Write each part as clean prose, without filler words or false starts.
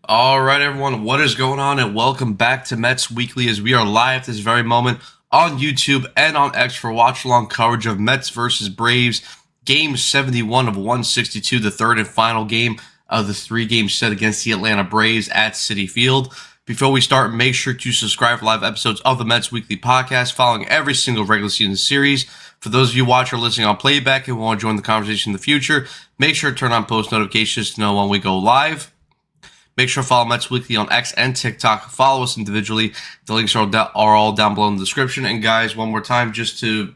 All right, everyone, what is going on? And welcome back to Mets Weekly as we are live this very moment on YouTube and on X for watch-along coverage of Mets versus Braves, Game 71 of 162, the third and final game of the three-game set against the Atlanta Braves at Citi Field. Before we start, make sure to subscribe for live episodes of the Mets Weekly podcast following every single regular season series. For those of you watching or listening on playback and want to join the conversation in the future, make sure to turn on post notifications to know when we go live. Make sure to follow Mets Weekly on X and TikTok. Follow us individually. The links are all down below in the description. And guys, one more time, just to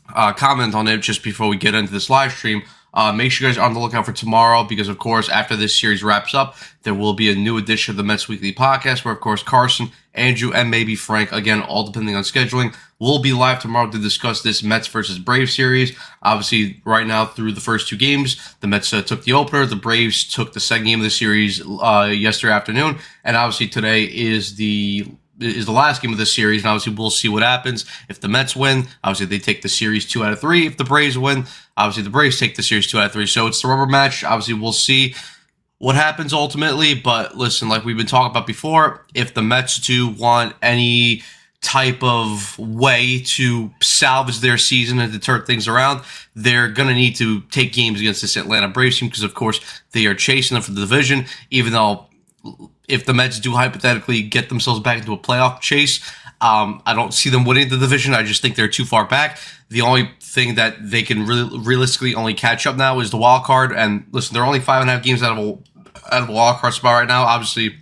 comment on it just before we get into this live stream. Make sure you guys are on the lookout for tomorrow because, of course, after this series wraps up, there will be a new edition of the Mets Weekly podcast where, of course, Carson, Andrew, and maybe Frank, again, all depending on scheduling, will be live tomorrow to discuss this Mets versus Braves series. Obviously, right now, through the first two games, the Mets took the opener. The Braves took the second game of the series yesterday afternoon. And obviously, today is the last game of this series, and obviously we'll see what happens. If the Mets win, obviously they take the series 2 out of 3. If the Braves win, obviously the Braves take the series 2 out of 3. So it's the rubber match. Obviously we'll see what happens ultimately, but listen, like we've been talking about before, if the Mets do want any type of way to salvage their season and to turn things around, they're going to need to take games against this Atlanta Braves team because, of course, they are chasing them for the division, even though if the Mets do hypothetically get themselves back into a playoff chase, I don't see them winning the division. I just think they're too far back. The only thing that they can realistically only catch up now is the wild card. And listen, they're only 5.5 games out of a wild card spot right now. Obviously,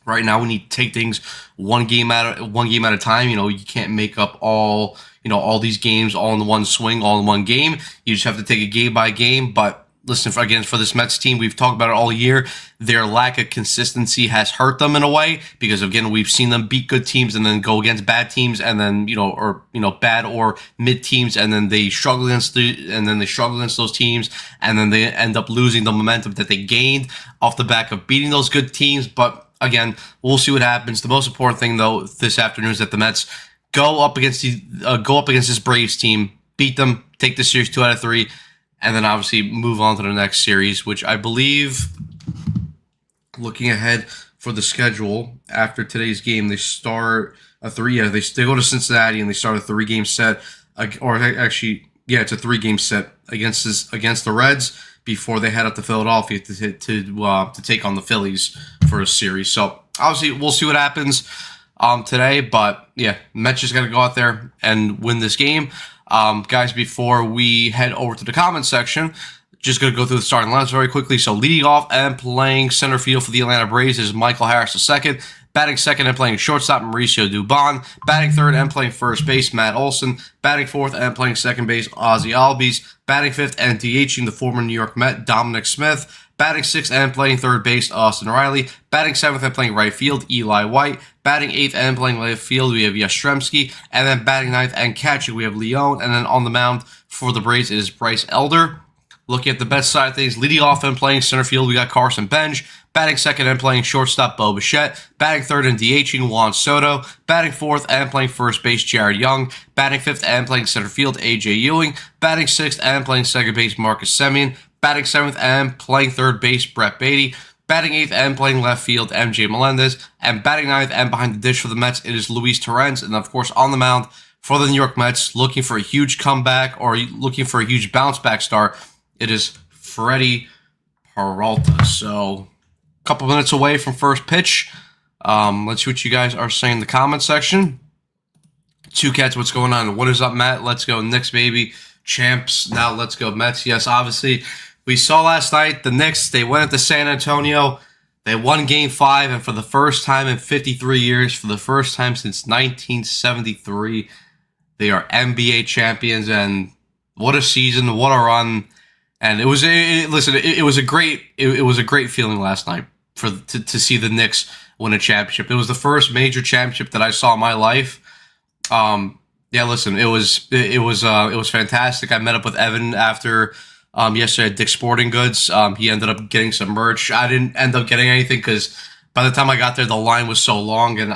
right now we need to take things one game at a time. You know, you can't make up all these games all in one swing, all in one game. You just have to take it game by game. But listen, for this Mets team, we've talked about it all year. Their lack of consistency has hurt them in a way because, again, we've seen them beat good teams and then go against bad teams, and then bad or mid teams, and then they struggle against those teams, and then they end up losing the momentum that they gained off the back of beating those good teams. But again, we'll see what happens. The most important thing, though, this afternoon is that the Mets go up against this Braves team, beat them, take the series 2 out of 3. And then obviously move on to the next series, which I believe, looking ahead for the schedule after today's game, they start a three. Yeah, they go to Cincinnati and they start a 3-game set, or actually, yeah, it's a 3-game set against the Reds before they head up to Philadelphia to take on the Phillies for a series. So obviously we'll see what happens today, but yeah, Mets just got to go out there and win this game. Guys, before we head over to the comment section, just going to go through the starting lineups very quickly. So leading off and playing center field for the Atlanta Braves is Michael Harris II. Batting second and playing shortstop, Mauricio Dubon. Batting third and playing first base, Matt Olson. Batting fourth and playing second base, Ozzie Albies. Batting fifth and DHing the former New York Met, Dominic Smith. Batting sixth and playing third base, Austin Riley. Batting seventh and playing right field, Eli White. Batting eighth and playing left field, we have Yastrzemski. And then batting ninth and catching, we have Leone. And then on the mound for the Braves is Bryce Elder. Looking at the best side of things, leading off and playing center field, we got Carson Bench. Batting second and playing shortstop, Bo Bichette. Batting third and DHing, Juan Soto. Batting fourth and playing first base, Jared Young. Batting fifth and playing center field, AJ Ewing. Batting sixth and playing second base, Marcus Semien. Batting seventh and playing third base, Brett Beatty. Batting eighth and playing left field, MJ Melendez. And batting ninth and behind the dish for the Mets, it is Luis Torrens. And of course, on the mound for the New York Mets, looking for a huge comeback or looking for a huge bounce back start, it is Freddie Peralta. So a couple minutes away from first pitch. Let's see what you guys are saying in the comment section. Two Cats, what's going on? What is up, Matt? Let's go Knicks, baby. Champs. Now let's go Mets. Yes, obviously, we saw last night the Knicks, they went to San Antonio. They won Game 5, and for the first time in 53 years, for the first time since 1973, they are NBA champions. And what a season, what a run. And it was a great feeling last night to see the Knicks win a championship. It was the first major championship that I saw in my life. Yeah, listen, it was fantastic. I met up with Evan after yesterday at Dick's Sporting Goods. He ended up getting some merch. I didn't end up getting anything because by the time I got there, the line was so long, and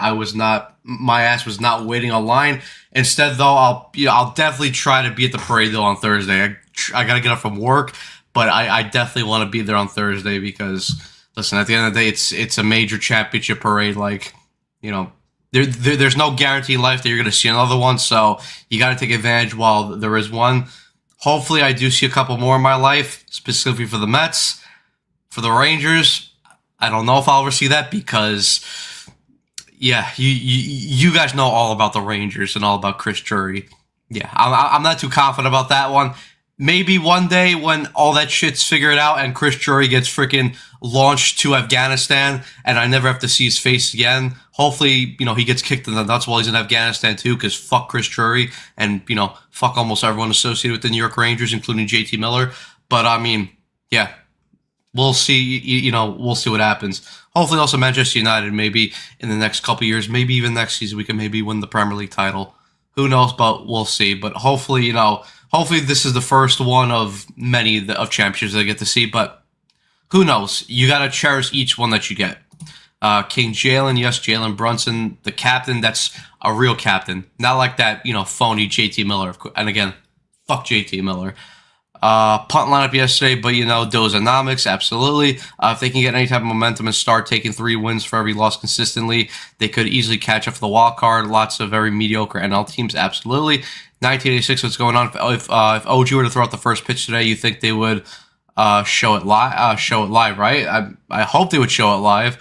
my ass was not waiting on line. Instead, though, I'll definitely try to be at the parade though on Thursday. I gotta get up from work, but I definitely want to be there on Thursday because listen, at the end of the day, it's a major championship parade. Like, you know, there's no guarantee in life that you're going to see another one. So you got to take advantage while there is one. Hopefully, I do see a couple more in my life, specifically for the Mets. For the Rangers, I don't know if I'll ever see that because, yeah, you guys know all about the Rangers and all about Chris Drury. Yeah, I'm not too confident about that one. Maybe one day when all that shit's figured out and Chris Drury gets freaking launched to Afghanistan and I never have to see his face again. Hopefully, he gets kicked in the nuts while he's in Afghanistan too, because fuck Chris Drury and, fuck almost everyone associated with the New York Rangers, including JT Miller. But I mean, yeah, we'll see, we'll see what happens. Hopefully also Manchester United, maybe in the next couple of years, maybe even next season, we can maybe win the Premier League title. Who knows, but we'll see. But hopefully, hopefully this is the first one of many of championships that I get to see. But who knows? You got to cherish each one that you get. King Jalen, yes, Jalen Brunson, the captain. That's a real captain, not like that, phony JT Miller. And again, fuck JT Miller. Punt lineup yesterday, but Dozonomics, absolutely. If they can get any type of momentum and start taking 3 wins for every loss consistently, they could easily catch up for the wild card. Lots of very mediocre NL teams, absolutely. 1986, what's going on? If OG were to throw out the first pitch today, you think they would show it live, right? I hope they would show it live.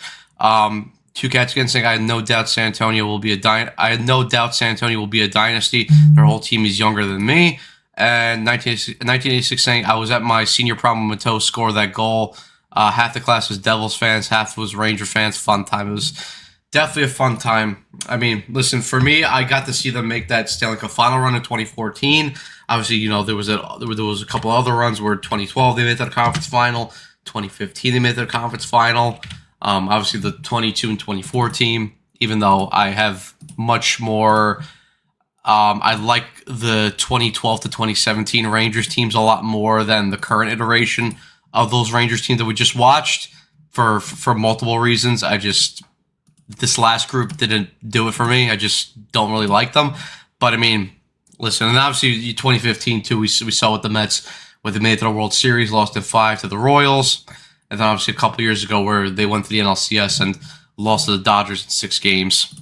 Two Cats again saying, I had no doubt San Antonio will be a dynasty. Their whole team is younger than me. And 1986 saying, I was at my senior prom when Mateau scored that goal. Half the class was Devils fans, half was Ranger fans. Fun time. It was definitely a fun time. I mean, listen, for me, I got to see them make that Stanley Cup final run in 2014. Obviously, there was a couple other runs where 2012 they made that conference final. 2015 they made that conference final. Obviously, the 22 and 24 team, even though I have much more... I like the 2012 to 2017 Rangers teams a lot more than the current iteration of those Rangers teams that we just watched for multiple reasons. This last group didn't do it for me. I just don't really like them. But I mean, listen, and obviously 2015 too, we saw with the Mets where they made it to the World Series, lost in 5 to the Royals. And then obviously a couple years ago where they went to the NLCS and lost to the Dodgers in 6 games.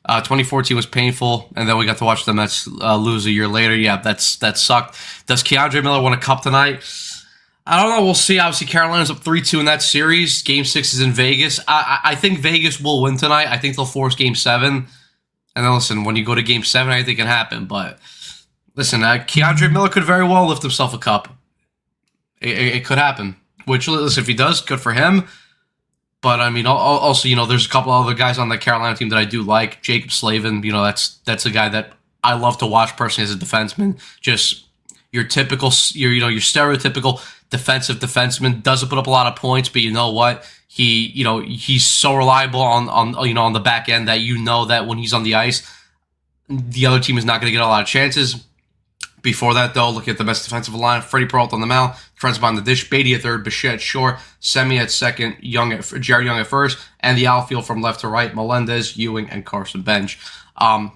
2014 was painful, and then we got to watch the Mets lose a year later. Yeah, that sucked. Does Keandre Miller win a cup tonight? I don't know. We'll see. Obviously, Carolina's up 3-2 in that series. Game 6 is in Vegas. I think Vegas will win tonight. I think they'll force Game 7. And then, listen, when you go to Game 7, anything can happen. But, listen, Keandre Miller could very well lift himself a cup. It could happen. Which, listen, if he does, good for him. But, I mean, also, there's a couple other guys on the Carolina team that I do like. Jacob Slavin, that's a guy that I love to watch personally as a defenseman. Just your your stereotypical defensive defenseman. Doesn't put up a lot of points, but you know what? He's so reliable on the back end that that when he's on the ice, the other team is not going to get a lot of chances. Before that, though, look at the best defensive line. Freddie Peralta on the mound, Trent's behind the dish, Beatty at third, Bichette at short, Semi at second, Jared Young at first, and the outfield from left to right, Melendez, Ewing, and Carson Bench.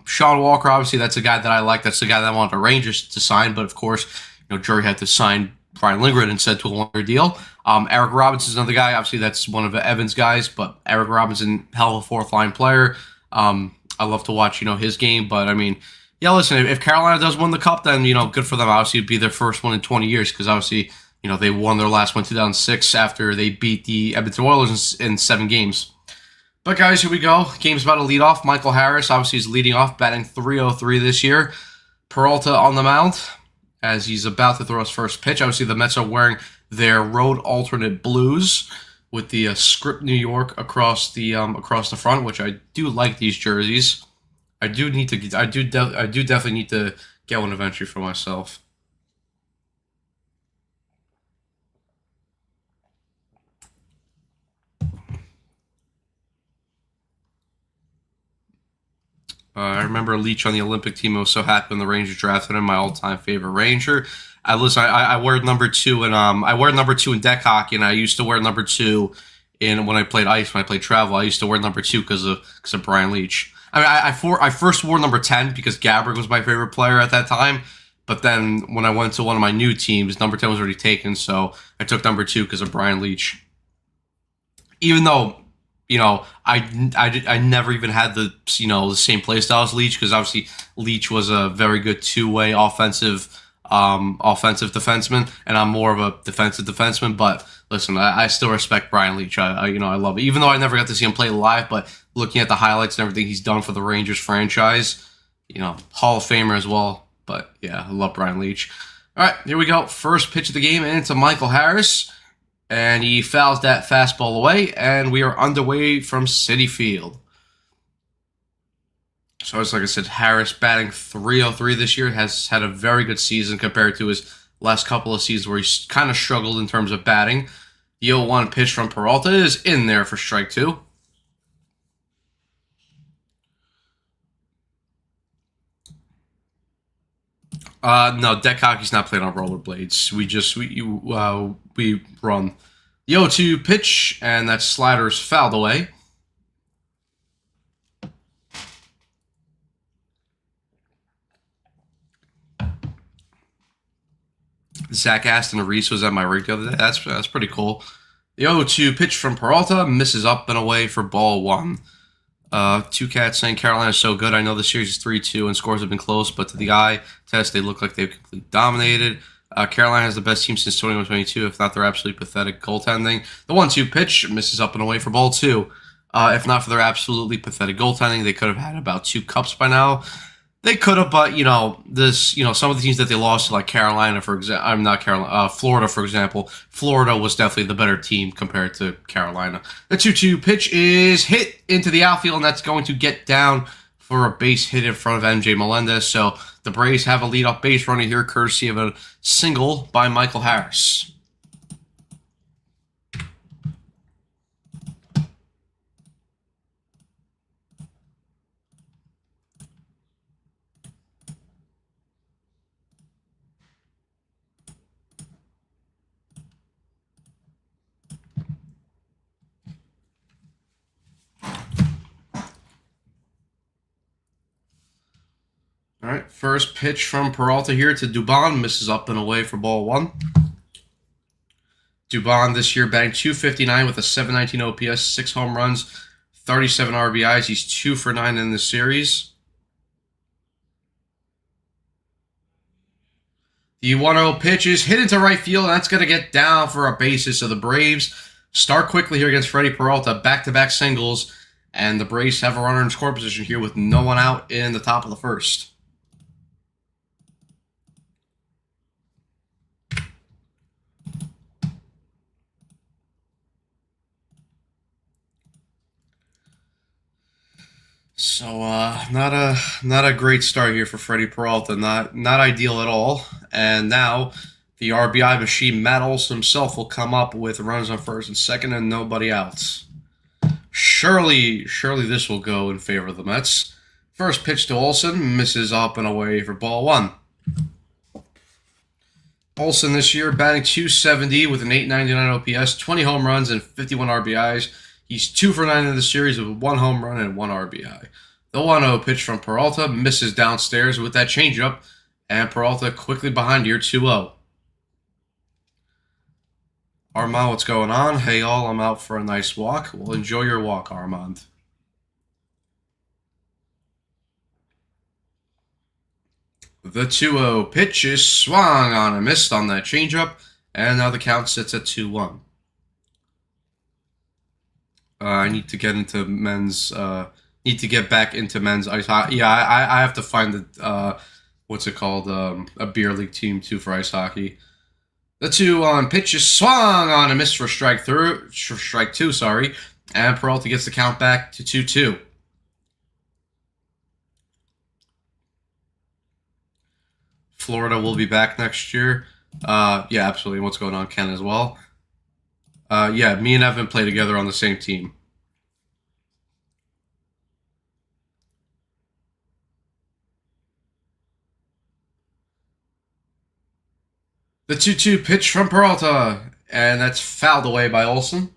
Sean Walker, obviously, that's a guy that I like. That's the guy that I wanted the Rangers to sign, but of course, Drury had to sign Brian Lindgren instead to a longer deal. Eric Robinson is another guy. Obviously, that's one of Evans' guys, but Eric Robinson, hell of a fourth-line player. I love to watch, his game, but I mean... Yeah, listen, if Carolina does win the Cup, then, good for them. Obviously, it'd be their first one in 20 years because, obviously, they won their last one in 2006 after they beat the Edmonton Oilers in 7 games. But, guys, here we go. Game's about to lead off. Michael Harris, obviously, is leading off, batting .303 this year. Peralta on the mound as he's about to throw his first pitch. Obviously, the Mets are wearing their road alternate blues with the script New York across the front, which I do like these jerseys. I do definitely need to get one eventually for myself. I remember Leach on the Olympic team. I was so happy when the Rangers drafted him. My all-time favorite Ranger. I wear number 2 and I wear number 2 in deck hockey, and I used to wear number 2 when I played ice. When I played travel, I used to wear number 2 because of Brian Leach. I mean, I first wore number 10 because Gabrick was my favorite player at that time. But then when I went to one of my new teams, number 10 was already taken, so I took number 2 because of Brian Leach. even though I never even had the the same play style as Leach, because obviously Leach was a very good two-way offensive defenseman, and I'm more of a defensive defenseman. But listen, I still respect Brian Leach. I love it, even though I never got to see him play live. But looking at the highlights and everything he's done for the Rangers franchise, Hall of Famer as well. But yeah, I love Brian Leach. All right, here we go. First pitch of the game, and it's to Michael Harris. And he fouls that fastball away, and we are underway from Citi Field. So, as like I said, Harris batting .303 this year, has had a very good season compared to his last couple of seasons where he's kind of struggled in terms of batting. The 0-1 pitch from Peralta is in there for strike two. No, deck hockey's not played on rollerblades. We run. The 0-2 pitch, and that slider is fouled away. Zach Aston Reese was at my rig the other day. That's pretty cool. The 0-2 pitch from Peralta misses up and away for ball one. Two Cats saying Carolina's so good. I know the series is 3-2 and scores have been close, but to the eye test, they look like they've completely dominated. Carolina has the best team since 21-22, if not their absolutely pathetic goaltending. The 1-2 pitch misses up and away for ball two. If not for their absolutely pathetic goaltending, they could have had about 2 cups by now. They could have, but some of the teams that they lost to, like Carolina, for example, I'm not Carolina, Florida, for example. Florida was definitely the better team compared to Carolina. The 2-2 pitch is hit into the outfield, and that's going to get down for a base hit in front of MJ Melendez. So the Braves have a leadoff base runner here, courtesy of a single by Michael Harris. All right, first pitch from Peralta here to Dubon, misses up and away for ball one. Dubon this year batting .259 with a .719 OPS, 6 home runs, 37 RBIs. He's 2 for 9 in this series. The 1-0 pitch is hit into right field, and that's going to get down for a bases. So the Braves start quickly here against Freddie Peralta, back-to-back singles, and the Braves have a runner in score position here with no one out in the top of the first. So not a great start here for Freddie Peralta. Not ideal at all. And now the RBI machine, Matt Olson himself, will come up with runners on first and second and nobody else. Surely this will go in favor of the Mets. First pitch to Olson, misses up and away for ball one. Olson this year batting .270 with an .899 OPS, 20 home runs, and 51 RBIs. He's 2 for 9 in the series with 1 home run and 1 RBI. The 1-0 pitch from Peralta misses downstairs with that changeup, and Peralta quickly behind here 2-0. Armand, what's going on? Hey, y'all, I'm out for a nice walk. Well, enjoy your walk, Armand. The 2-0 pitch is swung on and missed on that changeup, and now the count sits at 2-1. I need to get into men's. Need to get back into men's ice hockey. Yeah, I have to find the what's it called? A beer league team too for ice hockey. The 2-1 pitch is swung on and missed for strike two. Sorry, and Peralta gets the count back to 2-2. Florida will be back next year. Yeah, absolutely. What's going on, Ken, as well? Yeah, me and Evan play together on the same team. The 2-2 pitch from Peralta, and that's fouled away by Olson.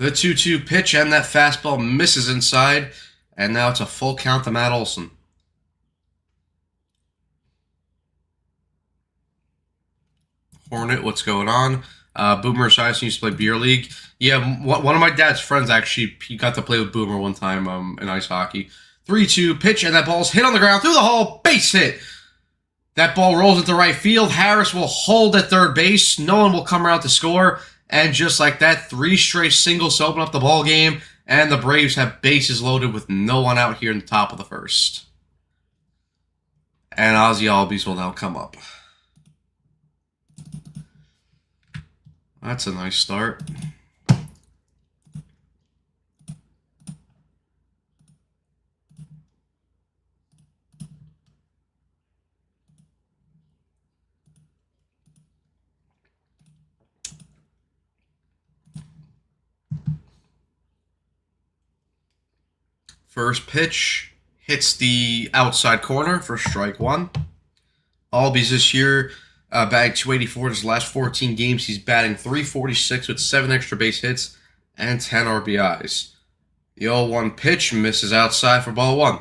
The 2-2 pitch and that fastball misses inside. And now it's a full count to Matt Olson. Hornet, what's going on? Boomer Esiason used to play beer league. Yeah, one of my dad's friends actually, he got to play with Boomer one time in ice hockey. 3-2 pitch, and that ball's hit on the ground through the hole. Base hit. That ball rolls into right field. Harris will hold at third base. No one will come around to score. And just like that, 3 straight singles to open up the ball game. And the Braves have bases loaded with no one out here in the top of the first. And Ozzy Albies will now come up. That's a nice start. First pitch hits the outside corner for strike one. Albies this year batting .284 in his last 14 games. He's batting .346 with 7 extra base hits and 10 RBIs. The 0-1 pitch misses outside for ball 1.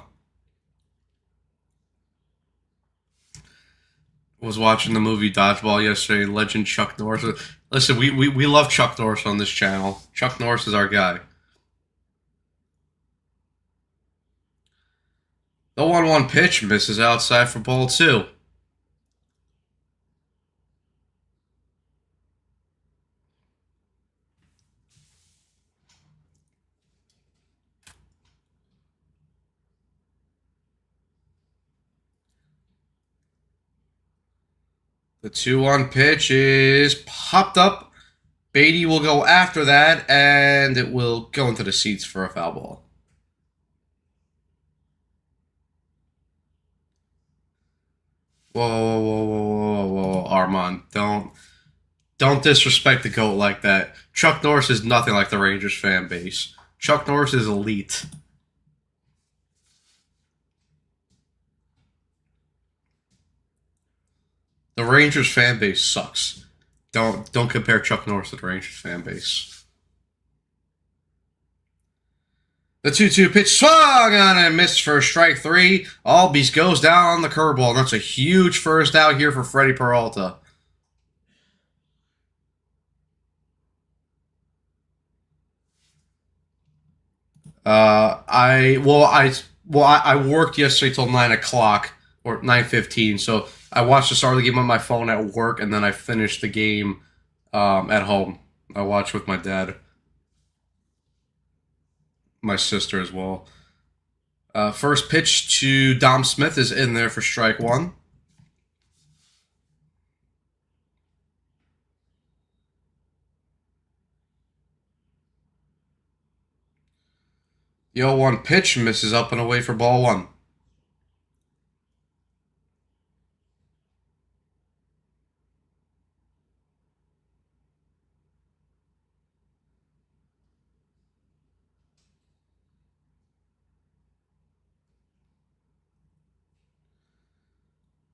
Was watching the movie Dodgeball yesterday. Legend Chuck Norris. Listen, we love Chuck Norris on this channel. Chuck Norris is our guy. The 1-1 pitch misses outside for ball 2. The 2-1 pitch is popped up. Beatty will go after that, and it will go into the seats for a foul ball. Whoa, Armand. Don't disrespect the GOAT like that. Chuck Norris is nothing like the Rangers fan base. Chuck Norris is elite. The Rangers fan base sucks. Don't compare Chuck Norris to the Rangers fan base. The 2-2 pitch swung on and missed for strike 3. Albies goes down on the curveball. That's a huge first out here for Freddie Peralta. I worked yesterday till 9 o'clock or 9:15, so I watched the start of the game on my phone at work, and then I finished the game at home. I watched with my dad, my sister as well. First pitch to Dom Smith is in there for strike 1. The 0-1 pitch misses up and away for ball 1.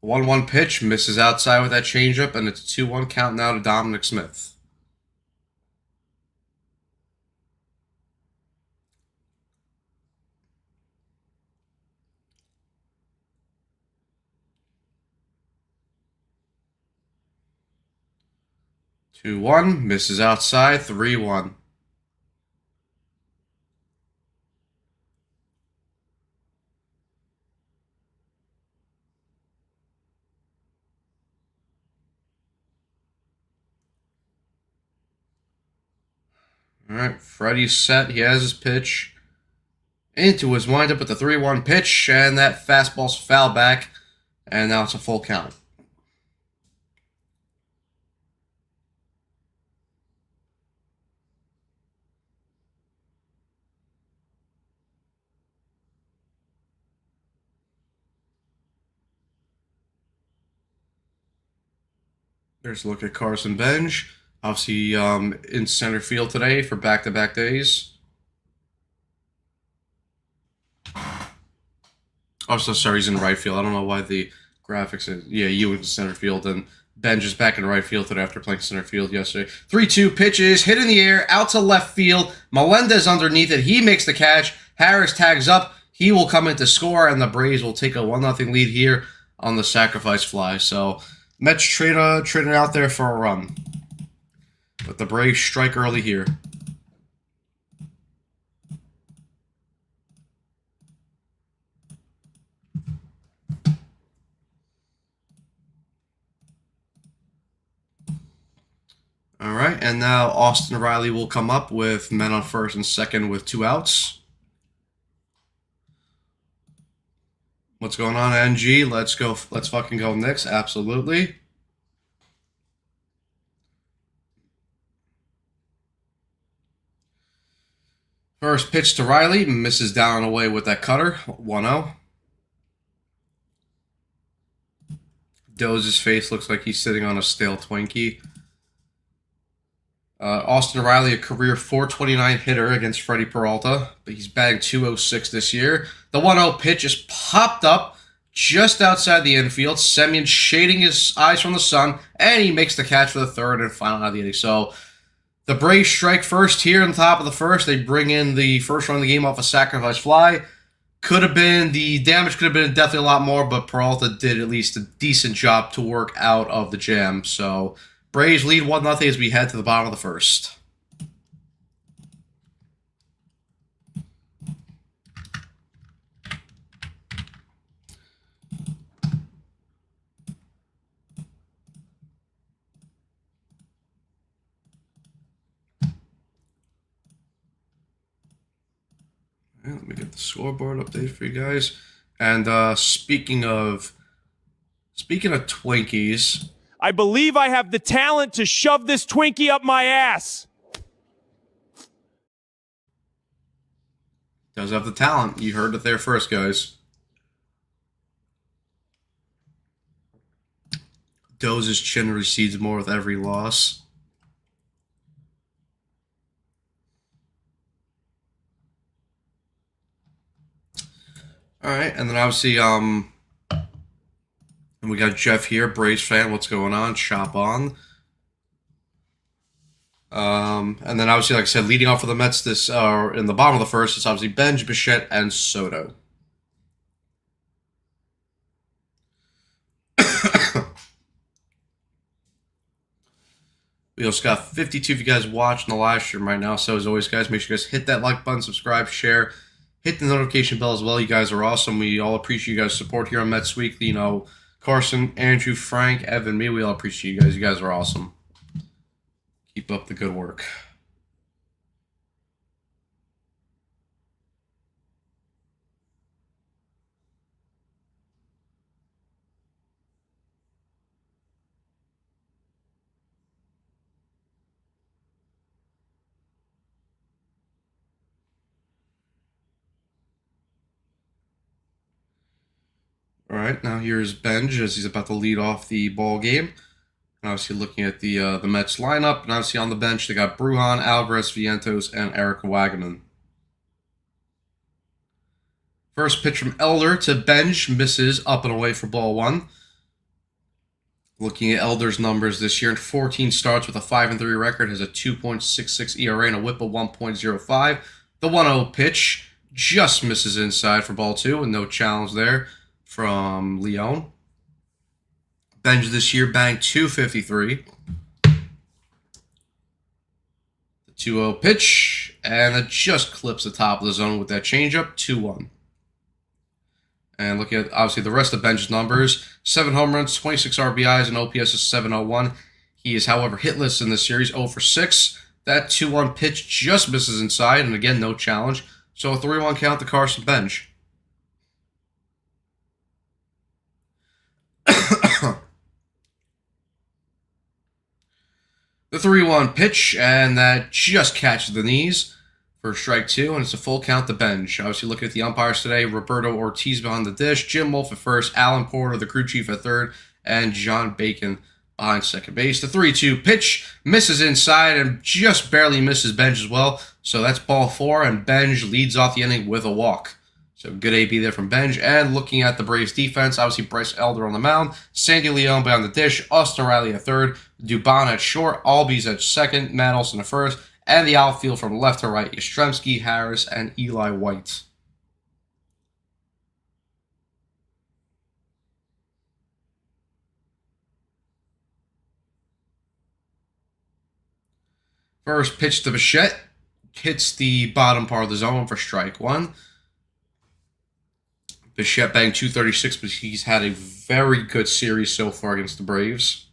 The 1-1 pitch misses outside with that changeup, and it's a 2-1 count now to Dominic Smith. Two one misses outside. 3-1. All right, Freddie's set. He has his pitch into his windup with the 3-1 pitch, and that fastball's foul back, and now it's a full count. There's a look at Carson Bench. Obviously in center field today for back-to-back days. Oh, so sorry, he's in right field. I don't know why the graphics is. Yeah, you in center field and Benj is back in right field today after playing center field yesterday. 3-2 pitches, hit in the air, out to left field. Melendez underneath it. He makes the catch. Harris tags up. He will come in to score, and the Braves will take a 1-0 lead here on the sacrifice fly. So Mets trading out there for a run. But the Braves strike early here. All right, and now Austin Riley will come up with men on first and second with 2 outs. What's going on, NG? Let's go. Let's fucking go Knicks. Absolutely. First pitch to Riley. Misses down and away with that cutter. 1-0. Doze's face looks like he's sitting on a stale Twinkie. Austin Riley, a career .429 hitter against Freddie Peralta, but he's batting .206 this year. The 1-0 pitch is popped up just outside the infield. Semyon shading his eyes from the sun, and he makes the catch for the third and final out of the inning. So the Braves strike first here on the top of the first. They bring in the first run of the game off a sacrifice fly. The damage could have been definitely a lot more, but Peralta did at least a decent job to work out of the jam. So Braves lead 1-0 as we head to the bottom of the first. Let me get the scoreboard update for you guys. And speaking of Twinkies, I believe I have the talent to shove this Twinkie up my ass. Does have the talent. You heard it there first, guys. Doze's chin recedes more with every loss. All right, and then obviously, and we got Jeff here, Braves fan. What's going on? Shop on. And then obviously, like I said, leading off for the Mets this in the bottom of the first is obviously Benj, Bichette, and Soto. We also got 52 of you guys watching the live stream right now. So as always, guys, make sure you guys hit that like button, subscribe, share. Hit the notification bell as well. You guys are awesome. We all appreciate you guys' support here on Mets Weekly. You know, Carson, Andrew, Frank, Evan, me. We all appreciate you guys. You guys are awesome. Keep up the good work. All right, now here's Benj as he's about to lead off the ball game. And obviously looking at the Mets lineup, and obviously on the bench they got Brujan, Alvarez, Vientos, and Eric Wagman. First pitch from Elder to Benj, misses up and away for ball 1. Looking at Elder's numbers this year, in 14 starts with a 5-3 record, has a 2.66 ERA and a WHIP of 1.05. The 1-0 pitch just misses inside for ball 2, and no challenge there from Leon. Benj this year banged .253. The 2-0 pitch, and it just clips the top of the zone with that changeup, 2-1. And looking at, obviously, the rest of Benj's numbers, 7 home runs, 26 RBIs, and OPS is .701. He is, however, hitless in this series, 0 for 6. That 2-1 pitch just misses inside, and again, no challenge. So a 3-1 count to Carson Benj. The 3-1 pitch, and that just catches the knees for strike 2, and it's a full count to Benj. Obviously, looking at the umpires today, Roberto Ortiz behind the dish, Jim Wolf at first, Alan Porter, the crew chief, at third, and John Bacon behind second base. The 3-2 pitch misses inside and just barely misses Benj as well. So that's ball 4, and Benj leads off the inning with a walk. So good AB there from Benj. And looking at the Braves defense, obviously Bryce Elder on the mound, Sandy Leon behind the dish, Austin Riley at third, Dubon at short, Albies at second, Matt Olson at first, and the outfield from left to right, Yastrzemski, Harris, and Eli White. First pitch to Bichette. Hits the bottom part of the zone for strike one. Bichette banged 236, but he's had a very good series so far against the Braves.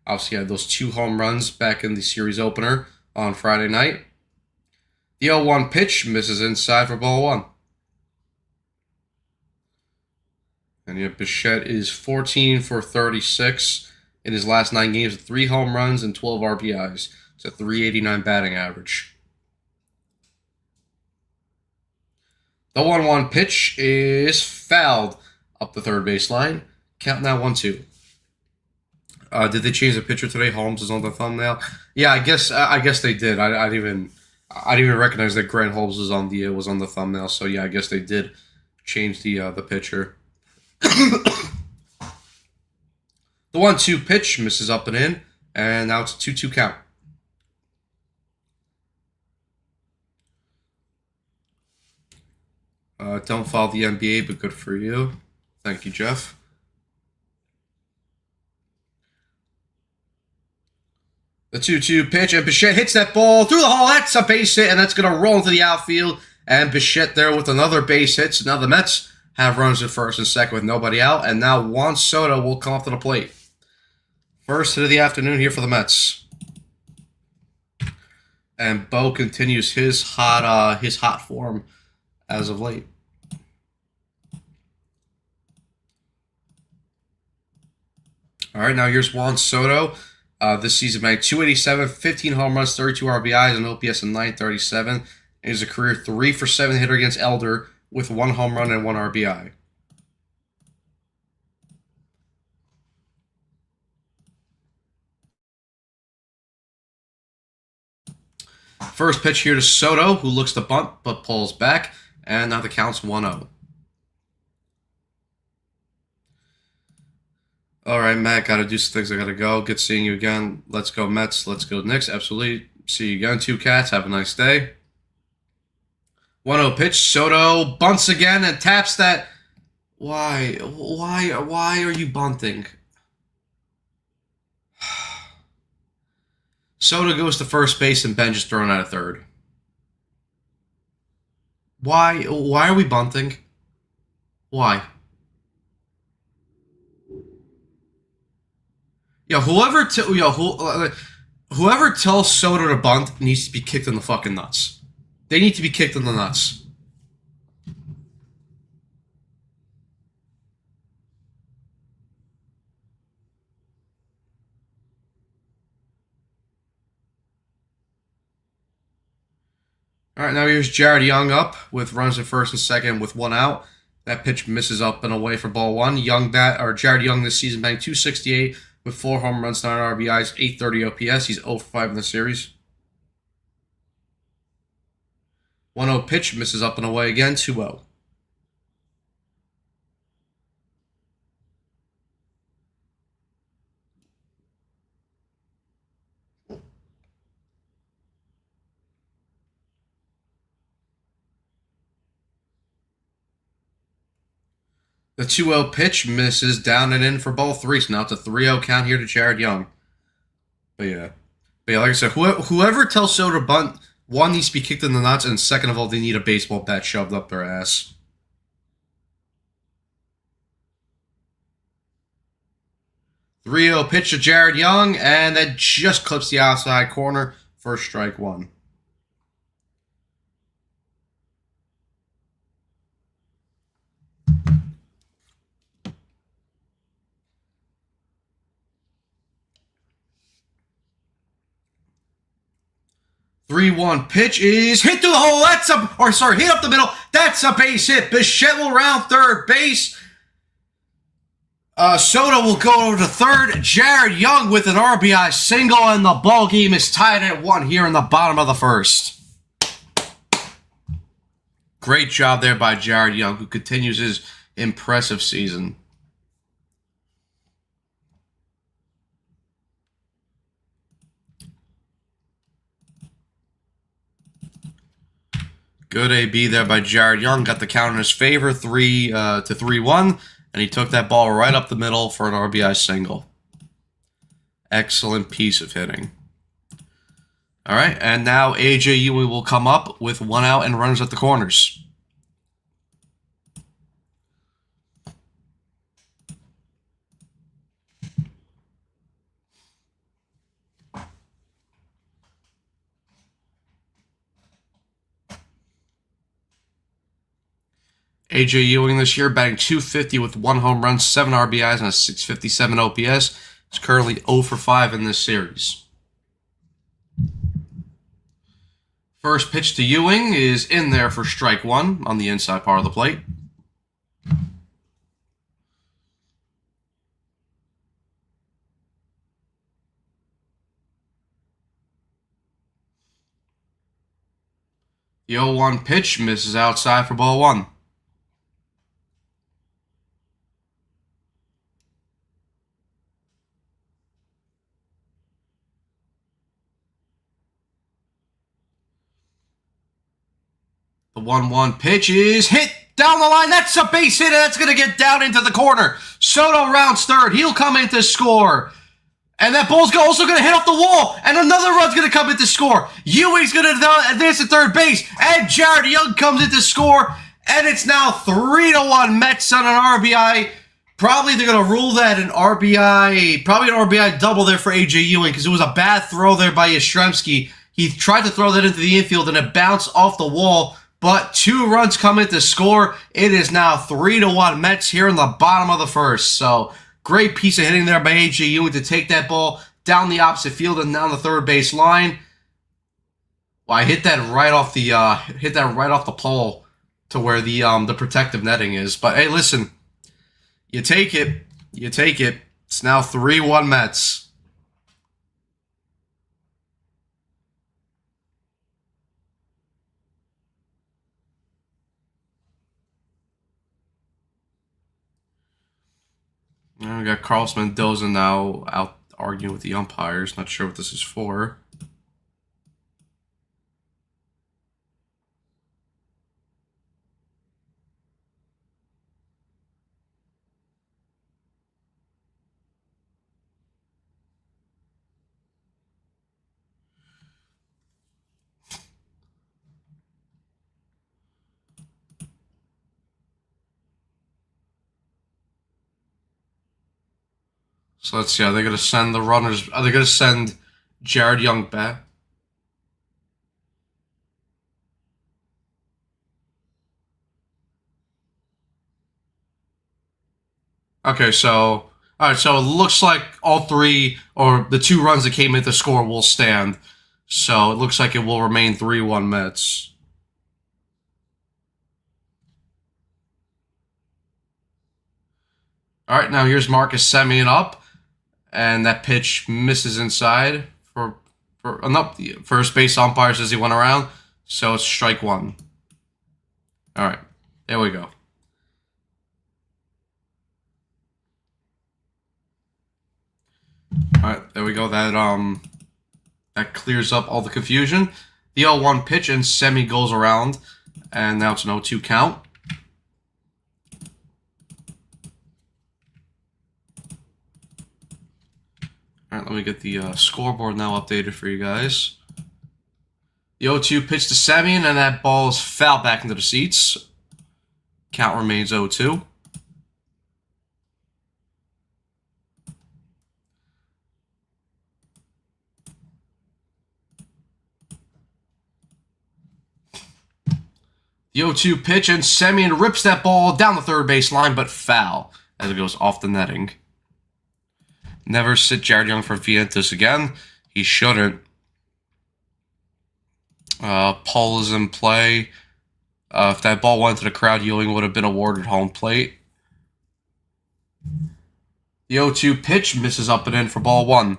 Obviously, had those 2 home runs back in the series opener on Friday night. The 0-1 pitch misses inside for ball 1. And yet Bichette is 14 for 36 in his last 9 games with 3 home runs and 12 RBIs. It's a .389 batting average. The 1-1 pitch is fouled up the third baseline. Count now 1-2. Did they change the pitcher today? Holmes is on the thumbnail. Yeah, I guess they did. I didn't even recognize that Grant Holmes was on the thumbnail. So yeah, I guess they did change the pitcher. The 1-2 pitch misses up and in, and now it's a 2-2 count. Don't follow the NBA, but good for you. Thank you, Jeff. The 2-2 pitch, and Bichette hits that ball through the hole. That's a base hit, and that's going to roll into the outfield. And Bichette there with another base hit. So now the Mets have runs at first and second with nobody out. And now Juan Soto will come up to the plate. First hit of the afternoon here for the Mets. And Bo continues his hot form as of late. All right, now here's Juan Soto. This season made 287, 15 home runs, 32 RBIs, and OPS of 937. And he's a career 3 for 7 hitter against Elder with 1 home run and 1 RBI. First pitch here to Soto, who looks to bunt but pulls back, and now the count's 1-0. All right, Matt, got to do some things. I got to go. Good seeing you again. Let's go Mets. Let's go Knicks. Absolutely. See you again. 2 Cats. Have a nice day. 1-0 pitch. Soto bunts again and taps that. Why are you bunting? Soto goes to first base and Benj is thrown out of third. Why are we bunting? Why? Whoever tells Soto to bunt needs to be kicked in the fucking nuts. They need to be kicked in the nuts. All right, now here's Jared Young up with runs at first and second with 1 out. That pitch misses up and away for ball 1. Jared Young this season banged 268 with 4 home runs, 9 RBIs, 830 OPS. He's 0-5 in the series. 1-0 pitch misses up and away again, 2-0. The 2-0 pitch misses down and in for ball 3. So now it's a 3-0 count here to Jared Young. But yeah, like I said, whoever tells Soto to bunt, 1 needs to be kicked in the nuts, and second of all, they need a baseball bat shoved up their ass. The 3-0 pitch to Jared Young, and that just clips the outside corner for strike 1. Three-one pitch is hit through the hole. Hit up the middle. That's a base hit. Bichette will round third base. Soto will go over to third. Jared Young with an RBI single, and the ball game is tied at 1 here in the bottom of the first. Great job there by Jared Young, who continues his impressive season. Good AB there by Jared Young. Got the count in his favor, 3-1, and he took that ball right up the middle for an RBI single. Excellent piece of hitting. All right, and now AJ Ewing will come up with 1 out and runners at the corners. AJ Ewing this year batting .250 with 1 home run, 7 RBIs, and a .657 OPS. He's currently 0 for 5 in this series. First pitch to Ewing is in there for strike 1 on the inside part of the plate. The 0-1 pitch misses outside for ball 1. The 1-1 pitch is hit down the line. That's a base hit, and that's going to get down into the corner. Soto rounds third. He'll come in to score. And that ball's also going to hit off the wall, and another run's going to come in to score. Ewing's going to advance to third base, and Jared Young comes in to score, and it's now 3-1 Mets on an RBI. Probably they're going to rule that an RBI, probably an RBI double there for AJ Ewing, because it was a bad throw there by Yastrzemski. He tried to throw that into the infield, and it bounced off the wall. But 2 runs come in to score. It is now 3-1 Mets here in the bottom of the first. So great piece of hitting there by AJ Ewing to take that ball down the opposite field and down the third base line. Well, I hit that right off the pole to where the protective netting is. But hey, listen, you take it. You take it. It's now 3-1 Mets. We got Carlos Mendoza now out arguing with the umpires. Not sure what this is for. So let's see. Are they going to send the runners? Are they going to send Jared Young back? Okay, so all right. So it looks like all 3 or the 2 runs that came in to score will stand. So it looks like it will remain 3-1 Mets. All right, now here's Marcus Semien up. And that pitch misses inside for the first base umpire says he went around. So it's strike 1. All right, there we go. All right, there we go. That clears up all the confusion. The 0-1 pitch and Semien goes around, and now it's an 0-2 count. All right, let me get the scoreboard now updated for you guys. The 0-2 pitch to Semien, and that ball is fouled back into the seats. Count remains 0-2. The 0-2 pitch, and Semien rips that ball down the third base line, but foul as it goes off the netting. Never sit Jared Young for Vientos again. He shouldn't. Paul is in play. If that ball went to the crowd, Ewing would have been awarded home plate. The 0-2 pitch misses up and in for ball 1.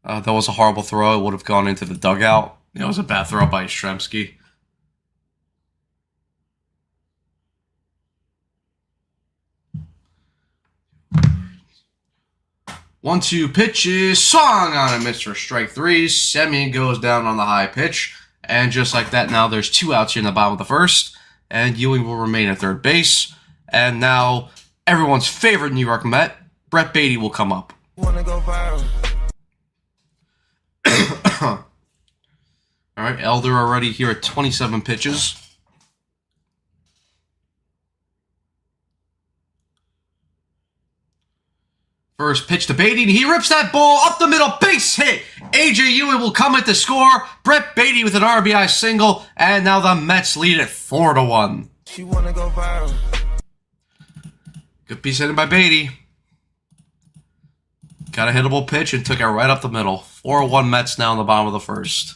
That was a horrible throw. It would have gone into the dugout. It was a bad throw by Yastrzemski. 1-2 pitch is swung on a miss for strike 3. Semien goes down on the high pitch. And just like that, now there's 2 outs here in the bottom of the first. And Ewing will remain at third base. And now everyone's favorite New York Met, Brett Baty, will come up. Wanna go viral. All right, Elder already here at 27 pitches. First pitch to Baty, and he rips that ball up the middle, base hit. A.J. Ewing will come at the score. Brett Baty with an RBI single, and now the Mets lead at 4-1. She wanna go viral. Good piece hitting by Baty. Got a hittable pitch and took it right up the middle. 4-1 Mets now in the bottom of the first.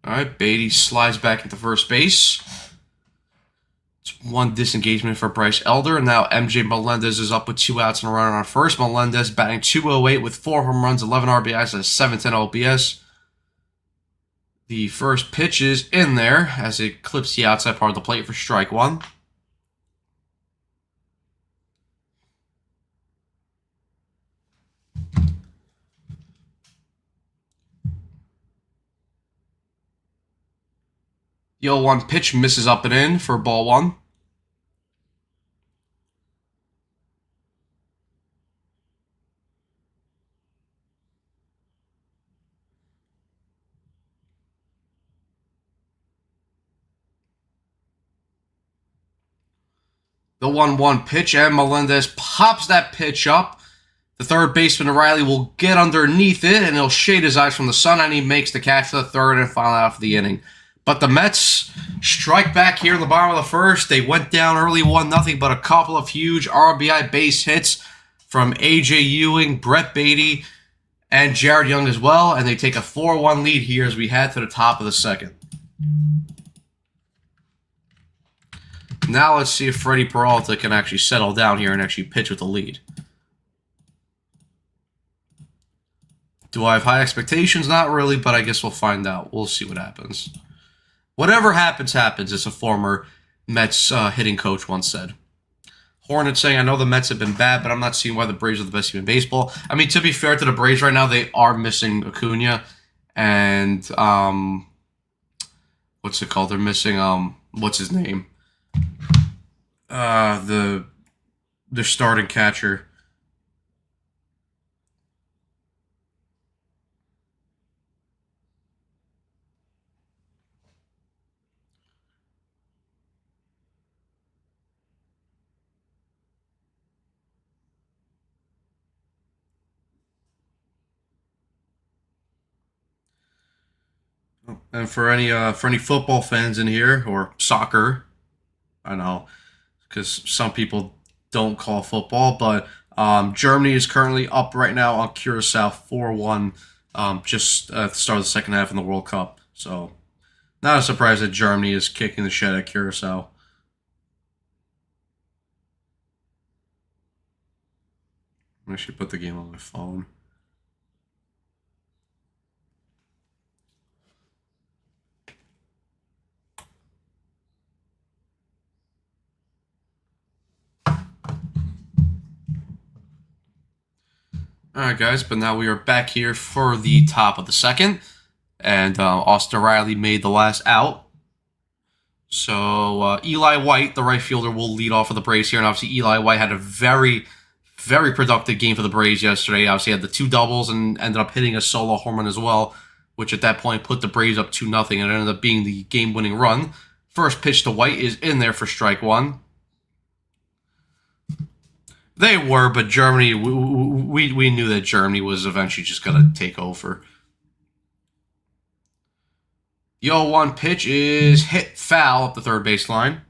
All right, Baty slides back into first base. It's 1 disengagement for Bryce Elder, and now MJ Melendez is up with 2 outs and a runner on first. Melendez batting .208 with 4 home runs, 11 RBIs, and a .710 OPS. The first pitch is in there as it clips the outside part of the plate for strike 1. The 0-1 pitch misses up and in for ball 1. The 1-1 pitch, and Melendez pops that pitch up. The third baseman, Riley, will get underneath it, and he'll shade his eyes from the sun, and he makes the catch for the third and final out of the inning. But the Mets strike back here in the bottom of the first. They went down early 1-0, but a couple of huge RBI base hits from A.J. Ewing, Brett Baty, and Jared Young as well, and they take a 4-1 lead here as we head to the top of the second. Now let's see if Freddie Peralta can actually settle down here and actually pitch with the lead. Do I have high expectations? Not really, but I guess we'll find out. We'll see what happens. Whatever happens, happens, as a former Mets hitting coach once said. Hornet saying, I know the Mets have been bad, but I'm not seeing why the Braves are the best team in baseball. I mean, to be fair to the Braves right now, they are missing Acuna. And, what's it called? They're missing, what's his name? Their starting catcher. And for any football fans in here, or soccer, I know, because some people don't call football, but Germany is currently up right now on Curacao 4-1, just at the start of the second half in the World Cup. So, not a surprise that Germany is kicking the shit at Curacao. I should put the game on my phone. Alright guys, but now we are back here for the top of the second. And Austin Riley made the last out. So Eli White, the right fielder, will lead off for the Braves here. And obviously Eli White had a very, very productive game for the Braves yesterday. Obviously had the 2 doubles and ended up hitting a solo home run as well, which at that point put the Braves up 2-0, and it ended up being the game-winning run. First pitch to White is in there for strike 1. They were, but Germany, we knew that Germany was eventually just going to take over. The 0-1 pitch is hit foul up the third baseline.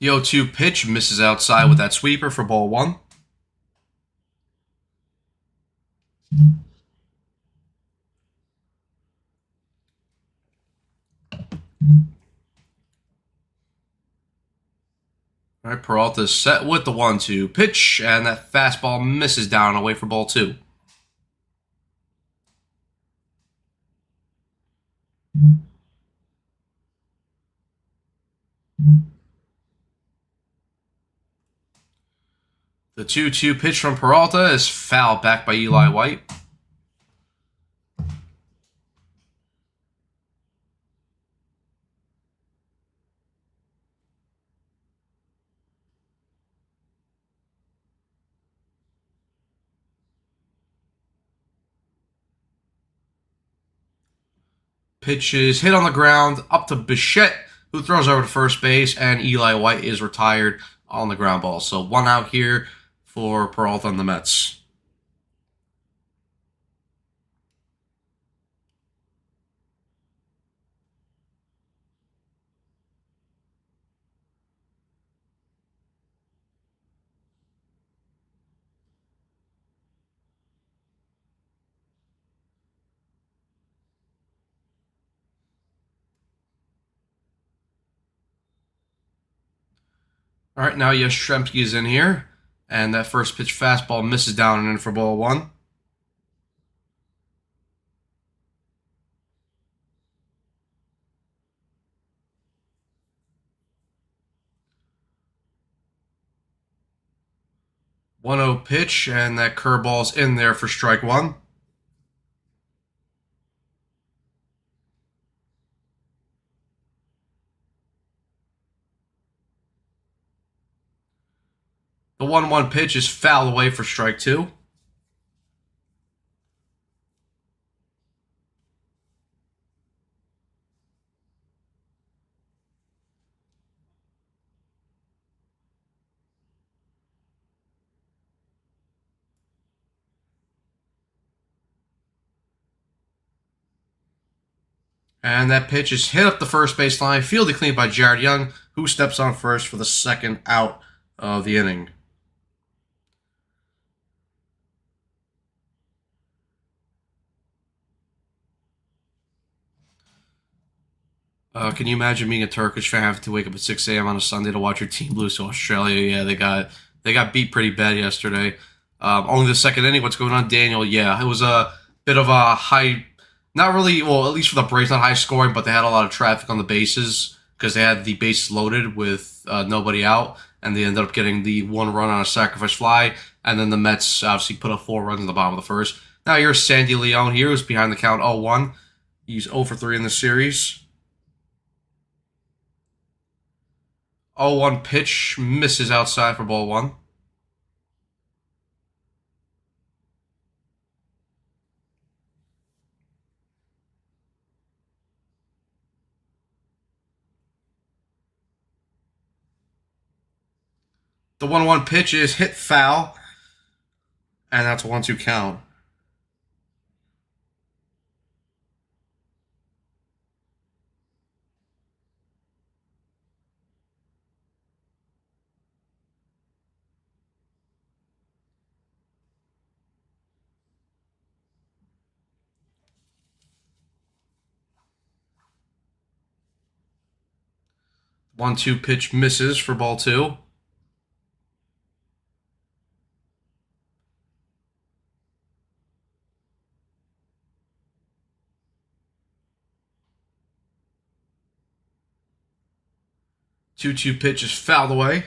The 0-2 pitch misses outside with that sweeper for ball 1. All right, Peralta's set with the 1-2 pitch, and that fastball misses down and away for ball 2. The 2-2 pitch from Peralta is fouled back by Eli White. Pitch is hit on the ground up to Bichette, who throws over to first base, and Eli White is retired on the ground ball. So 1 out here for Peralta and the Mets. All right, now Yastrzemski is in here, and that first pitch fastball misses down and in for ball 1. One 0 pitch, and that curveball's in there for strike 1. The 1-1 pitch is fouled away for strike 2. And that pitch is hit up the first base line, fielded clean by Jared Young, who steps on first for the second out of the inning. Can you imagine being a Turkish fan having to wake up at 6 a.m. on a Sunday to watch your team lose to Australia? Yeah, they got beat pretty bad yesterday. Only the second inning. What's going on, Daniel? Yeah, it was a bit of a high, not really, well, at least for the Braves, not high scoring, but they had a lot of traffic on the bases because they had the bases loaded with nobody out, and they ended up getting the 1 run on a sacrifice fly, and then the Mets obviously put up 4 runs in the bottom of the first. Now here's Sandy Leon here, who's behind the count 0-1. He's 0 for 3 in the series. 0-1 pitch misses outside for ball 1. The 1-1 pitch is hit foul, and that's a 1-2 count. One-two pitch misses for ball 2. Two-two pitch is fouled away.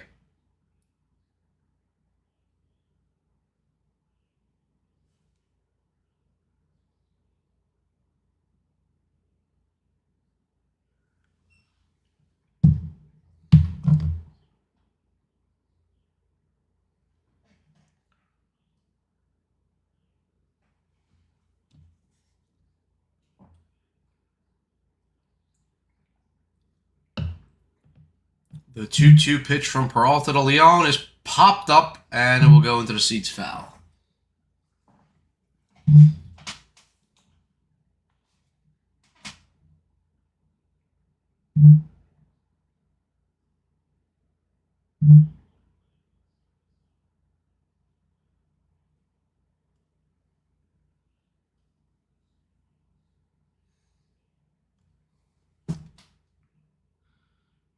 The 2-2 pitch from Peralta to Leon is popped up, and it will go into the seats foul.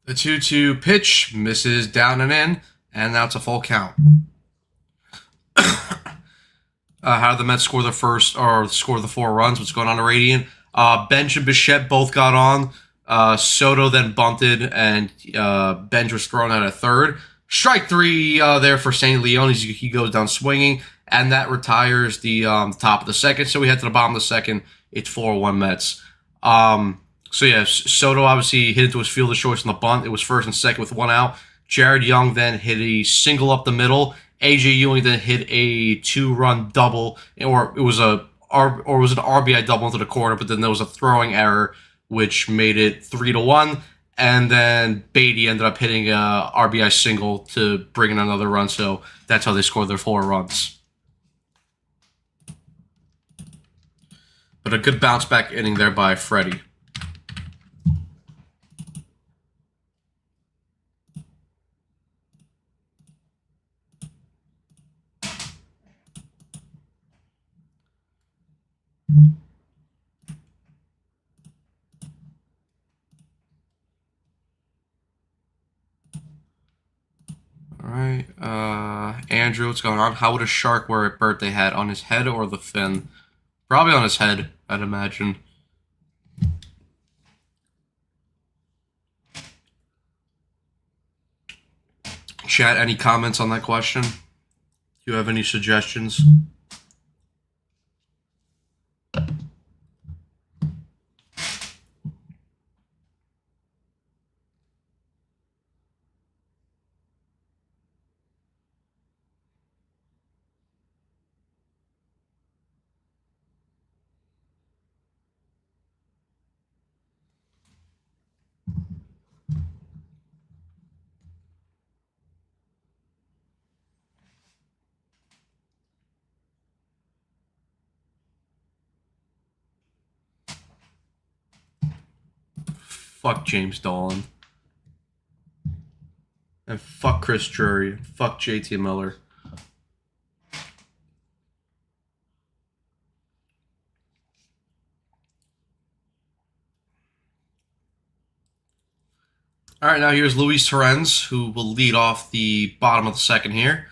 The 2-2 pitch misses down and in, and now it's a full count. How did the Mets score the first, or score the 4 runs? What's going on in Radiant? Bench and Bichette both got on. Soto then bunted, and Bench was thrown out at third. Strike 3 there for St. Leon. He goes down swinging, and that retires the top of the second. So we head to the bottom of the second. It's 4-1 Mets. So yeah, Soto obviously hit into his field of choice on the bunt. It was first and second with 1 out. Jared Young then hit a single up the middle. AJ Ewing then hit a 2-run double, or it was an RBI double into the corner, but then there was a throwing error which made it 3-1. And then Beatty ended up hitting a RBI single to bring in another run. So that's how they scored their 4 runs. But a good bounce back inning there by Freddie. All right, Andrew, what's going on? How would a shark wear a birthday hat? On his head or the fin? Probably on his head, I'd imagine. Chat, any comments on that question? Do you have any suggestions? Fuck James Dolan. And fuck Chris Drury. Fuck JT Miller. All right, now here's Luis Torrens, who will lead off the bottom of the second here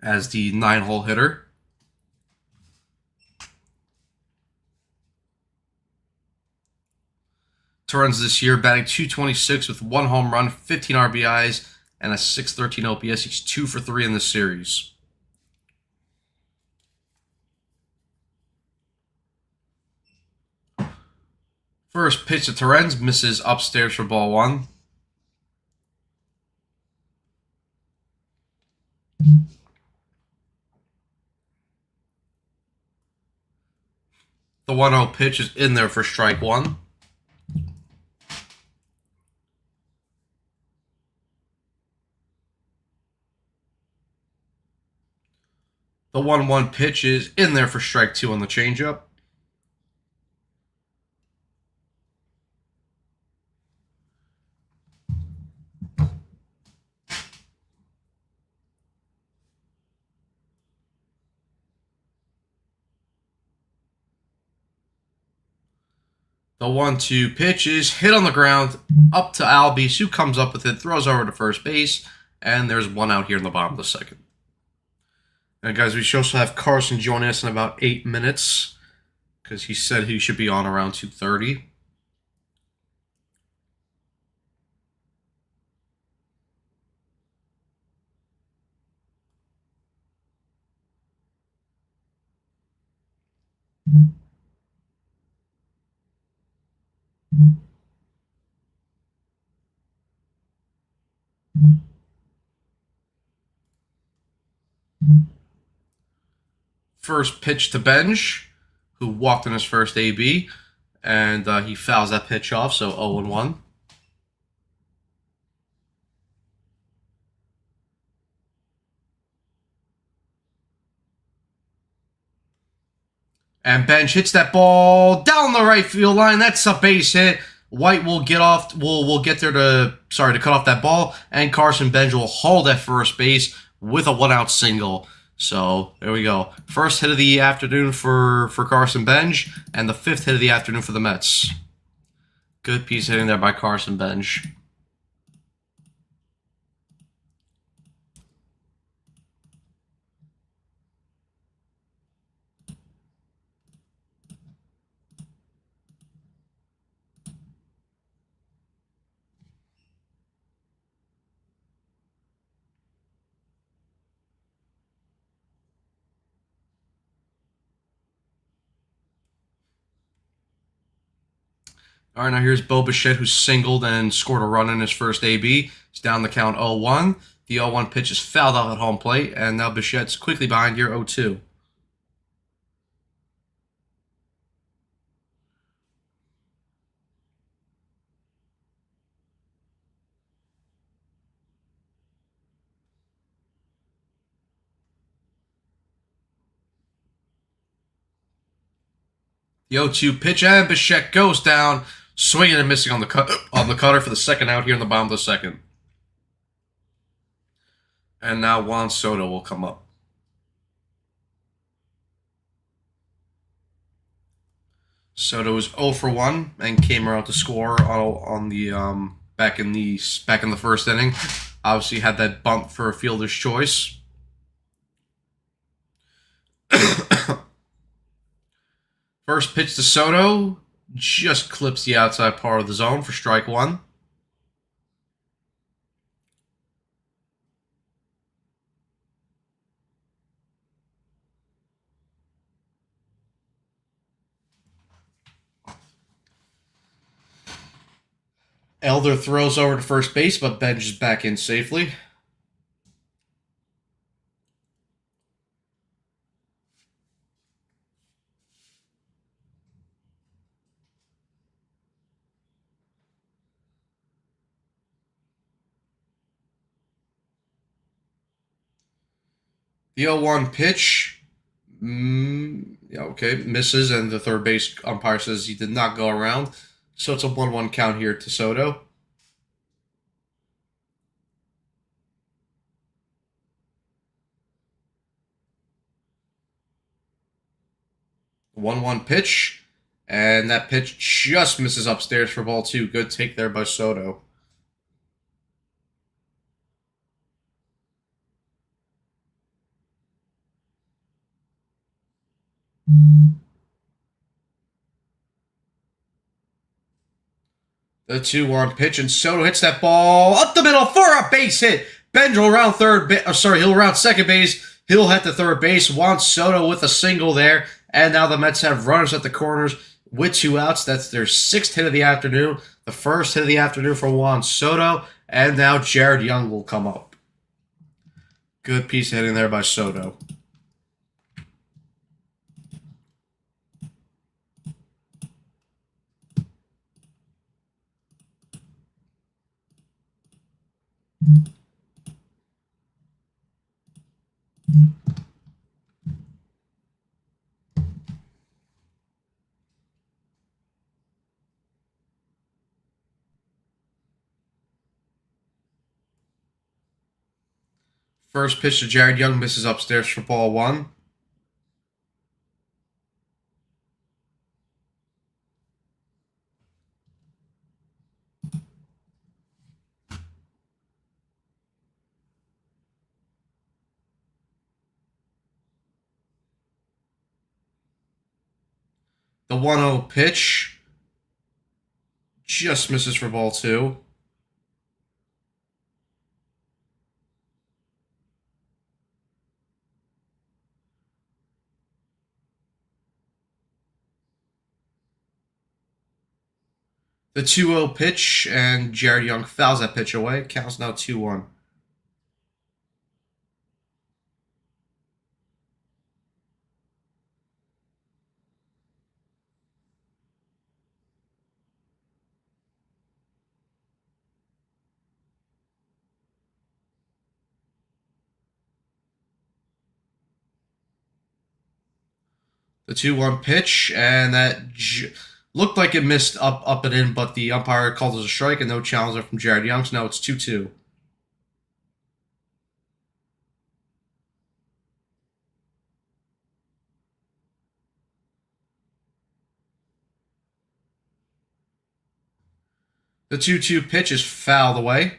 as the 9-hole hitter. Torrens this year batting .226 with 1 home run, 15 RBIs, and a .613 OPS. He's 2 for 3 in this series. First pitch to Torrens misses upstairs for ball 1. The 1-0 pitch is in there for strike 1. The 1-1 pitch is in there for strike 2 on the changeup. The 1-2 pitch is hit on the ground up to Albies, who comes up with it, throws over to first base, and there's 1 out here in the bottom of the second. And guys, we should also have Carson joining us in about 8 minutes, because he said he should be on around 2:30. First pitch to Benj, who walked in his first AB, and he fouls that pitch off, so 0-1. And Benj hits that ball down the right field line. That's a base hit. White will get off. Will get there to cut off that ball, and Carson Bench will hold at first base with a 1-out single. So there we go. First hit of the afternoon for Carson Bench, and the 5th hit of the afternoon for the Mets. Good piece hitting there by Carson Bench. All right, now here's Bo Bichette, who singled and scored a run in his first AB. He's down the count 0-1. The 0-1 pitch is fouled off at home plate, and now Bichette's quickly behind here 0-2. The 0-2 pitch, and Bichette goes down, swinging and missing on the cutter for the second out here in the bottom of the second. And now Juan Soto will come up. Soto is 0 for 1 and came around to score on the back in the first inning. Obviously had that bump for a fielder's choice. First pitch to Soto just clips the outside part of the zone for strike 1. Elder throws over to first base, but Bench is back in safely. The 0-1 pitch, misses, and the third base umpire says he did not go around. So it's a 1-1 count here to Soto. One pitch, and that pitch just misses upstairs for ball 2. Good take there by Soto. The 2-1 pitch, and Soto hits that ball up the middle for a base hit. Bench will round he'll round second base. He'll hit the third base. Juan Soto with a single there, and now the Mets have runners at the corners with 2 outs. That's their 6th hit of the afternoon. The first hit of the afternoon for Juan Soto, and now Jared Young will come up. Good piece of hitting there by Soto. First pitch to Jared Young misses upstairs for ball 1. The 1-0 pitch just misses for ball 2. The 2-0 pitch, and Jared Young fouls that pitch away. Counts now 2-1. The 2-1 pitch, and that Looked like it missed up and in, but the umpire called it a strike and no challenger from Jared Young. So now it's 2-2. The 2-2 pitch is fouled away.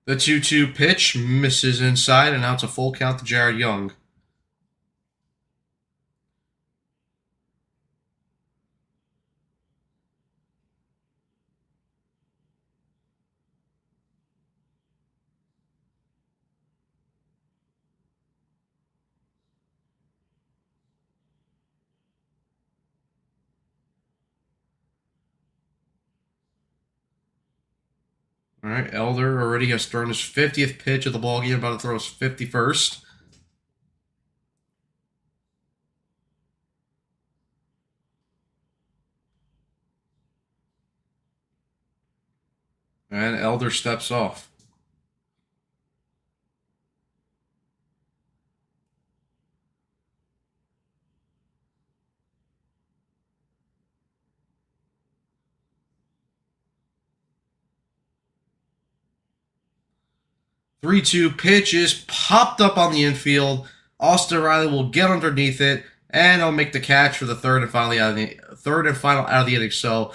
The 2-2 pitch misses inside, and now it's a full count to Jared Young. All right, Elder already has thrown his 50th pitch of the ballgame, about to throw his 51st. And Elder steps off. Three-two pitch is popped up on the infield. Austin Riley will get underneath it, and he'll make the catch for the third and final out of the inning. So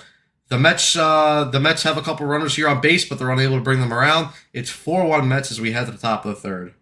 the Mets have a couple runners here on base, but they're unable to bring them around. It's 4-1 Mets as we head to the top of the third.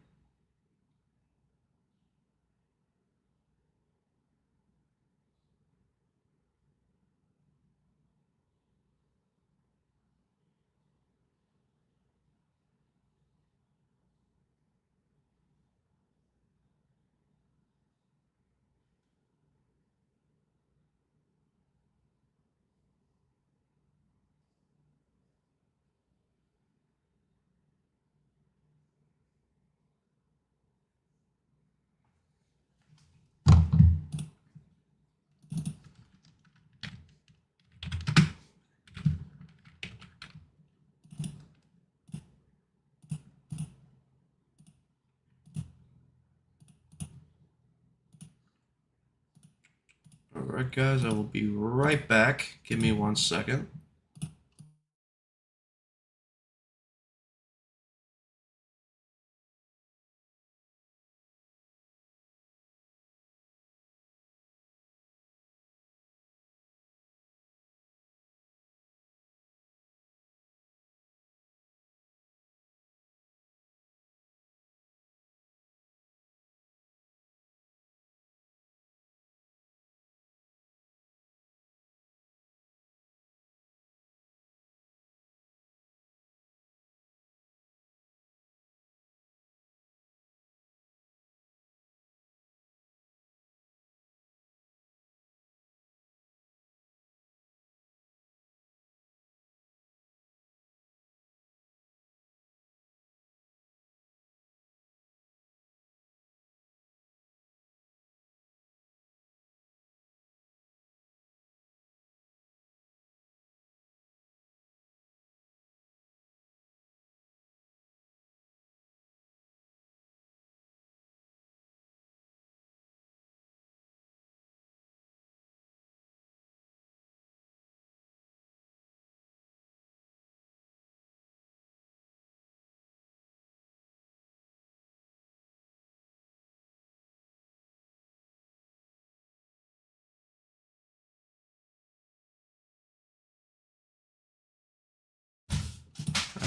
Alright, guys, I will be right back. Give me 1 second.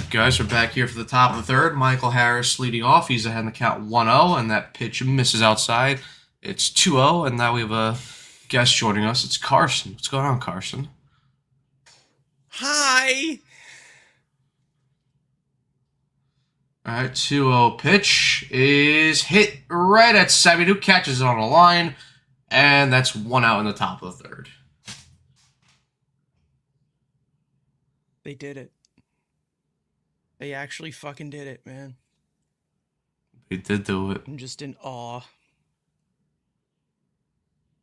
Guys, we're back here for the top of the third. Michael Harris leading off. He's ahead in the count 1-0, and that pitch misses outside. It's 2-0, and now we have a guest joining us. It's Carson. What's going on, Carson? Hi. All right, 2-0 pitch is hit right at Sammy. Who catches it on the line, and that's 1 out in the top of the third. They did it. They actually fucking did it, man. They did do it. I'm just in awe.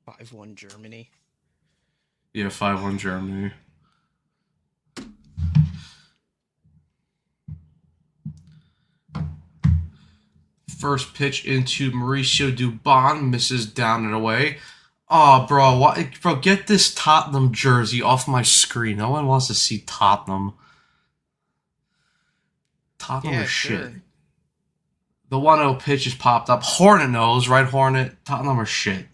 5-1 Germany. Yeah, 5-1 Germany. First pitch into Mauricio Dubon, misses down and away. Oh, bro, what, bro, get this Tottenham jersey off my screen. No one wants to see Tottenham. Tottenham Yeah, is shit. sure. The 1-0 pitch just popped up. Hornet knows, right, Hornet? Tottenham are shit.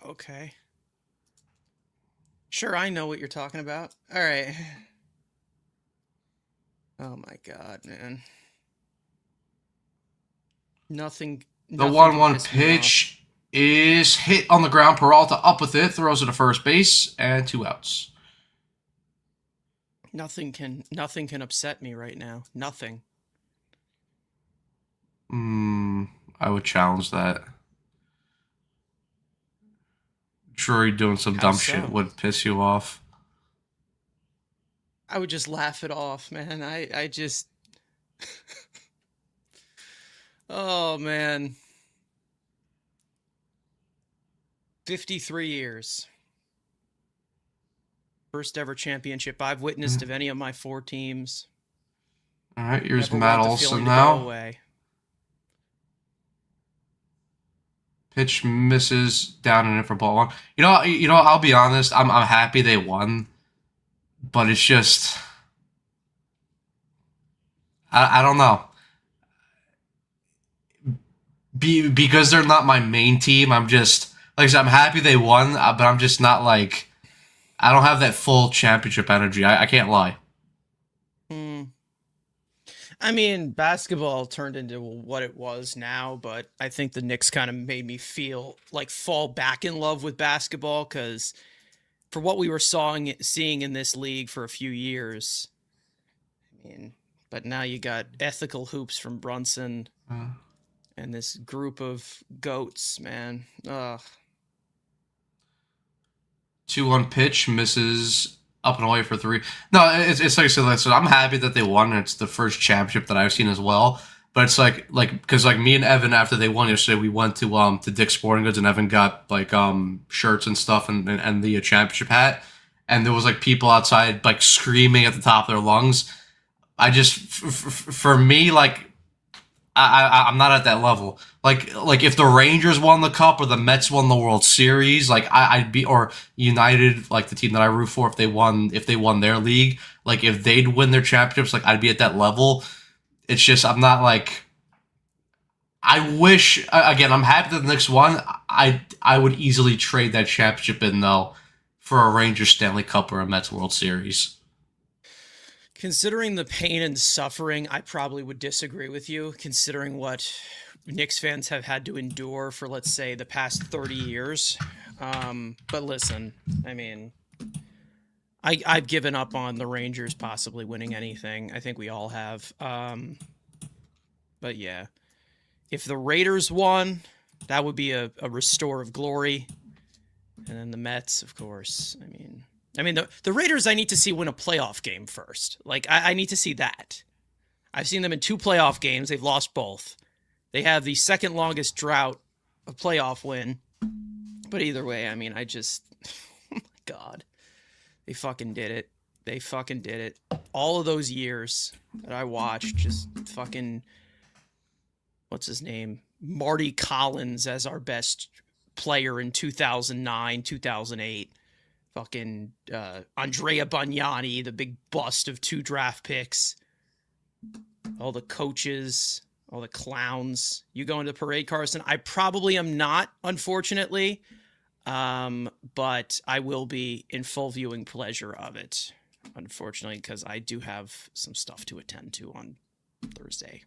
Okay. Sure, I know what you're talking about. All right. Oh my god, man. Nothing. The Nothing can 1-1 piss me off. pitch is hit on the ground. Peralta up with it, throws it to first base, and 2 outs. Nothing can upset me right now. Nothing. I would challenge that. Drury doing some How dumb so? shit would piss you off. I would just laugh it off, man. I just Oh man. 53 years. First ever championship I've witnessed of any of my 4 teams. All right, here's Never Matt want the Olson feeling to go now. away. Pitch misses down and in for ball 1. You know. I'll be honest. I'm happy they won, but it's just I don't know. Because they're not my main team. I'm just like I said. I'm happy they won, but I'm just not like I don't have that full championship energy. I can't lie. I mean, basketball turned into what it was now, but I think the Knicks kind of made me feel like fall back in love with basketball because for what we were seeing in this league for a few years, I mean, but now you got ethical hoops from Brunson and this group of goats, man. Ugh. 2-1 pitch misses up and away for 3. No, it's like I said. So I'm happy that they won. It's the first championship that I've seen as well. But it's like because like me and Evan after they won yesterday, we went to Dick's Sporting Goods and Evan got like shirts and stuff and the championship hat, and there was like people outside like screaming at the top of their lungs. I just for me like I'm not at that level. Like if the Rangers won the cup or the Mets won the World Series, like I'd be or United, like the team that I root for, if they won their league, like if they'd win their championships, like I'd be at that level. It's just I'm not like. I wish again. I'm happy that the Knicks won. I would easily trade that championship in though for a Rangers Stanley Cup or a Mets World Series. Considering the pain and suffering, I probably would disagree with you, considering what Knicks fans have had to endure for, let's say, the past 30 years. But listen, I mean, I've given up on the Rangers possibly winning anything. I think we all have. But yeah, if the Raiders won, that would be a restore of glory. And then the Mets, of course. I mean, the Raiders, I need to see win a playoff game first. Like, I need to see that. I've seen them in 2 playoff games. They've lost both. They have the second longest drought of playoff win. But either way, I mean, I just... oh my God. They fucking did it. They fucking did it. All of those years that I watched, just fucking... what's his name? Marty Collins as our best player in 2009, 2008. Fucking Andrea Bagnani, the big bust of 2 draft picks. All the coaches, all the clowns. You going to the parade, Carson? I probably am not, unfortunately. But I will be in full viewing pleasure of it, unfortunately, because I do have some stuff to attend to on Thursday,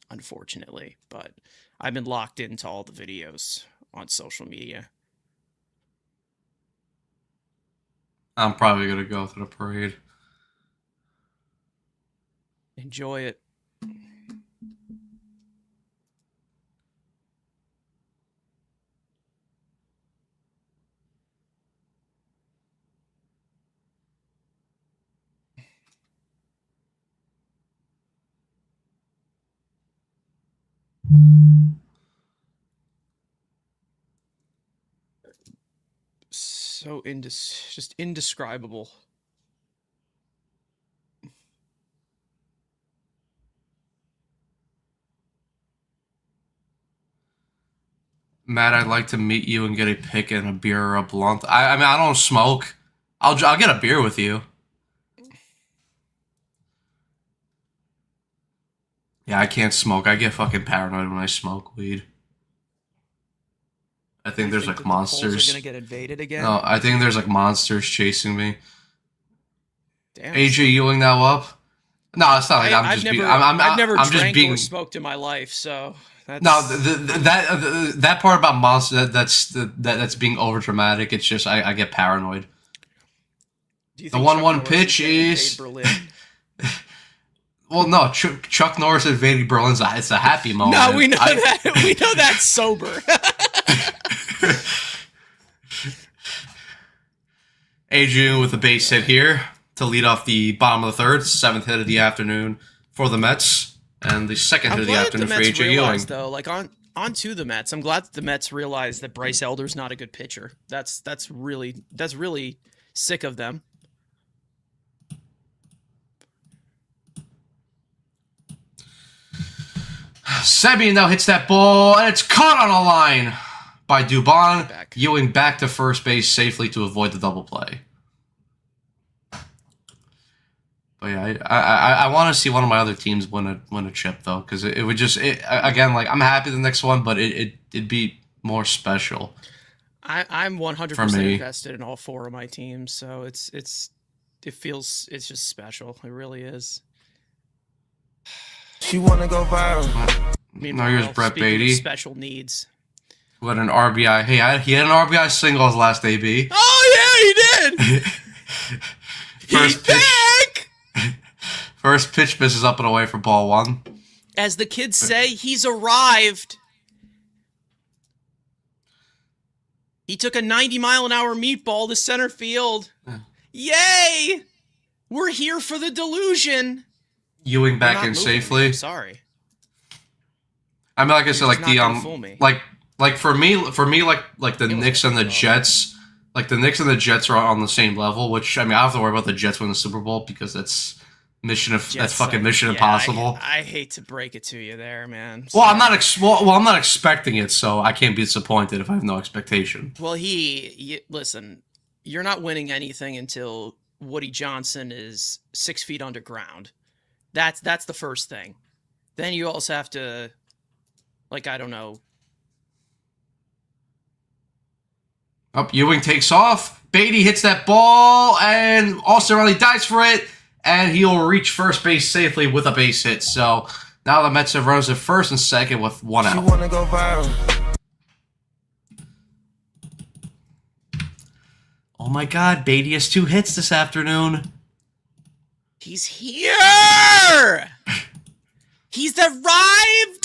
unfortunately. But I've been locked into all the videos on social media. I'm probably gonna go to the parade. Enjoy it. so just indescribable. Matt, I'd like to meet you and get a pick and a beer or a blunt. I mean, I don't smoke. I'll get a beer with you. Yeah, I can't smoke. I get fucking paranoid when I smoke weed. I think there's like that the polls monsters. are gonna get invaded again. No, I think there's like monsters chasing me. Damn, AJ Ewing now up. No, it's not like I've never I'm just drank being. or smoked in my life, so that's, No, that part about monster that's being over dramatic. It's just I get paranoid. Do you The think 1-1 Chuck Norris pitch invaded is- Berlin? Well, no, Chuck Norris invading Berlin's it's a happy moment. No, we know that. We know that's sober. AJ with a base hit here to lead off the bottom of the third, 7th hit of the afternoon for the Mets, and the second hit I'm of the glad afternoon the for Mets AJ Ewing. realized, though, like on to the Mets. I'm glad that the Mets realized that Bryce Elder's not a good pitcher. That's really sick of them. Semien now hits that ball, and it's caught on a line by Dubon. Back. Ewing back to first base safely to avoid the double play. But yeah, I want to see one of my other teams win a chip though, because it would just again, like, I'm happy the next one, but it'd be more special. I'm 100% For me. invested in all four of my teams, so it's just special. It really is. She wanna go viral. Now here's Brett speaking of Beatty. special needs. Who had an RBI. Hey, he had an RBI single his last AB. Oh yeah, he did. First He's pitch. back. First pitch misses up and away for ball one. As the kids say, he's arrived. He took a 90-mile-an-hour meatball to center field. Yay! We're here for the delusion. Ewing They're back not in moving safely. me, I'm sorry. I mean, like I said, You're like just the not gonna fool me. like for me, like the It was Knicks and the difficult. Jets, like the Knicks and the Jets are on the same level. Which I mean, I don't have to worry about the Jets winning the Super Bowl because that's that's Jets, fucking Mission yeah, Impossible. I hate to break it to you there, man. Well, I'm not I'm not expecting it, so I can't be disappointed if I have no expectation. Well, listen, you're not winning anything until Woody Johnson is 6 feet underground. That's the first thing. Then you also have to, like, I don't know. Up, Ewing takes off. Beatty hits that ball, and Austin Riley dives for it, and he'll reach first base safely with a base hit. So now the Mets have runners at first and second with one She out. wanna go viral. Oh my God, Beatty has 2 hits this afternoon. He's here! He's arrived!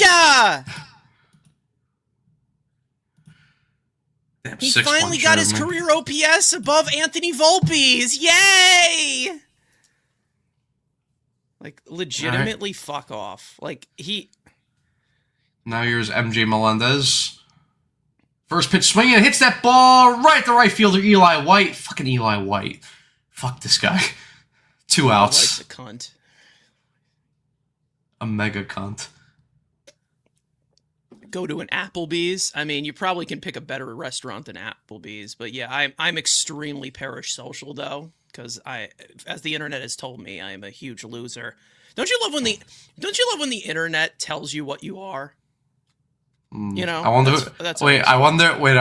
Damn, He 6-1 finally got his German. career OPS above Anthony Volpe's. Yay! Like, legitimately fuck off. Like, Now here's MJ Melendez. First pitch swinging, hits that ball right to right fielder Eli White. Fucking Eli White. Fuck this guy. 2 likes outs. a cunt. A mega cunt. Go to an Applebee's. I mean, you probably can pick a better restaurant than Applebee's, but yeah, I'm extremely parish social though, because as the internet has told me, I am a huge loser. Don't you love when the internet tells you what you are? You know, I wonder. that's Wait, always-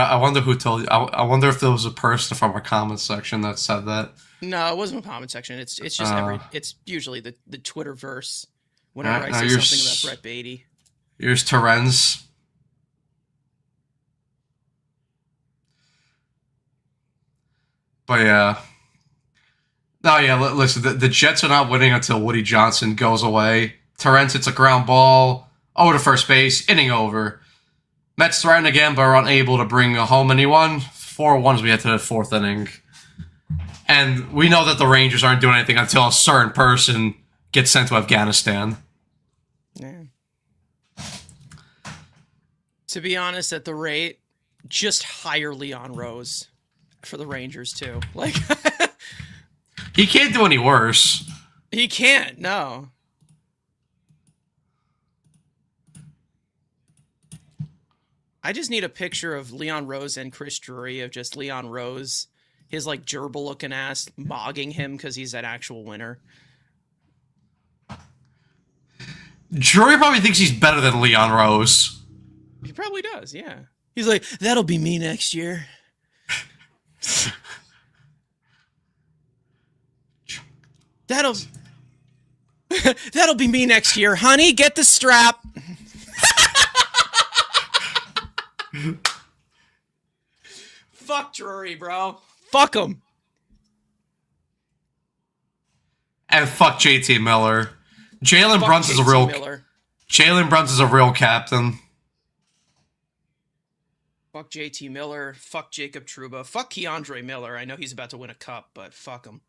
I wonder who told you. I wonder if there was a person from our comment section that said that. No, it wasn't a comment section. It's just it's usually the Twitterverse. Whenever Alright, now I say you're something about Brett Beatty. Here's Terens. But yeah. No, yeah, listen, the Jets are not winning until Woody Johnson goes away. Terens hits a ground ball over to first base, inning over. Mets threaten again, but are unable to bring home anyone. 4-1 as we head to the 4th inning. And we know that the Rangers aren't doing anything until a certain person gets sent to Afghanistan. Yeah. To be honest, at the rate just hire Leon Rose for the Rangers too. Like, He can't do any worse. he can't. No. I just need a picture of Leon Rose and Chris Drury, of just Leon Rose, his like gerbil looking ass, mogging him because he's an actual winner. Drury probably thinks he's better than Leon Rose. He probably does, yeah. He's like, that'll be me next year. That'll be me next year. Honey, get the strap. Fuck Drury, bro. Fuck him. And fuck JT Miller. Jalen Fuck Brunson's a JT real Miller. Jalen Brunson's a real captain. Fuck JT Miller. Fuck Jacob Trouba. Fuck Keandre Miller. I know he's about to win a cup, but fuck him.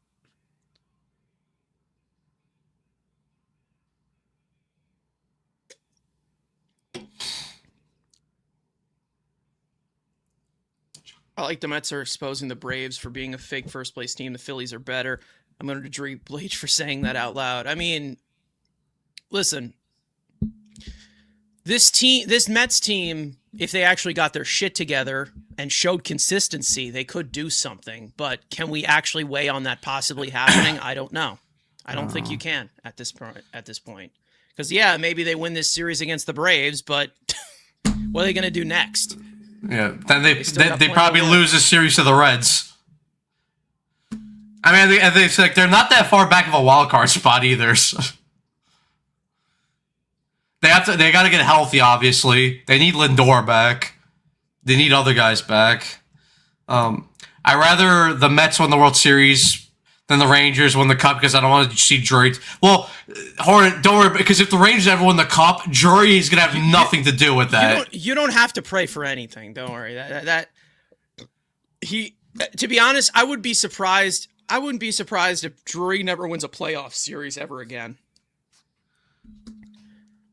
I like the Mets are exposing the Braves for being a fake first place team. The Phillies are better. I'm going to drink bleach for saying that out loud. I mean, listen, this Mets team, if they actually got their shit together and showed consistency, they could do something. But can we actually weigh on that possibly happening? I don't know. I don't think you can at this point. Because yeah, maybe they win this series against the Braves, but what are they going to do next? Yeah, then they still got probably plenty of lose this series to the Reds. I mean, it's like they're not that far back of a wild card spot either. So. They got to get healthy. Obviously, they need Lindor back. They need other guys back. I rather the Mets win the World Series than the Rangers win the Cup because I don't want to see Drury. Well, Hornet, don't worry, because if the Rangers ever win the Cup, Drury is gonna have nothing to do with that. You don't have to pray for anything. Don't worry. To be honest, I would be surprised. I wouldn't be surprised if Drury never wins a playoff series ever again.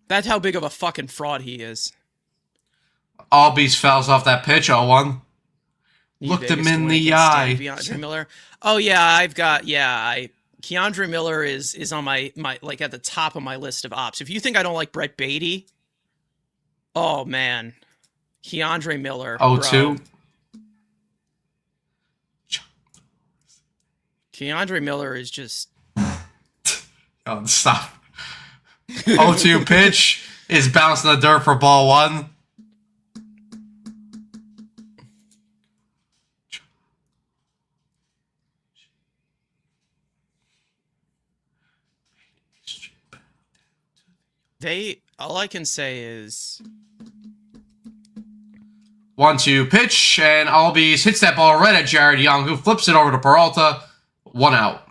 That's how big of a fucking fraud he is. Albies fouls off that pitch, 0-1. Looked him in the eye. Keandre Miller. Oh yeah, Keandre Miller is on my like at the top of my list of ops. If you think I don't like Brett Beatty, oh man, Keandre Miller. 0-2. Keandre Miller is just. Oh, stop. 0-2 pitch is bouncing the dirt for ball 1. All I can say is 1-2 pitch, and Albies hits that ball right at Jared Young, who flips it over to Peralta. 1 out.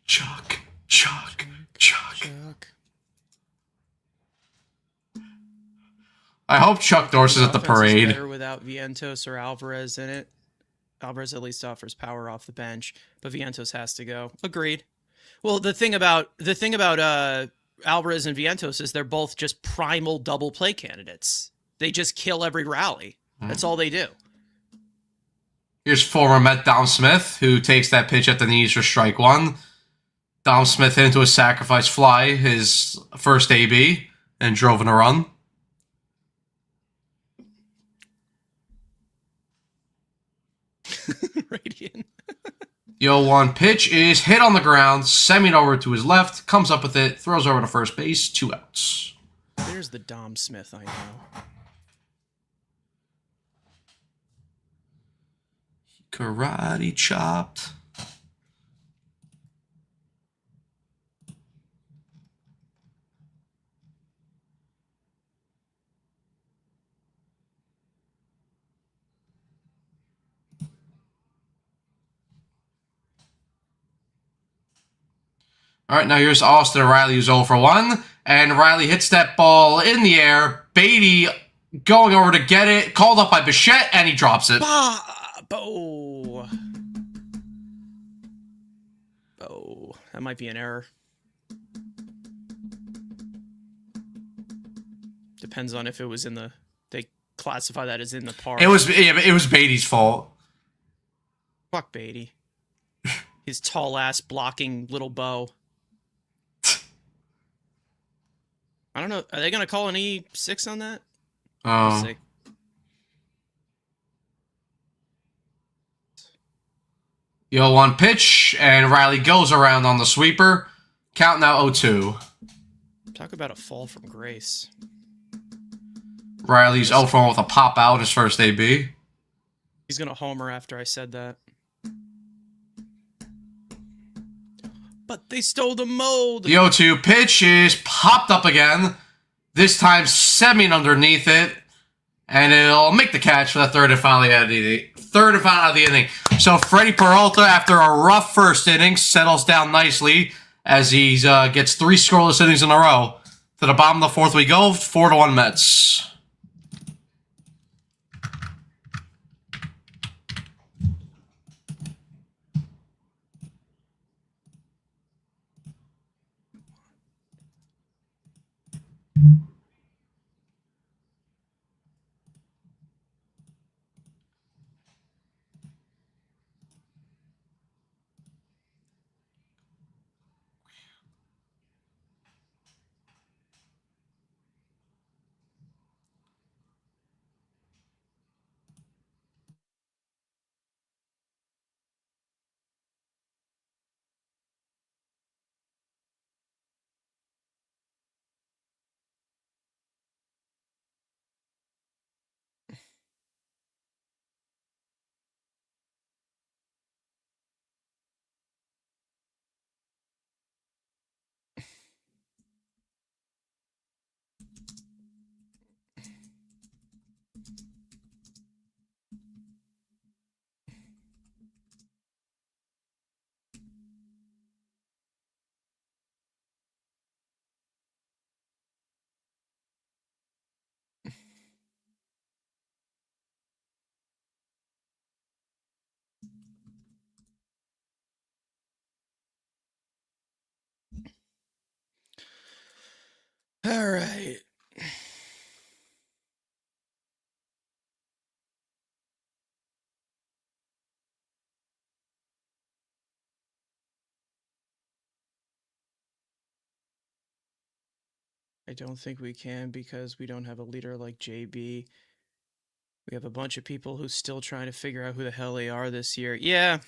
Chuck. I hope Chuck Norris is at the offense is parade. better without Vientos or Alvarez in it. Alvarez at least offers power off the bench, but Vientos has to go. Agreed. Well, the thing about Alvarez and Vientos is they're both just primal double play candidates. They just kill every rally. That's all they do. Here's former Met Dom Smith, who takes that pitch at the knees for strike 1. Dom Smith hit into a sacrifice fly, his first AB, and drove in a run. Radiant. The 0-1 pitch is hit on the ground, sending over to his left, comes up with it, throws over to first base, 2 outs. There's the Dom Smith I know. Karate chopped. All right, now here's Austin Riley, who's 0 for 1. And Riley hits that ball in the air. Beatty going over to get it. Called up by Bichette, and he drops it. Oh, that might be an error. Depends on if it was in the. They classify that as in the park. It was Beatty's fault. Fuck Beatty. His tall ass blocking little bow. I don't know. Are they gonna call an E6 on that? We'll Oh. see. The 0-1 pitch, and Riley goes around on the sweeper. Count now 0-2. Talk about a fall from grace. Riley's 0-1 with a pop out his first AB. He's gonna homer after I said that. But they stole the mold. The 0-2 pitch is popped up again. This time Semien underneath it. And it'll make the catch for the third and final out of the inning. So Freddie Peralta, after a rough first inning, settles down nicely as he gets 3 scoreless innings in a row. To the bottom of the fourth we go, 4-1 Mets. All right. I don't think we can because we don't have a leader like JB. We have a bunch of people who's still trying to figure out who the hell they are this year. Yeah.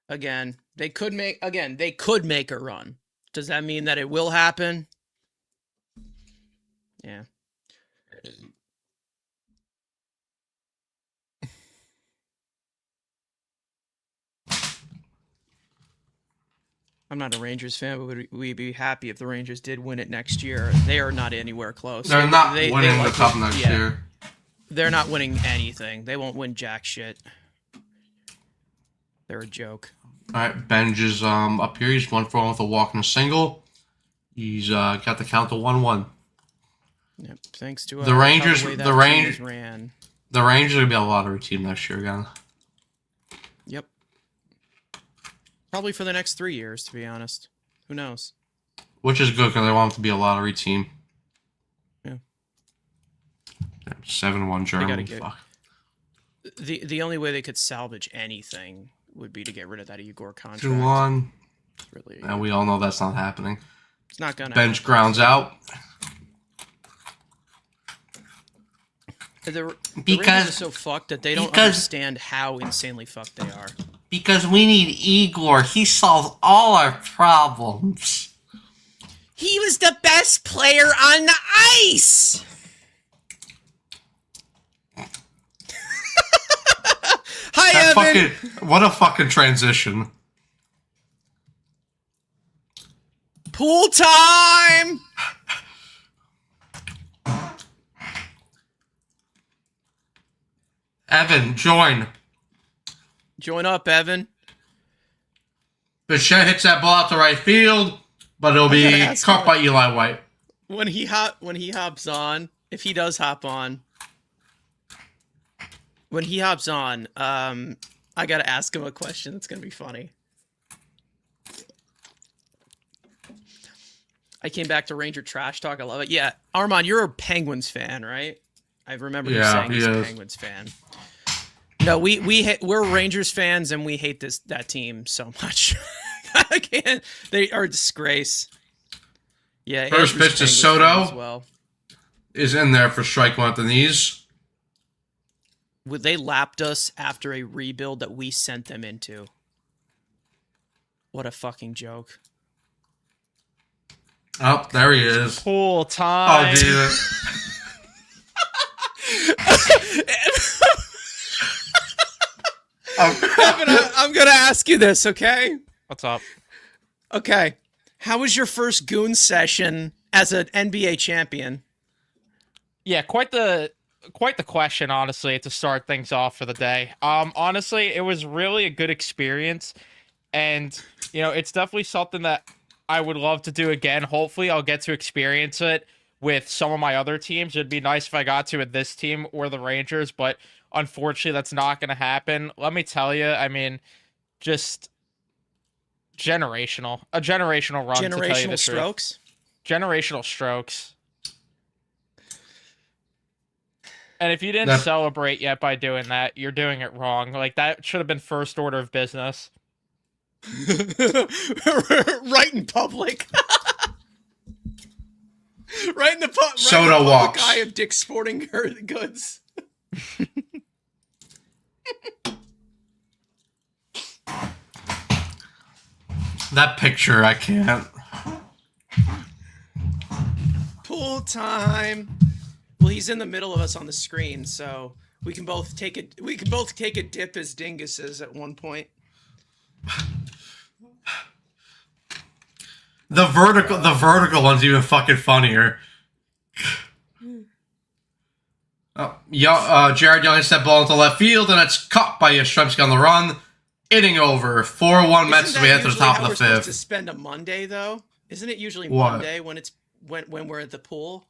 Again, they could make a run. Does that mean that it will happen? Yeah. I'm not a Rangers fan, but would we be happy if the Rangers did win it next year? They are not anywhere close. They're not They winning the like cup it. next Yeah. year. They're not winning anything. They won't win jack shit. They're a joke. Alright, Benj is up here. He's 1-for-1 with a walk and a single. He's got the count to 1-1. Yep. Thanks to The Rangers- how way that the team Rangers- ran. The Rangers are going to be a lottery team next year again. Yep. Probably for the next 3 years, to be honest. Who knows? Which is good because they want them to be a lottery team. Yeah. 7-1 gotta Germany. get- Fuck. The only way they could salvage anything would be to get rid of that Igor contract. 2-1. Really, And we all know that's not happening. it's not gonna. Bench happen. grounds out. The Rangers Because- are so fucked that they don't because- understand how insanely fucked they are. Because we need Igor. He solves all our problems. He was the best player on the ice. Hi, That Evan. what a fucking transition. Pool time. Evan, join. Join up, Evan. Bichette hits that ball out to right field, but it'll gotta be ask caught him. by Eli White. When he hops on, if he does hop on, when he hops on, I gotta ask him a question that's gonna be funny. I came back to Ranger trash talk. I love it. Yeah, Armand, you're a Penguins fan, right? I remember you saying he's a Penguins fan. No, we're Rangers fans, and we hate that team so much. I can't. They are a disgrace. Yeah. First Andrew's pitch to Penguins Soto. fan as well. Is in there for strike one at the knees. They lapped us after a rebuild that we sent them into. What a fucking joke. Oh, there he is. Pool time. Oh, dude. I'm gonna ask you this, okay? What's up? Okay. How was your first goon session as an NBA champion? Yeah, quite the question, honestly, to start things off for the day. Honestly, it was really a good experience, and it's definitely something that I would love to do again. Hopefully, I'll get to experience it with some of my other teams. It'd be nice if I got to with this team or the Rangers, but unfortunately, that's not going to happen. Let me tell you, I mean, just a generational run. To tell you the Generational truth. strokes? Generational strokes. And if you didn't celebrate yet by doing that, you're doing it wrong. Like, that should have been first order of business. Right in public. Right in the Soto walks. eye of Dick's Sporting Goods. That picture, I can't. Pool time. Well, he's in the middle of us on the screen, so we can both take it. We can both take a dip as dinguses at one point. The vertical one's even fucking funnier. Jared Young hits that ball into left field, and it's caught by Yastrzemski on the run. Inning over. 4-1 Mets as we head to the top of the We're supposed to fifth. spend a Monday though, isn't it usually What? Monday when it's when we're at the pool?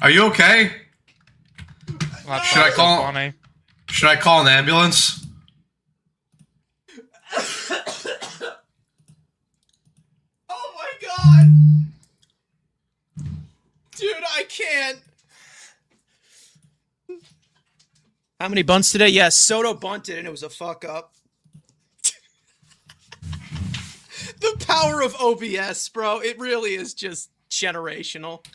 Are you okay? Should I call? Funny. Should I call an ambulance? Oh my god! Dude, I can't. How many bunts today? Yes, Soto bunted and it was a fuck up. The power of OBS, bro. It really is just generational.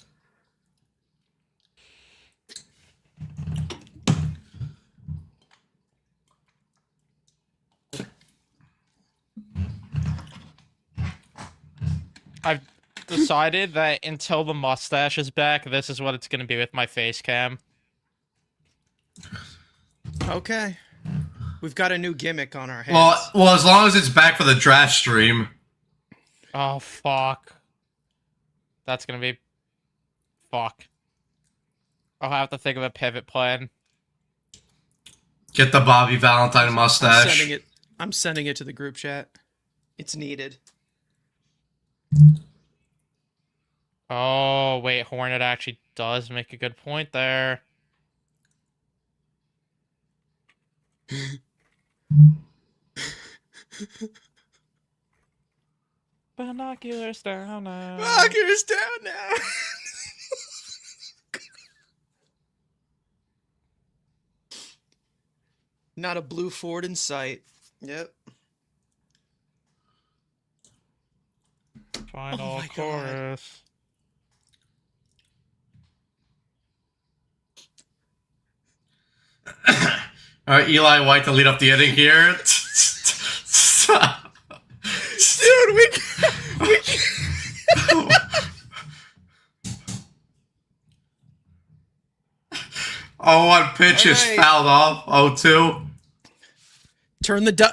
I've decided that until the mustache is back, this is what it's going to be with my face cam. Okay. We've got a new gimmick on our hands. Well, as long as it's back for the draft stream. Oh, fuck. That's going to be... Fuck. I'll have to think of a pivot plan. Get the Bobby Valentine mustache. I'm sending it to the group chat. It's needed. Oh, wait, Hornet actually does make a good point there. Binoculars down now. Binoculars down now. Not a blue Ford in sight. Yep. Final Oh my God. chorus. All right, Eli White to lead up the inning here. Dude, we 0-1 pitch is Alright. fouled off. 0-2.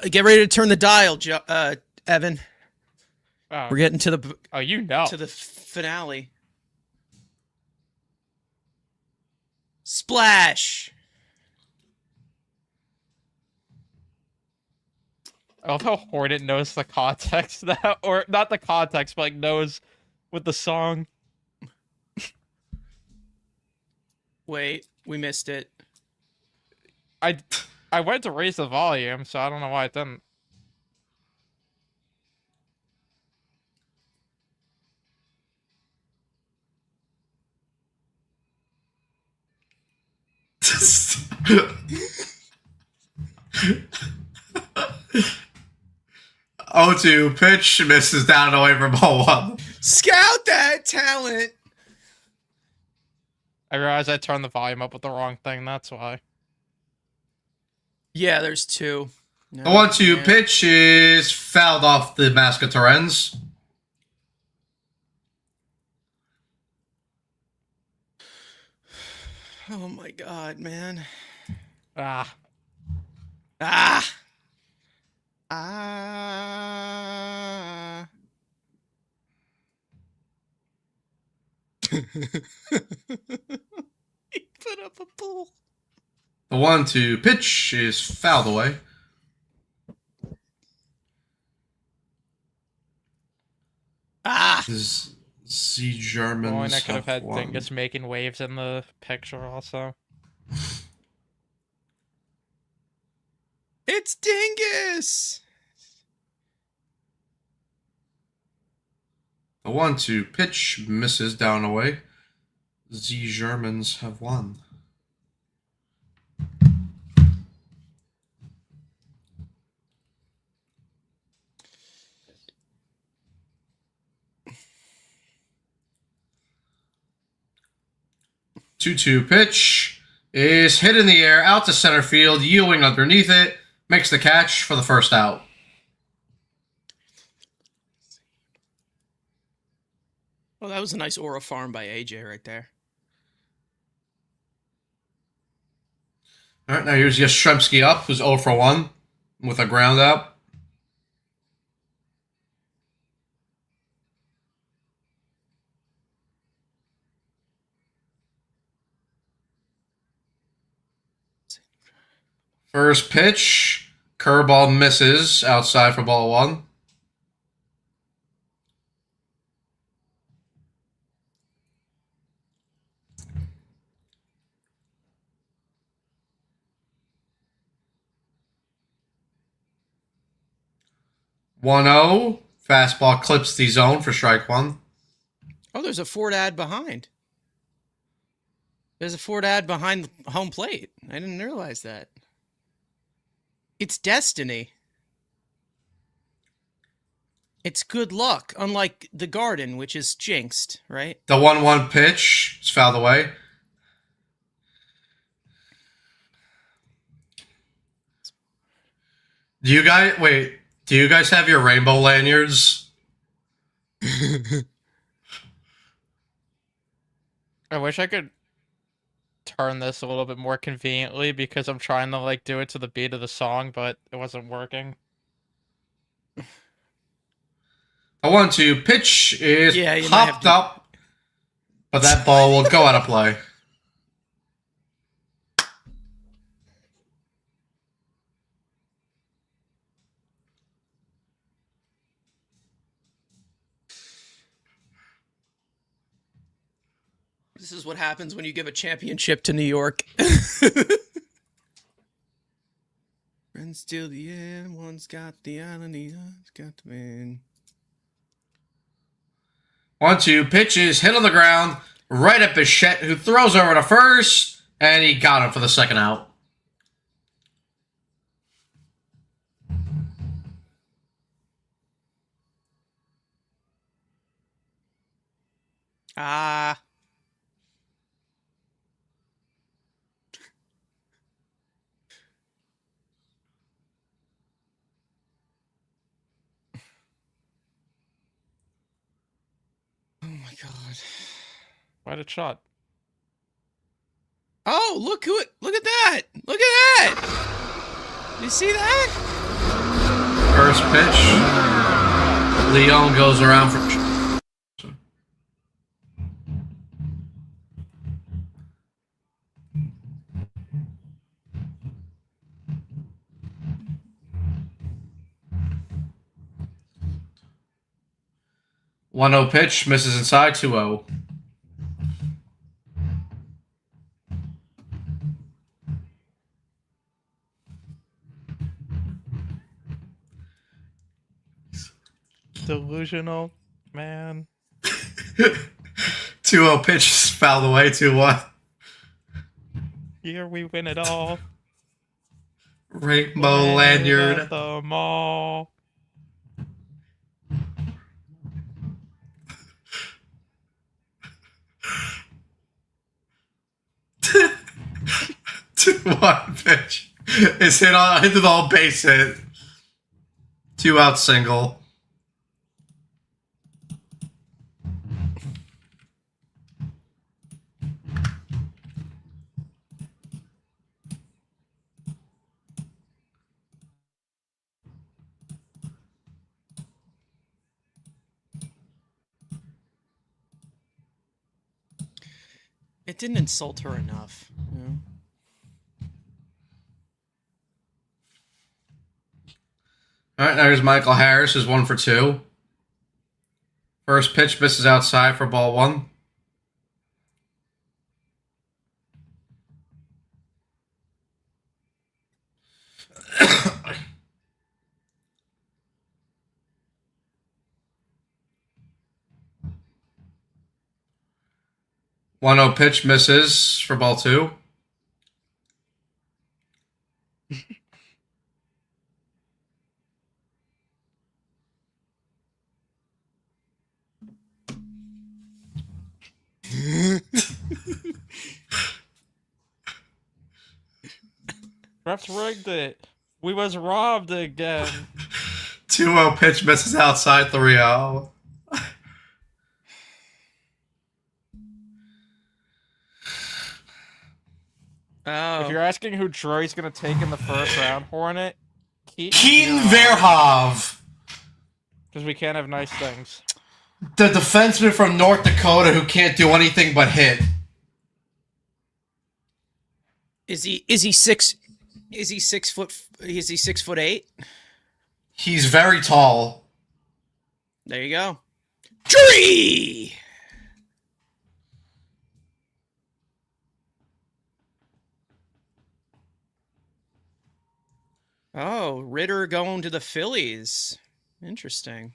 get ready to turn the dial, Evan. Oh, We're getting to the to the finale. Splash. I love how Hornet knows the context now, or not the context, but like knows with the song. Wait, we missed it. I went to raise the volume, so I don't know why it didn't. O2 pitch misses down and away from ball one. Scout that talent. I realized I turned the volume up with the wrong thing. That's why. Yeah, there's two. No, The 1-2 man. pitch is fouled off the mask of Torrens. Oh my god, man. Ah. Ah. Ah. He put up a pool. The 1-2 pitch is fouled away. Ah. Z Germans. Well, and I could have had won. Dingus making waves in the picture also. It's Dingus. The 1-2 pitch misses down and away. Z Germans have won. Two-two pitch is hit in the air out to center field. Ewing underneath it makes the catch for the first out. Oh, that was a nice aura farm by AJ right there. All right, now here's Yastrzemski up, who's 0 for 1 with a ground out. First pitch, curveball misses outside for ball one. One zero. Fastball clips the zone for strike one. Oh, there's a Ford ad behind. There's a Ford ad behind the home plate. I didn't realize that. It's destiny. It's good luck, unlike the garden, which is jinxed, right? The 1-1 pitch is fouled away. Do you guys have your rainbow lanyards? I wish I could turn this a little bit more conveniently because I'm trying to like do it to the beat of the song, but it wasn't working. The 1-2 pitch is Yeah, you might have popped to- up, but that ball will go out of play. This is what happens when you give a championship to New York. Friends till the end, one's got the island, the other's got the man. 1-2 pitch is hit on the ground right at Bichette, who throws over to first, and he got him for the second out. Ah. Oh my god. Why did shot? Oh, look at that. Look at that. You see that? First pitch. Leon goes around for... One 0 pitch misses inside 2-0. delusional, man. 2-0 pitch is fouled away. 2-1. Here we win it all. Rainbow Win lanyard. at the mall. Two one pitch. It's hit on into the whole base hit. 2-out single. It didn't insult her enough. All right, now here's Michael Harris, who's 1 for 2. First pitch misses outside for ball 1. One 0 pitch misses for ball 2. Refs rigged it. We was robbed again. 2-0 pitch misses outside 3-0. Oh. If you're asking who Troy's gonna take in the first round, Hornet, Keaton Verhove, because we can't have nice things. the defenseman from North Dakota who can't do anything but hit. Is he 6 foot 8? He's very tall. There you go. Tree! Oh, Ritter going to the Phillies. Interesting.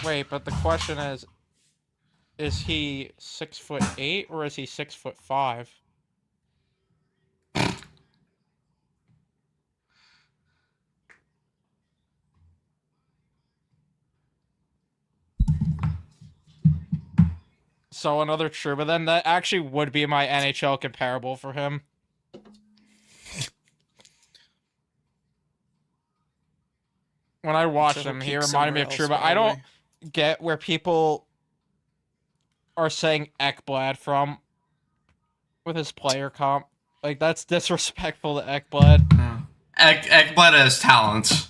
Wait, but the question is he 6'8" or is he 6'5"? So another true, but then that actually would be my NHL comparable for him. When I watched him, he reminded me of Truba. I don't get where people are saying Ekblad from with his player comp. Like, that's disrespectful to Ekblad. Ekblad has talent.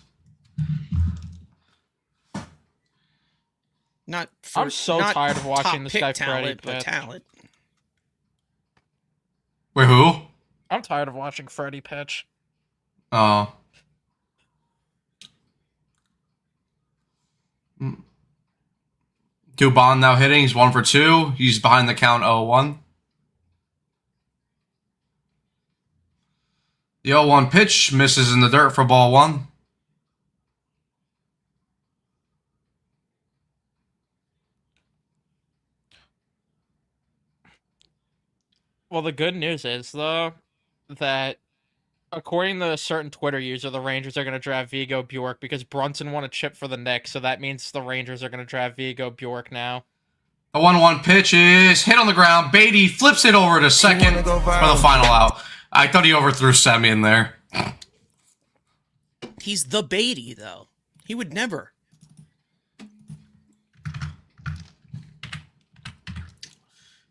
I'm so tired of watching this guy Freddie talent, but pitch. talent. Wait, who? I'm tired of watching Freddie pitch. Oh. Dubon now hitting. He's 1 for 2. He's behind the count 0-1. The 0-1 pitch misses in the dirt for ball 1. Well, the good news is, though, that according to a certain Twitter user, the Rangers are going to draft Vigo Bjork because Brunson won a chip for the Knicks, so that means the Rangers are going to draft Vigo Bjork now. The 1-1 pitch is hit on the ground. Beatty flips it over to second for the final out. I thought he overthrew Semi in there. He's the Beatty, though. He would never.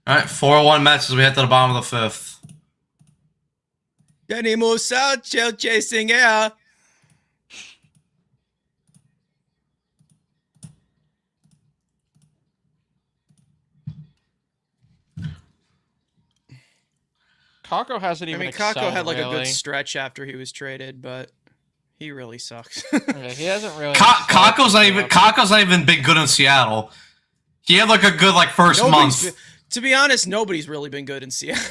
All right, 4-1 Mets as we head to the bottom of the 5th. Danny Musacho chasing air. Kakko hasn't even excelled, Kakko had like a really. good stretch after he was traded, but he really sucks. Yeah, he hasn't really. Kakko's not even been good in Seattle. He had like a good first month. To be honest, nobody's really been good in Seattle.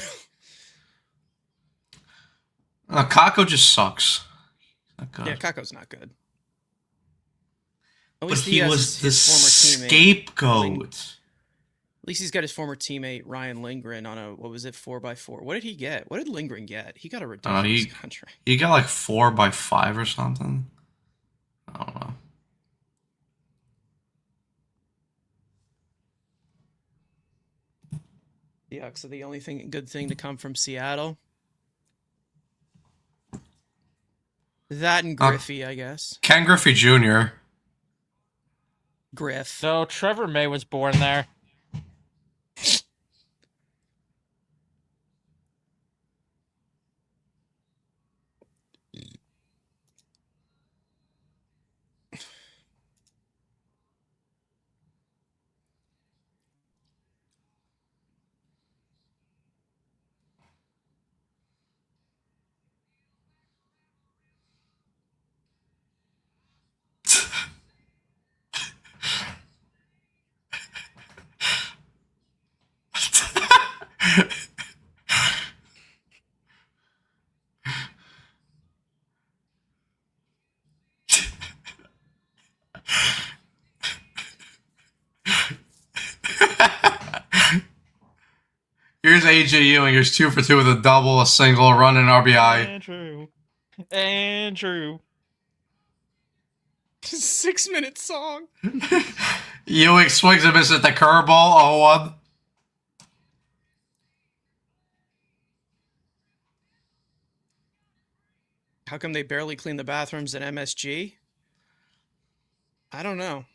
Kakko just sucks. Not good. Yeah, Kakko's not good. At But least he has was the his former teammate. scapegoat. At least he's got his former teammate Ryan Lindgren on a, what was it, 4x4. What did he get? What did Lindgren get? He got a I don't know, ridiculous contract. He got like 4x5 or something. I don't know. Yeah, so the only good thing to come from Seattle. That and Griffey, I guess. Ken Griffey Jr. Griff. So Trevor May was born there. Here's AJ Ewing. Here's 2 for 2 with a double, a single, a run, and RBI. Andrew. 6-minute song. Ewing swings and misses the curveball, 0-1. How come they barely clean the bathrooms at MSG? I don't know.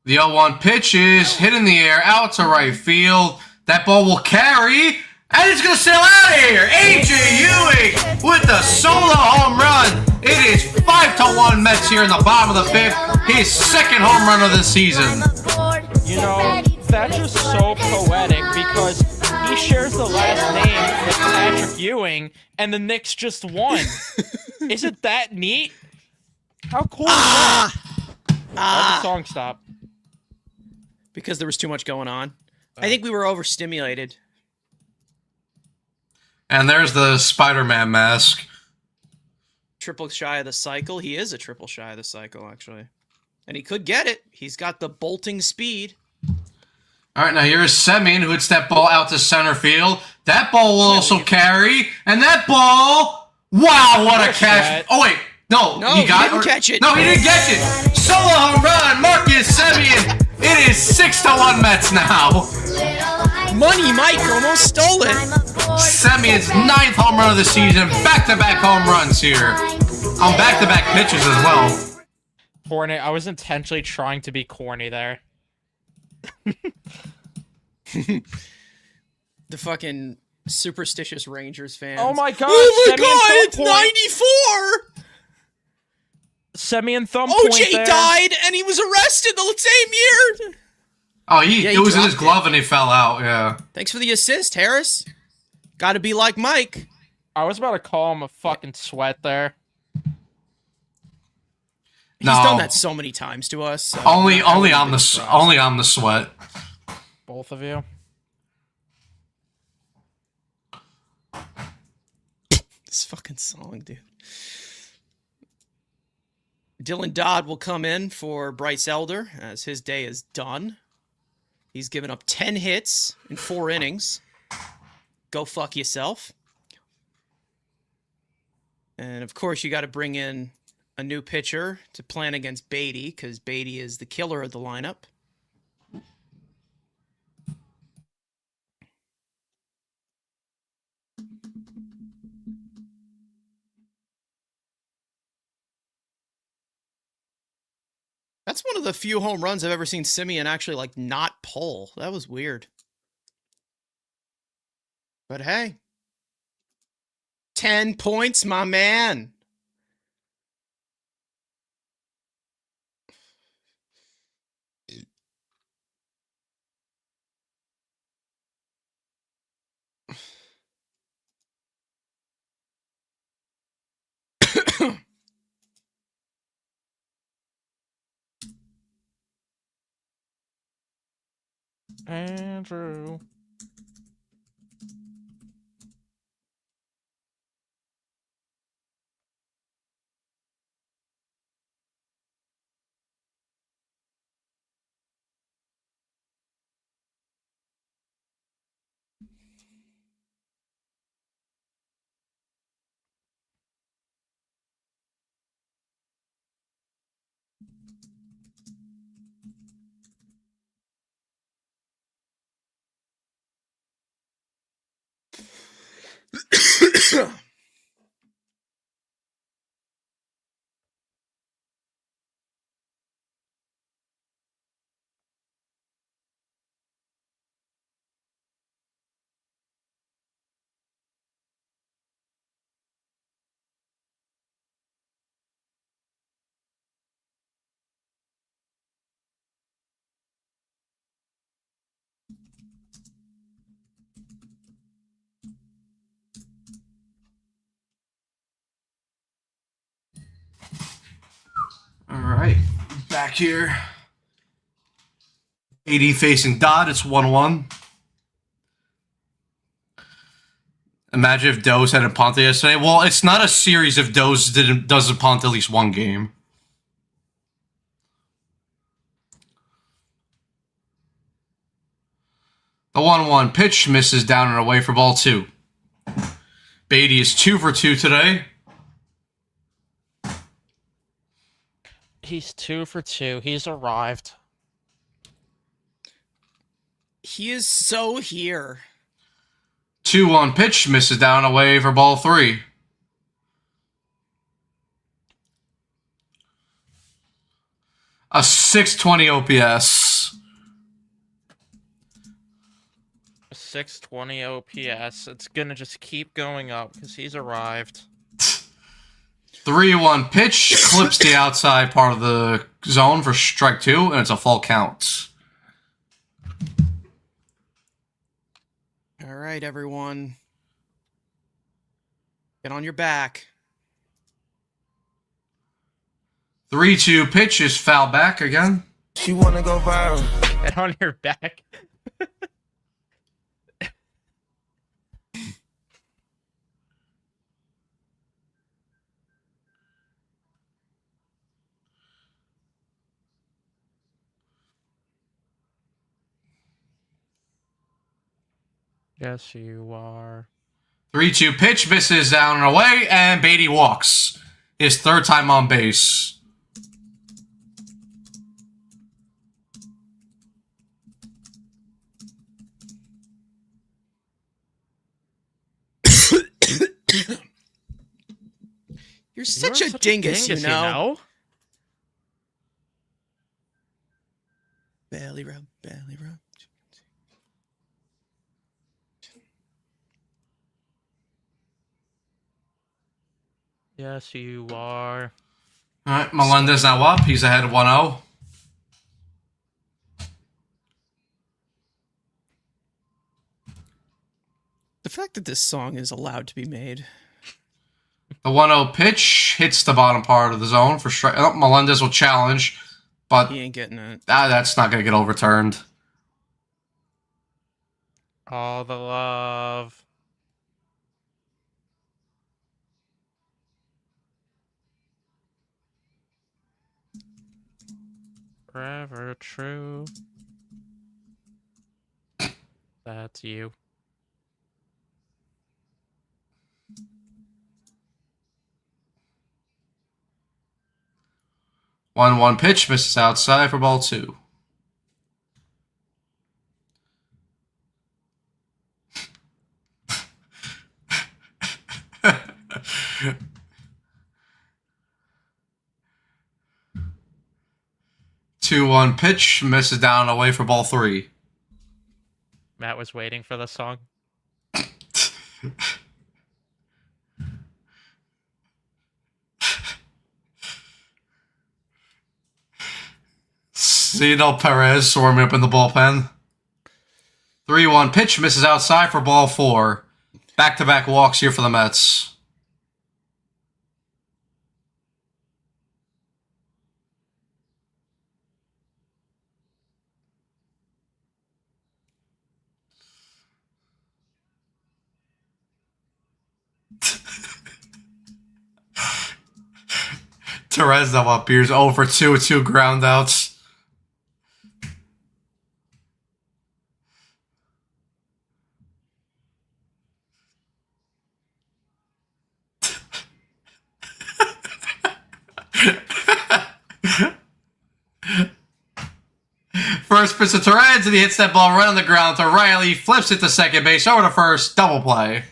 The 0-1 pitch is hit in the air, out to right field. That ball will carry, and it's going to sail out of here. AJ Ewing with the solo home run. It is 5-1 Mets here in the bottom of the 5th. His second home run of the season. You know, that's just so poetic because he shares the last name with Patrick Ewing, and the Knicks just won. Isn't that neat? How cool is that? Why'd the song stop? Because there was too much going on. I think we were overstimulated. And there's the Spider-Man mask. Triple shy of the cycle. He is a triple shy of the cycle, actually. And he could get it. He's got the bolting speed. All right, now here's Semien, who hits that ball out to center field. That ball will also carry, and that ball, wow, what a catch. Oh, wait, no, he didn't catch it. No, he didn't catch it. Solo home run, Marcus Semien. It is 6-1 Mets now. Money Mike almost stole it. Semien's 9th home run of the season. Back-to-back home runs here. On back-to-back pitches as well. Corny. I was intentionally trying to be corny there. The fucking superstitious Rangers fans. Oh my god! Oh my Semien god, it's thumb point. 94! Semien thumb point OJ there. died and he was arrested the same year. Oh, Yeah, he it was in his dropped glove and he fell out, yeah. Thanks for the assist, Harris. Gotta be like Mike. I was about to call him a fucking sweat there. He's No. done that so many times to us. So Only I wouldn't on be the surprised. only on the sweat. Both of you. This fucking song, dude. Dylan Dodd will come in for Bryce Elder as his day is done. He's given up 10 hits in 4 innings. Go fuck yourself. And of course, you got to bring in a new pitcher to plan against Beatty because Beatty is the killer of the lineup. That's one of the few home runs I've ever seen Semien actually like not pull. That was weird. But hey, 10 points, my man. Andrew. All right, back here. AD facing Dodd. It's 1-1. Imagine if Doze hadn't punted yesterday. Well, it's not a series if Doze doesn't punt at least one game. The 1-1 pitch misses down and away for ball 2. Beatty is 2 for 2 today. He's 2 for 2. He's arrived. He is so here. 2-1 pitch misses down and away for ball 3. A 620 OPS. 620 OPS. It's gonna just keep going up because he's arrived. 3-1 pitch clips the outside part of the zone for strike 2, and it's a full count. All right, everyone. Get on your back. 3-2 pitch is foul back again. She wanna go viral. Get on your back. Yes, you are. 3-2 pitch misses down and away, and Beatty walks. His 3rd time on base. You're such a dingus, you know? Belly rub, belly rub. Yes, you are. All right, Melendez now up. He's ahead of 1-0. The fact that this song is allowed to be made. The 1-0 pitch hits the bottom part of the zone for strike. Oh, Melendez will challenge, but He ain't getting it. that's not going to get overturned. All the love. Forever true. That's you. One pitch misses outside for ball 2. Two one pitch misses down and away for ball 3. Matt was waiting for the song. Zeno Perez warming up in the bullpen. 3-1 pitch misses outside for ball 4. Back-to-back walks here for the Mets. Perez now up. Here's 0 for 2 with 2 groundouts. First pitch to Torres, and he hits that ball right on the ground to Riley. Flips it to second base, over to first, double play.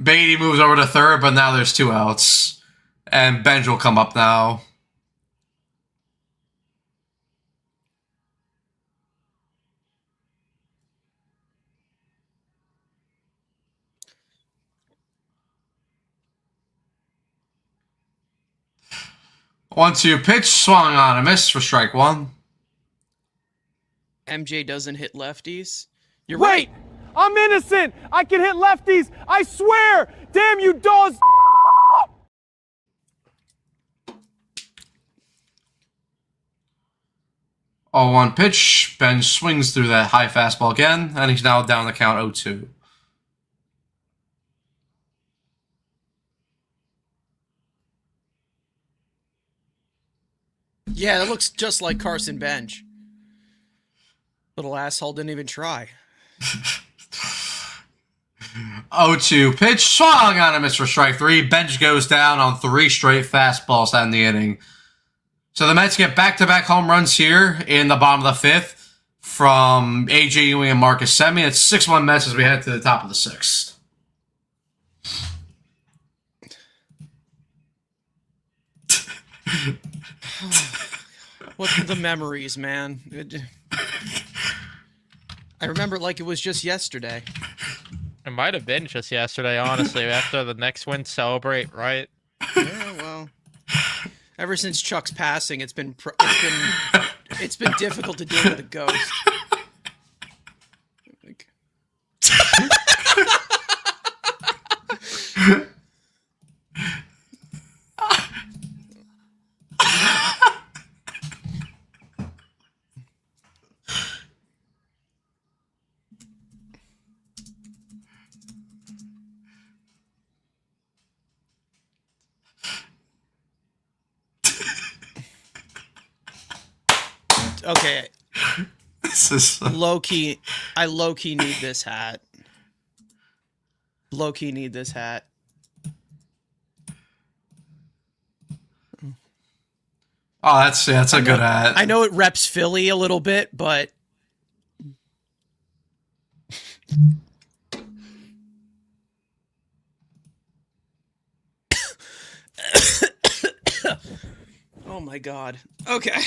Beatty moves over to third, but now there's 2 outs. And Benj will come up now. One-two pitch, swung on a miss for strike 1. MJ doesn't hit lefties. You're Wait! right. I'm innocent! I can hit lefties! I swear! Damn you dogs! 0-1 pitch. Benj swings through that high fastball again, and he's now down the count 0-2. Yeah, that looks just like Carson Bench. Little asshole didn't even try. 0-2 pitch, swung on a miss for strike 3. Benj goes down on 3 straight fastballs to end the inning. So the Mets get back-to-back home runs here in the bottom of the 5th from A.J. Ewing and Marcus Semien. It's 6-1 Mets as we head to the top of the 6th. What the memories, man. I remember it like it was just yesterday. It might have been just yesterday, honestly. After the next win, celebrate, right? Yeah, well, ever since Chuck's passing, it's been difficult to deal with a ghost. Like- Okay, This is low-key, I low-key need this hat. Low-key need this hat. oh, that's a good hat. I know it reps Philly a little bit, but oh my god. Okay.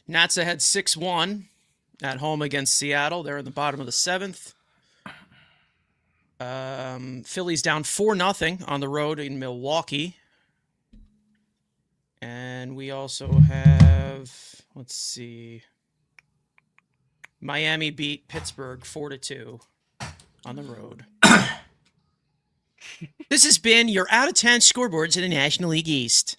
Nats ahead 6-1 at home against Seattle. They're in the bottom of the 7th. Phillies down 4-0 on the road in Milwaukee. And we also have, let's see, Miami beat Pittsburgh 4-2 on the road. This has been your out-of-town scoreboards in the National League East.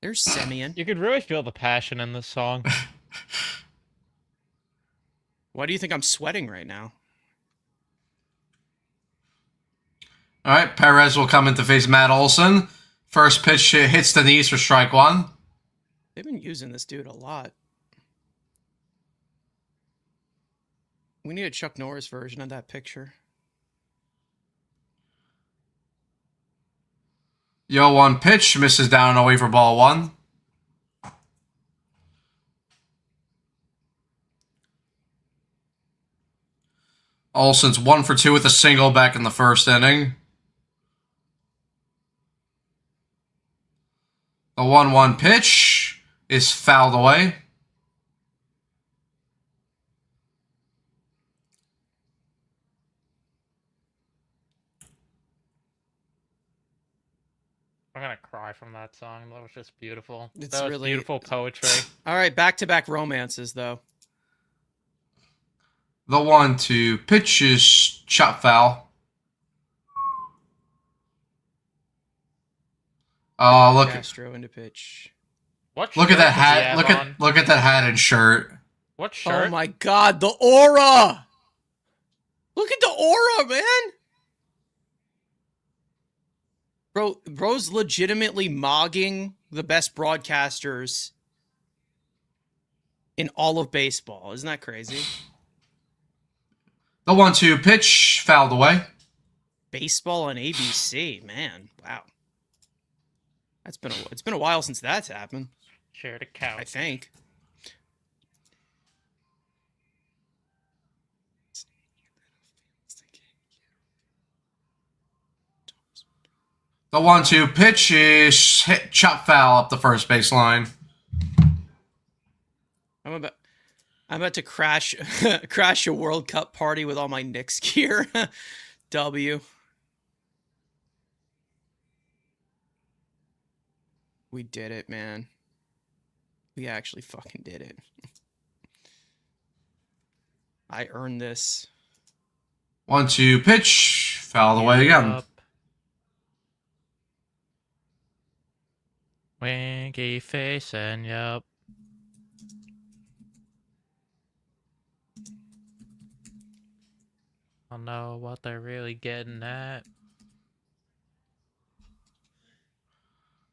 There's Semien. You could really feel the passion in this song. Why do you think I'm sweating right now? All right, Perez will come in to face Matt Olson. First pitch hits the knees for strike 1. They've been using this dude a lot. We need a Chuck Norris version of that picture. 0-1 pitch, misses down and away for ball 1. Olson's 1 for 2 with a single back in the first inning. The 1-1 pitch is fouled away. I'm gonna cry from that song. That was just beautiful. It's That was really- beautiful poetry. All right, back-to-back romances, though. The 1-2 pitch is chop foul. Look Castro into pitch. What? at shirt that does he hat. have on? Look at that hat and shirt. What shirt? Oh my god, the aura! Look at the aura, man! Bro's legitimately mogging the best broadcasters in all of baseball. Isn't that crazy? The 1-2 pitch fouled away. Baseball on ABC, man. Wow. It's been a while since that's happened, Share the couch. I think. The 1-2 pitch is hit chop foul up the first baseline. I'm about to crash a World Cup party with all my Knicks gear. W. We did it, man. We actually fucking did it. I earned this. 1-2 pitch fouled away again. Up. Winky face and yup. I know what they're really getting at.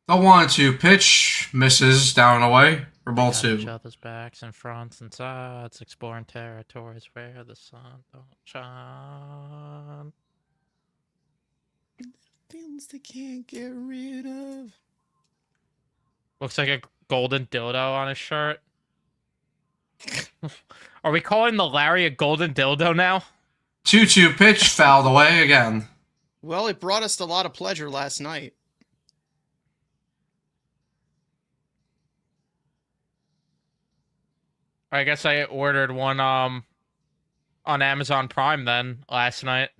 The 1-2 pitch misses down and away for ball Got 2. each other's backs and fronts and sides, exploring territories where the sun don't shine. Feelings they can't get rid of. Looks like a golden dildo on his shirt. Are we calling the Larry a golden dildo now? 2-2 pitch fouled away again. Well, it brought us a lot of pleasure last night. I guess I ordered one on Amazon Prime then last night.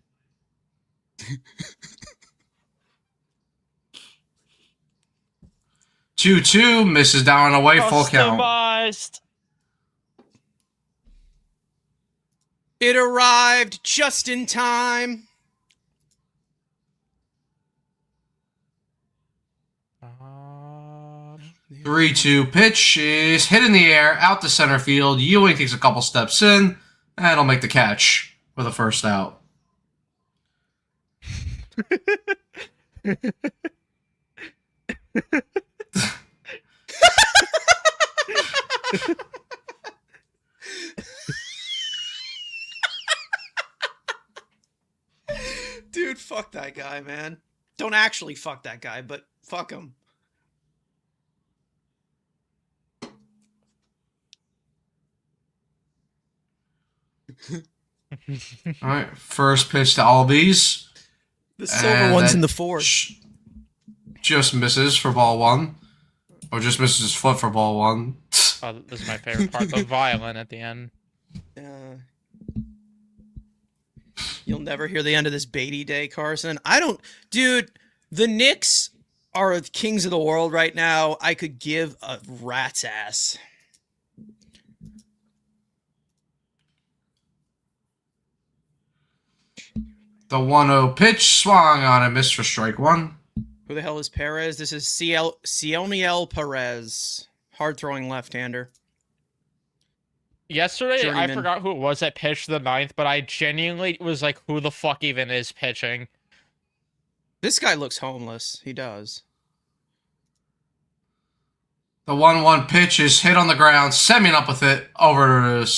2-2 misses down and away, full count. Customized. It arrived just in time. Um, 3-2 pitch is hit in the air, out to center field. Ewing takes a couple steps in, and he'll make the catch with a first out. Dude, fuck that guy, man. Don't actually fuck that guy, but fuck him. All right, first pitch to Albies. The silver And one's that in the fourth. Just misses for ball 1. Or just misses his foot for ball 1. oh, this is my favorite part, the violin at the end. You'll never hear the end of this Beatty Day, Carson. Dude, the Knicks are the kings of the world right now. I could give a rat's ass. The 1-0 pitch swung on and missed for strike 1. Who the hell is Perez? This is Cioniel Perez. Hard-throwing left-hander. Yesterday, I Journeyman. forgot who it was that pitched the 9th, but I genuinely was like, who the fuck even is pitching? This guy looks homeless. He does. The 1-1 pitch is hit on the ground, Semyon up with it over to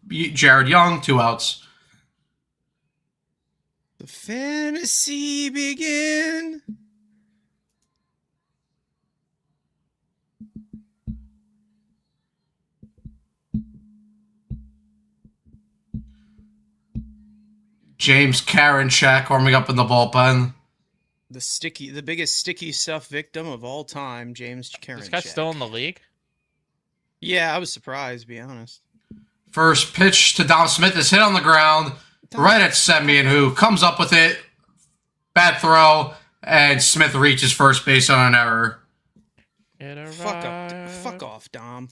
Jared Young, 2 outs. The fantasy begin. James Karinchak warming up in the bullpen. The biggest sticky stuff victim of all time, James Karinchak. This guy's still in the league? Yeah, I was surprised, to be honest. First pitch to Dom Smith is hit on the ground, right at Semyon, who comes up with it. Bad throw, and Smith reaches first base on an error. Fuck off, Dom.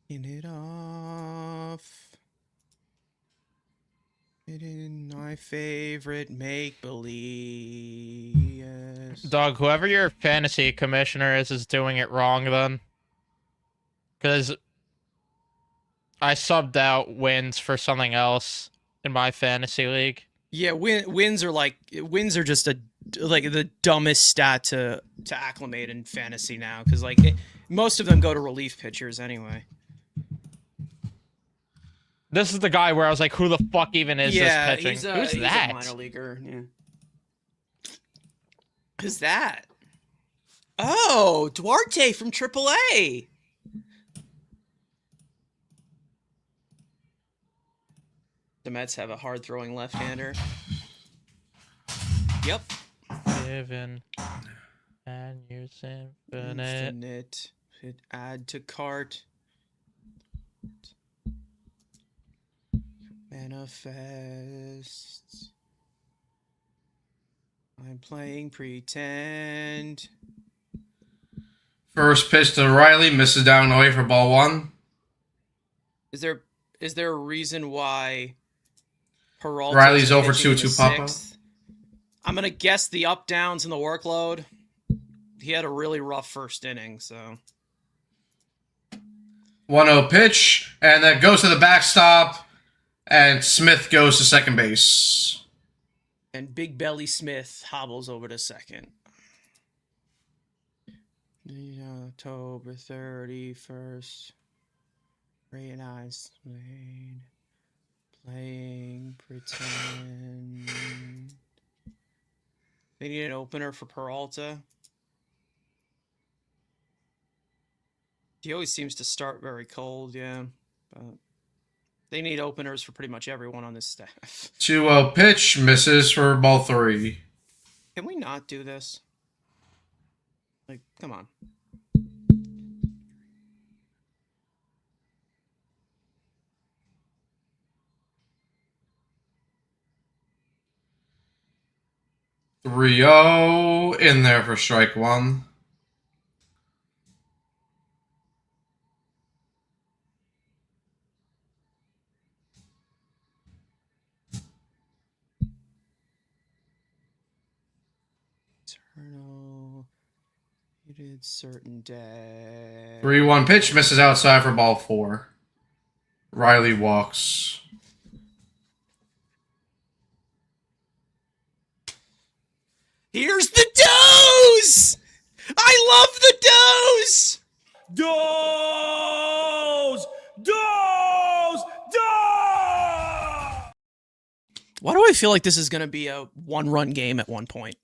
Taking it off. It in my favorite make-believe. Yes. Doug, whoever your fantasy commissioner is doing it wrong then. Because I subbed out wins for something else in my fantasy league. Yeah, wins are just the dumbest stat to acclimate in fantasy now, because most of them go to relief pitchers anyway. This is the guy where I was like, who the fuck even is this pitching? He's Who's a that? minor leaguer. Yeah. Who's that? Oh, Duarte from AAA. The Mets have a hard-throwing left-hander. Yep. Given and your infinite. Infinite. Hit add to cart. Manifest. I'm playing pretend. First pitch to Riley, misses down and away for ball one. Is there a reason why Peralta Riley's over 2-2 Papa. I'm gonna guess the up downs and the workload. He had a really rough first inning, so 1-0 pitch, and that goes to the backstop, and Smith goes to second base. and Big Belly Smith hobbles over to second. October 31st. Ray and I playing pretend. They need an opener for Peralta. He always seems to start very cold, yeah. But they need openers for pretty much everyone on this staff. 2-0 pitch, misses for ball three. Can we not do this? Like, come on. Rio in there for strike one. Eternal. You did certain day. 3-1 pitch, misses outside for ball four. Riley walks. Here's the dose! I love the dose! Dose! Dose! Dose! Why do I feel like this is going to be a one-run game at one point?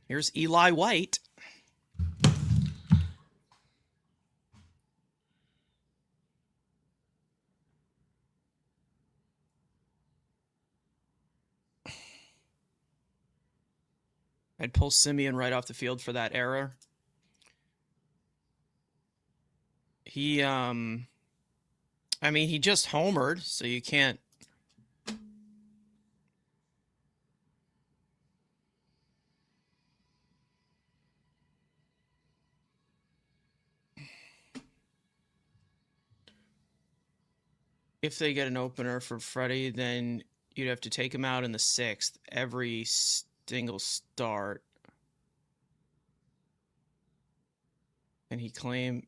Here's Eli White. I'd pull Simeon right off the field for that error. He mean, he just homered, so you can't. If they get an opener for Freddie, then you'd have to take him out in the sixth every single start. And he claimed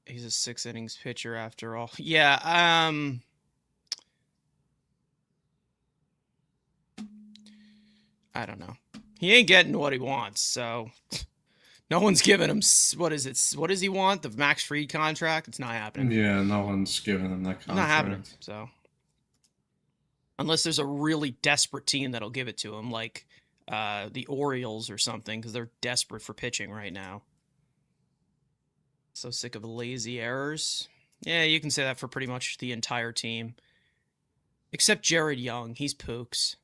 he's a 6 innings pitcher after all. Yeah, I don't know. He ain't getting what he wants, so no one's giving him, what is it? What does he want? The Max Fried contract? It's not happening. Yeah, no one's giving him that contract. Not happening, so. Unless there's a really desperate team that'll give it to him, like the Orioles or something, because they're desperate for pitching right now. So sick of lazy errors. Yeah, you can say that for pretty much the entire team. Except Jared Young. He's pooks.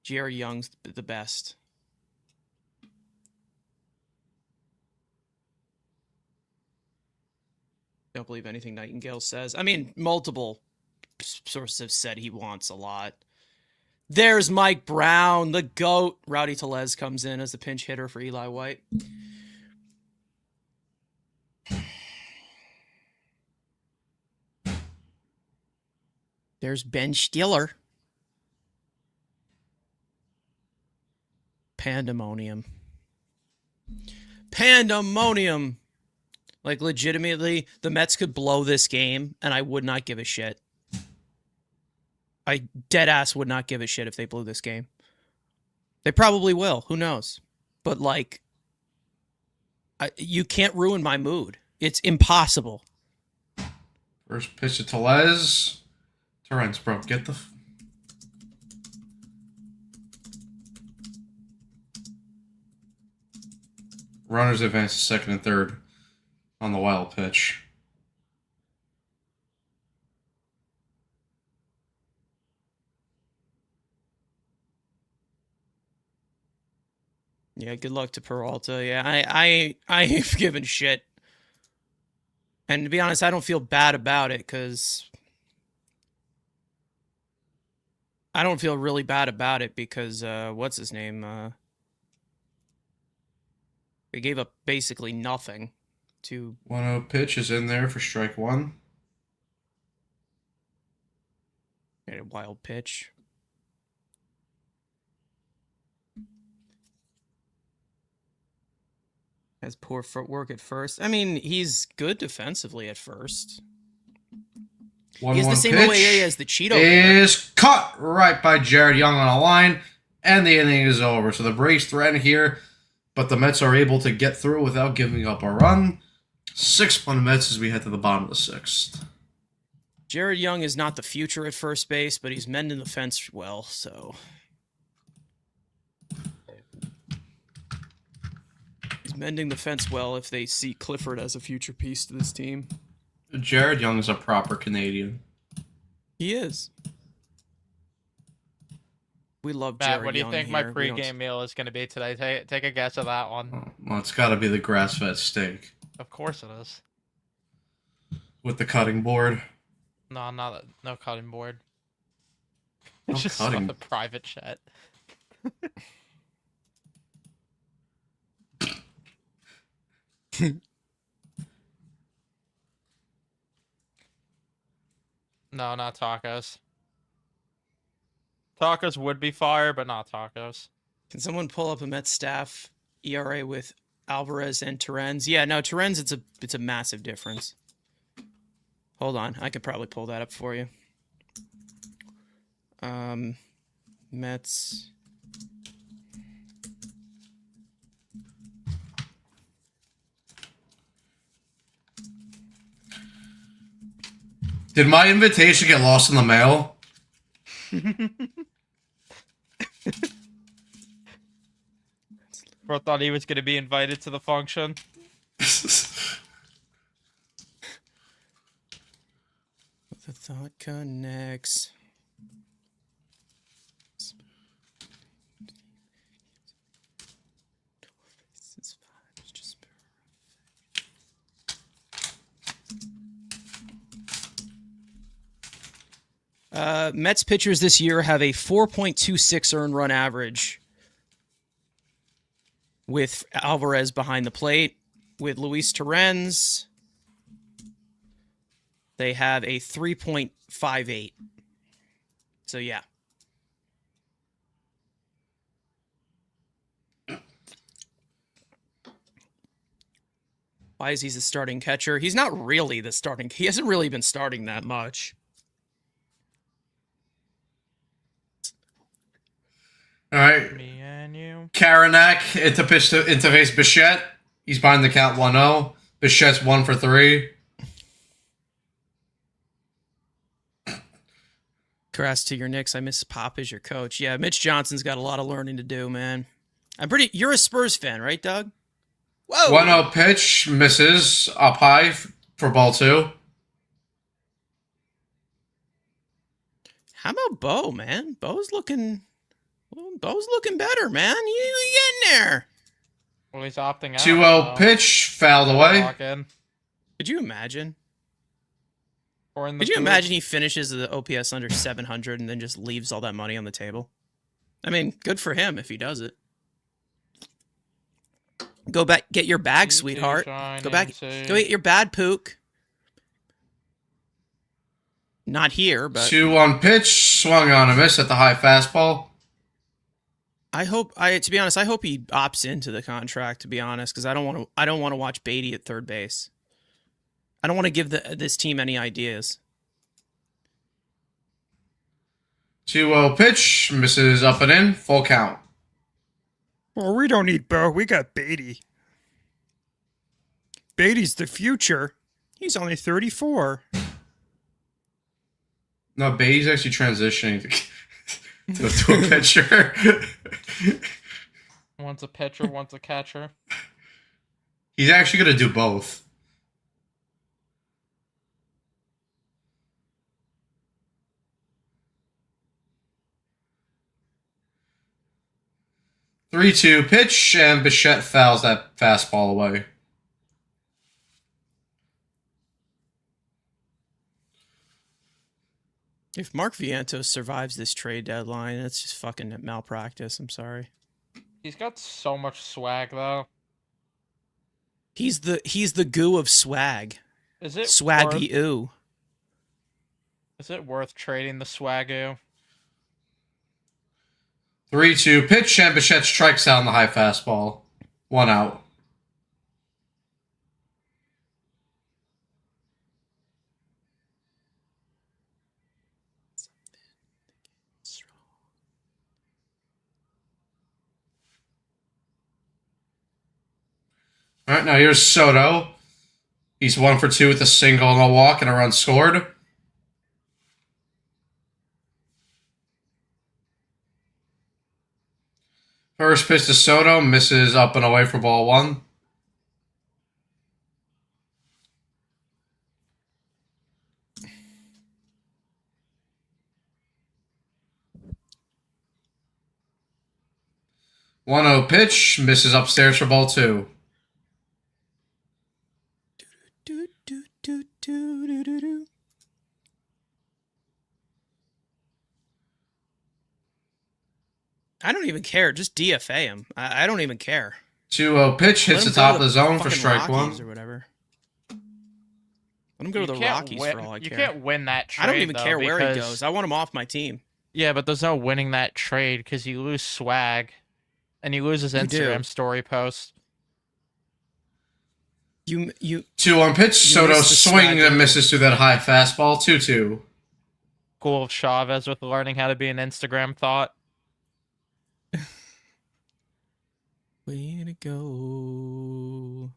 Jared Young's the best. Don't believe anything Nightingale says. I mean, multiple sources have said he wants a lot. There's Mike Brown, the GOAT. Rowdy Tellez comes in as the pinch hitter for Eli White. There's Ben Stiller. Pandemonium. Pandemonium. Like, legitimately, the Mets could blow this game, and I would not give a shit. I deadass would not give a shit if they blew this game. They probably will. Who knows? But, like, you can't ruin my mood. It's impossible. First pitch to Tellez. Torrens, bro, get the... Runners advance to second and third on the wild pitch. Yeah, good luck to Peralta. Yeah, I ain't given shit. And to be honest, I don't feel bad about it because I don't feel really bad about it because what's his name? They gave up basically nothing to 1-0 pitch is in there for strike one. a wild pitch. Has poor footwork at first. I mean, he's good defensively at first. 1-1 He has the same pitch OAA as the Cheeto Man. is caught right by Jared Young on a line, and the inning is over. So the Braves threaten here, but the Mets are able to get through without giving up a run. 6-1 Mets as we head to the bottom of the sixth. Jared Young is not the future at first base, but he's mending the fence well, so. He's mending the fence well if they see Clifford as a future piece to this team. Jared Young is a proper Canadian. He is. We love Matt, Jared what do you Young think here. my We don't- pregame meal is going to be today? Take a guess of that one. Well, it's got to be the grass-fed steak Of course it is. with the cutting board. No, no cutting board. No Just cutting. the private chat. No, not tacos. Tacos would be fire, but not tacos. Can someone pull up a Mets staff ERA with Alvarez and Terrens? Yeah, no, Terrens, it's a massive difference. Hold on, I could probably pull that up for you. Mets. Did my invitation get lost in the mail? Bro thought he was going to be invited to the function. The thought connects. Mets pitchers this year have a 4.26 earned run average with Alvarez behind the plate. With Luis Terrens, they have a 3.58. So, yeah. Why is he the starting catcher? He's not really the starting. He hasn't really been starting that much. All right. Me and you. Karanak into face Bichette. He's behind the count 1-0. Bichette's 1 for 3. Congrats to your Knicks. I miss Pop as your coach. Yeah, Mitch Johnson's got a lot of learning to do, man. You're a Spurs fan, right, Doug? Whoa. 1-0 pitch misses up high for ball 2. How about Bo, man? Bo's looking better, man. You getting there? Well, he's opting out. 2-0 pitch fouled away. Walk in. Could you imagine? Or in the Could you booth. imagine he finishes the OPS under 700 and then just leaves all that money on the table? I mean, good for him if he does it. Go back, get your bag, sweetheart. Go back, go get your bad pook. Not here, but 2-1 pitch, swung on a miss at the high fastball. to be honest, I hope he opts into the contract, to be honest, because I don't want to watch Beatty at third base. I don't want to give this team any ideas. 2-0 pitch, misses up and in, full count. Well, we don't need Bo. We got Beatty. Beatty's the future. He's only 34. No, Beatty's actually transitioning to a pitcher. One's a pitcher, one's a catcher. He's actually going to do both. Three-two pitch, and Bichette fouls that fastball away. If Mark Vientos survives this trade deadline, it's just fucking malpractice. I'm sorry. He's got so much swag though. He's the goo of swag. Is it Swaggy ooh. Is it worth trading the swagoo? 3-2 pitch, and Bichette strikes out on the high fastball. 1 out. All right, now here's Soto. He's 1 for 2 with a single and a walk and a run scored. First pitch to Soto, misses up and away for ball 1. One 0 pitch, misses upstairs for ball 2. I don't even care. Just DFA him. I don't even care. 2-0 pitch, hits the Let him go top to of the zone for fucking strike Rockies 1. or whatever. Let him go to the can't Rockies win- for all I care. You can't win that trade. I don't even though, care where he because- goes. I want him off my team. Yeah, but there's no winning that trade because you lose swag, and you lose his You do. Instagram story post. You 2-1 pitch, Soto miss the swing swag. and misses through that high fastball. 2-2. Cool of Chavez with learning how to be an Instagram thought. way to go.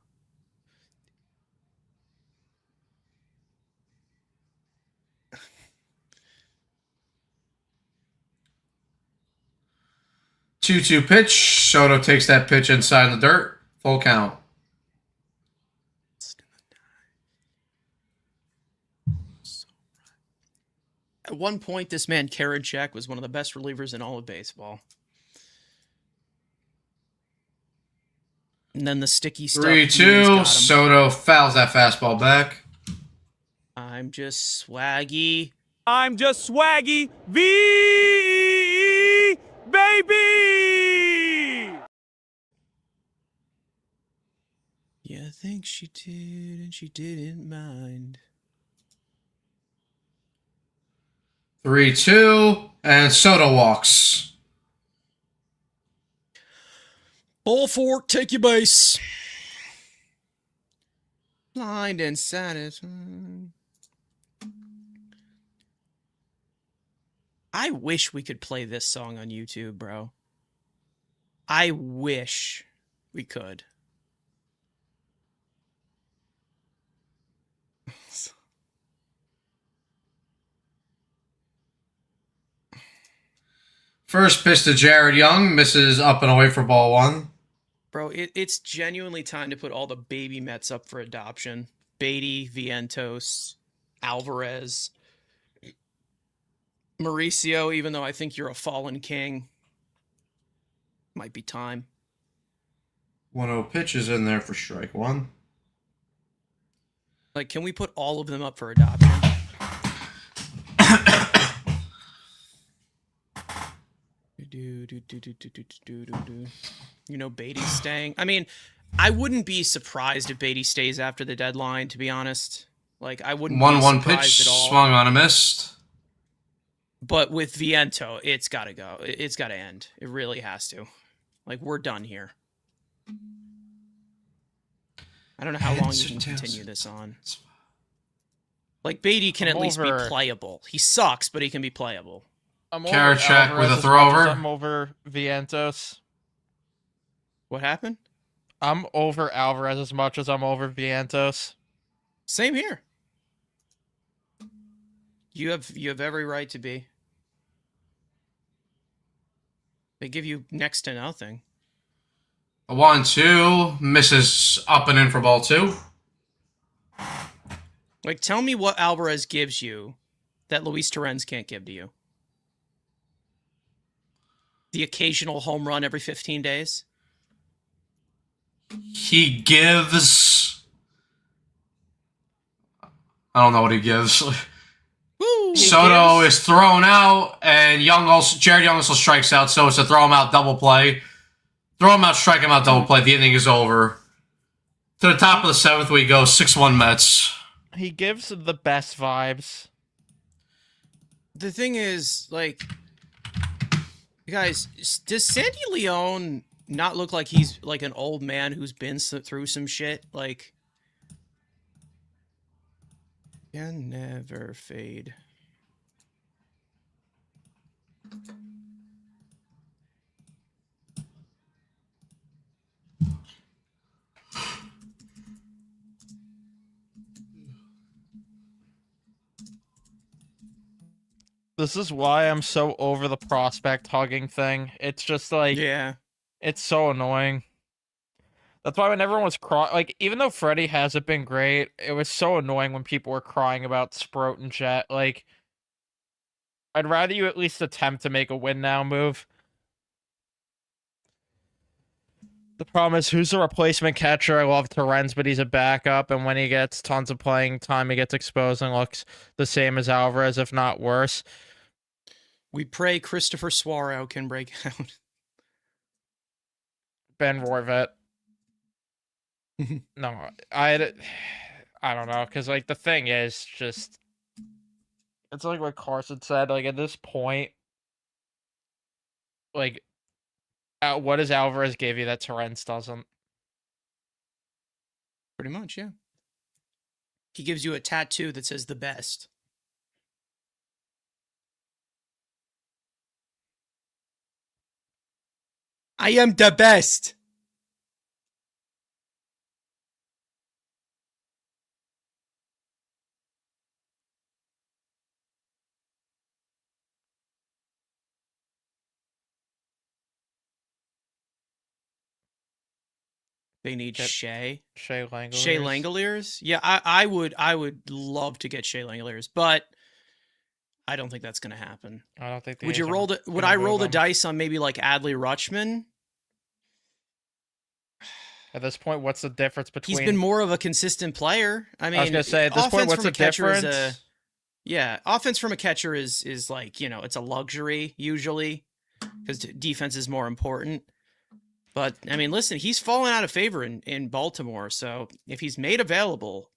Two pitch. Soto takes that pitch inside the dirt. Full count. At one point, this man Karinchak was one of the best relievers in all of baseball. And then the sticky stuff. 3-2. got him. Soto fouls that fastball back. I'm just swaggy. I'm just swaggy. V baby. Yeah, I think she did, and she didn't mind. 3-2. And Soto walks. Bull fork, take your base. Blind and satisfied. I wish we could play this song on YouTube, bro. I wish we could. First pitch to Jared Young. Misses up and away for ball 1. Bro, it's genuinely time to put all the baby Mets up for adoption. Beatty, Vientos, Alvarez, Mauricio, even though I think you're a fallen king. Might be time. 1-0 pitch is in there for strike 1. Like, can we put all of them up for adoption? You know, Beatty's staying. I mean, I wouldn't be surprised if Beatty stays after the deadline, to be honest. Like, I wouldn't be 1-1 surprised pitch. at all. Swung on a missed. But with Viento, it's got to go. It's got to end. It really has to. Like, we're done here. I don't know how long you can continue this on. Like Beatty can I'm at least over- be playable. He sucks, but he can be playable. I'm Carrot check with a Alvarez as much throw-over. as I'm over Vientos. What happened? I'm over Alvarez as much as I'm over Vientos. Same here. You have every right to be. They give you next to nothing. A 1-2 misses up and in for ball 2. Like, tell me what Alvarez gives you that Luis Torrens can't give to you. The occasional home run every 15 days. He gives. I don't know what he gives. Woo! Soto is thrown out, and Jared Young also strikes out, so it's a throw him out double play. Throw him out, strike him out double play. The inning is over. To the top of the 7th we go, 6-1 Mets. He gives the best vibes. The thing is, like, guys, does Sandy Leon not look like he's like an old man who's been through some shit? Like, can never fade. This is why I'm so over the prospect hugging thing. It's just like, Yeah. it's so annoying. That's why when everyone was crying, like, even though Freddie hasn't been great, it was so annoying when people were crying about Sprout and Jet. Like, I'd rather you at least attempt to make a win now move. The problem is, who's the replacement catcher? I love Torrens, but he's a backup, and when he gets tons of playing time, he gets exposed and looks the same as Alvarez, if not worse. We pray Christopher Suaro can break out. Ben Rorvet. No, I don't know, because, like, the thing is just, it's like what Carson said, like, at this point, like, what does Alvarez give you that Torrens doesn't? Pretty much, yeah. He gives you a tattoo that says the best. I am the best. They need Get Shea. Shea Langoliers? Shea Langoliers? Yeah, I would love to get Shea Langoliers, but I don't think that's gonna happen. I don't think. Would you roll the? Would I roll the dice on maybe like Adley Rutschman? At this point, what's the difference between? He's been more of a consistent player. I mean, I was gonna say, at this point, offense what's from the a catcher is difference? yeah, offense from a catcher is like, you know, it's a luxury usually because defense is more important. But I mean, listen, he's fallen out of favor in Baltimore. So if he's made available,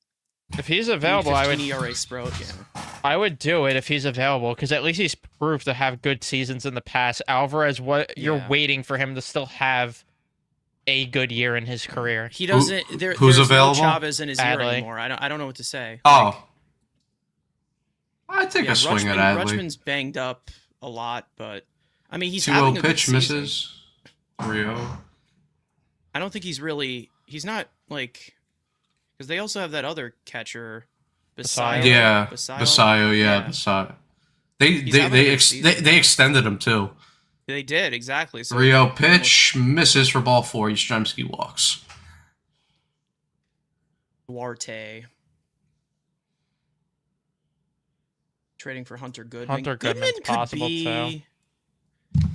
If he's available, I would. ERA Sprout, yeah. I would do it if he's available, because at least he's proved to have good seasons in the past. Alvarez, you're Yeah. waiting for him to still have a good year in his career. He doesn't. Who's there's available? No Chavez in his ear Adley. anymore. I don't know what to say. Oh. I take Yeah, a swing at Rutschman, Adley. Rutschman's banged up a lot, but I mean, he's 2-0 having a good pitch season. misses. 3-0. I don't think he's not like, because they also have that other catcher, Basayo. Yeah. Basayo. Basayo, yeah, Yeah. Basayo. He's having a good season. They extended him too. They did exactly. So 3-0 pitch misses for ball 4. Yastrzemski walks. Duarte trading for Hunter Goodman. Hunter Goodman's could possible, be,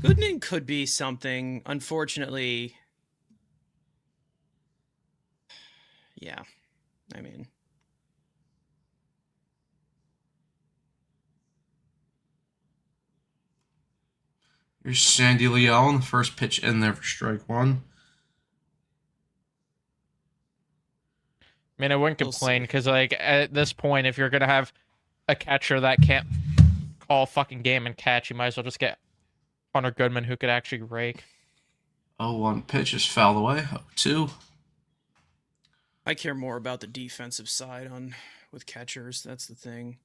Goodman could be something. Unfortunately, yeah. I mean, Here's Sandy Leon. First pitch in there for strike 1. I mean, I wouldn't We'll complain, see. because, like, at this point, if you're going to have a catcher that can't call a fucking game and catch, you might as well just get Hunter Goodman, who could actually rake. 0-1 pitch is fouled away. 0-2. I care more about the defensive side on with catchers. That's the thing.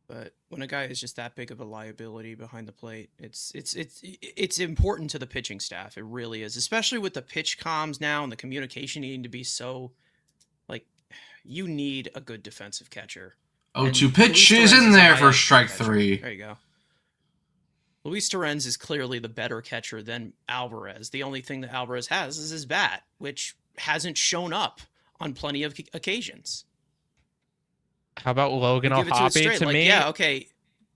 But when a guy is just that big of a liability behind the plate, it's important to the pitching staff. It really is, especially with the pitch comms now and the communication needing to be so, like, you need a good defensive catcher. 0-2 pitch is in there for strike 3. There you go. Luis Torrens is clearly the better catcher than Alvarez. The only thing that Alvarez has is his bat, which hasn't shown up on plenty of occasions. How about Logan O'Hoppe to me? Yeah, okay.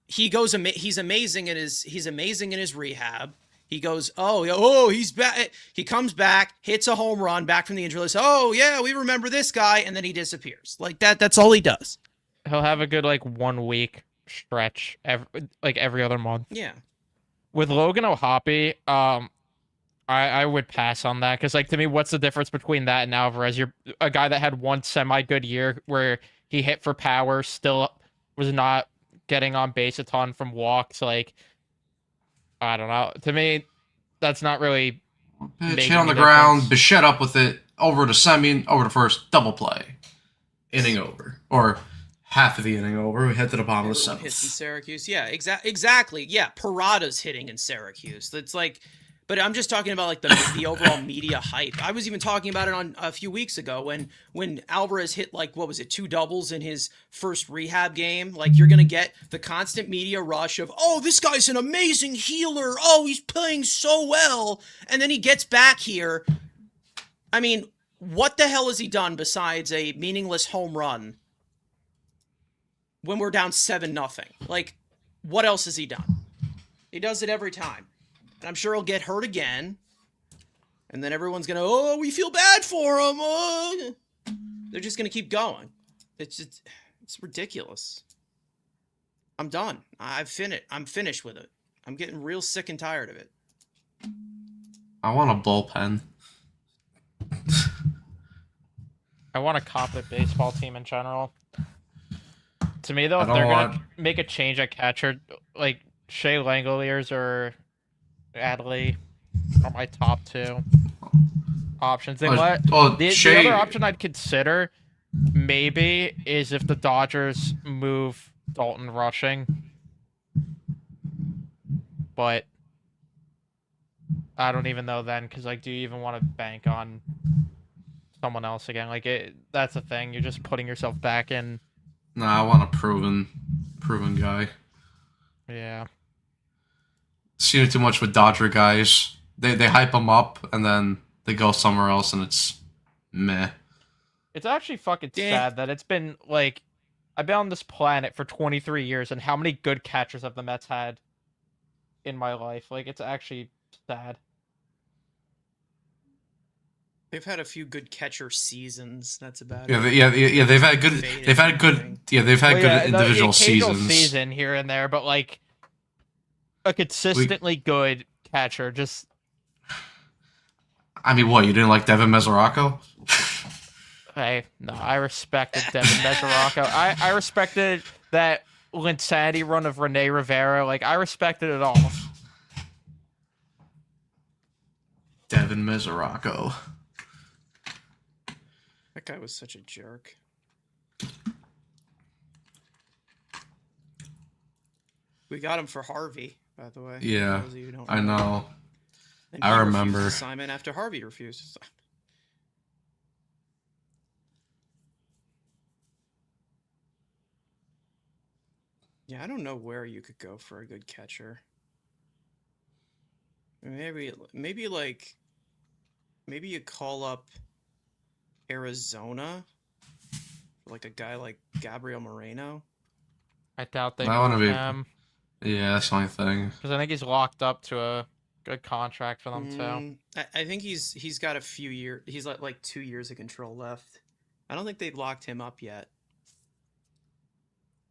He's amazing in his rehab. He goes, he's back. He comes back, hits a home run back from the injury list. Oh yeah, we remember this guy, and then he disappears. Like that. That's all he does. He'll have a good 1 week stretch every other month. Yeah. With Logan O'Hoppe, I would pass on that because to me, what's the difference between that and Alvarez? You're a guy that had one semi-good year where he hit for power, still was not getting on base a ton from walks. I don't know. To me, that's not really. Pitch hit on the ground, Bichette up with it, over to first, double play, inning over, or half of the inning over. We head to the bottom of the 7th. Hits in Syracuse, yeah, exactly. Yeah, Parada's hitting in Syracuse. It's but I'm just talking about the overall media hype. I was even talking about it on a few weeks ago when Alvarez hit 2 doubles in his first rehab game. You're gonna get the constant media rush of, oh, this guy's an amazing healer. Oh, he's playing so well, and then he gets back here. I mean, what the hell has he done besides a meaningless home run when we're down 7-0? What else has he done? He does it every time. And I'm sure he'll get hurt again. And then everyone's going to, we feel bad for him. Oh. They're just going to keep going. It's ridiculous. I'm done. I'm finished with it. I'm getting real sick and tired of it. I want a bullpen. I want a competent baseball team in general. To me, though, if they're going to make a change at catcher, Shea Langoliers or Adley are my top 2 options. The other option I'd consider maybe is if the Dodgers move Dalton Rushing. But I don't even know then, because do you even want to bank on someone else again? That's the thing. You're just putting yourself back in. No, I want a proven guy. Yeah. Seen it too much with Dodger guys. They hype them up and then they go somewhere else and it's meh. It's actually fucking sad that it's been I've been on this planet for 23 years, and how many good catchers have the Mets had in my life? It's actually sad. They've had a few good catcher seasons. That's about it. Yeah. They've had good. They've had good individual seasons. Season here and there, but a consistently good catcher. Just. I mean, what, you didn't like Devin Mesoraco? Hey, no, I respected Devin Mesoraco. I respected that Linsanity run of Rene Rivera. I respected it all. Devin Mesoraco. That guy was such a jerk. We got him for Harvey, by the way. Yeah, I know. I remember. Assignment after Harvey refused. Yeah, I don't know where you could go for a good catcher. Maybe you call up Arizona for a guy like Gabriel Moreno. I doubt they want him. Yeah, that's the only thing. Because I think he's locked up to a good contract for them too. I think he's got a few years. He's like 2 years of control left. I don't think they've locked him up yet,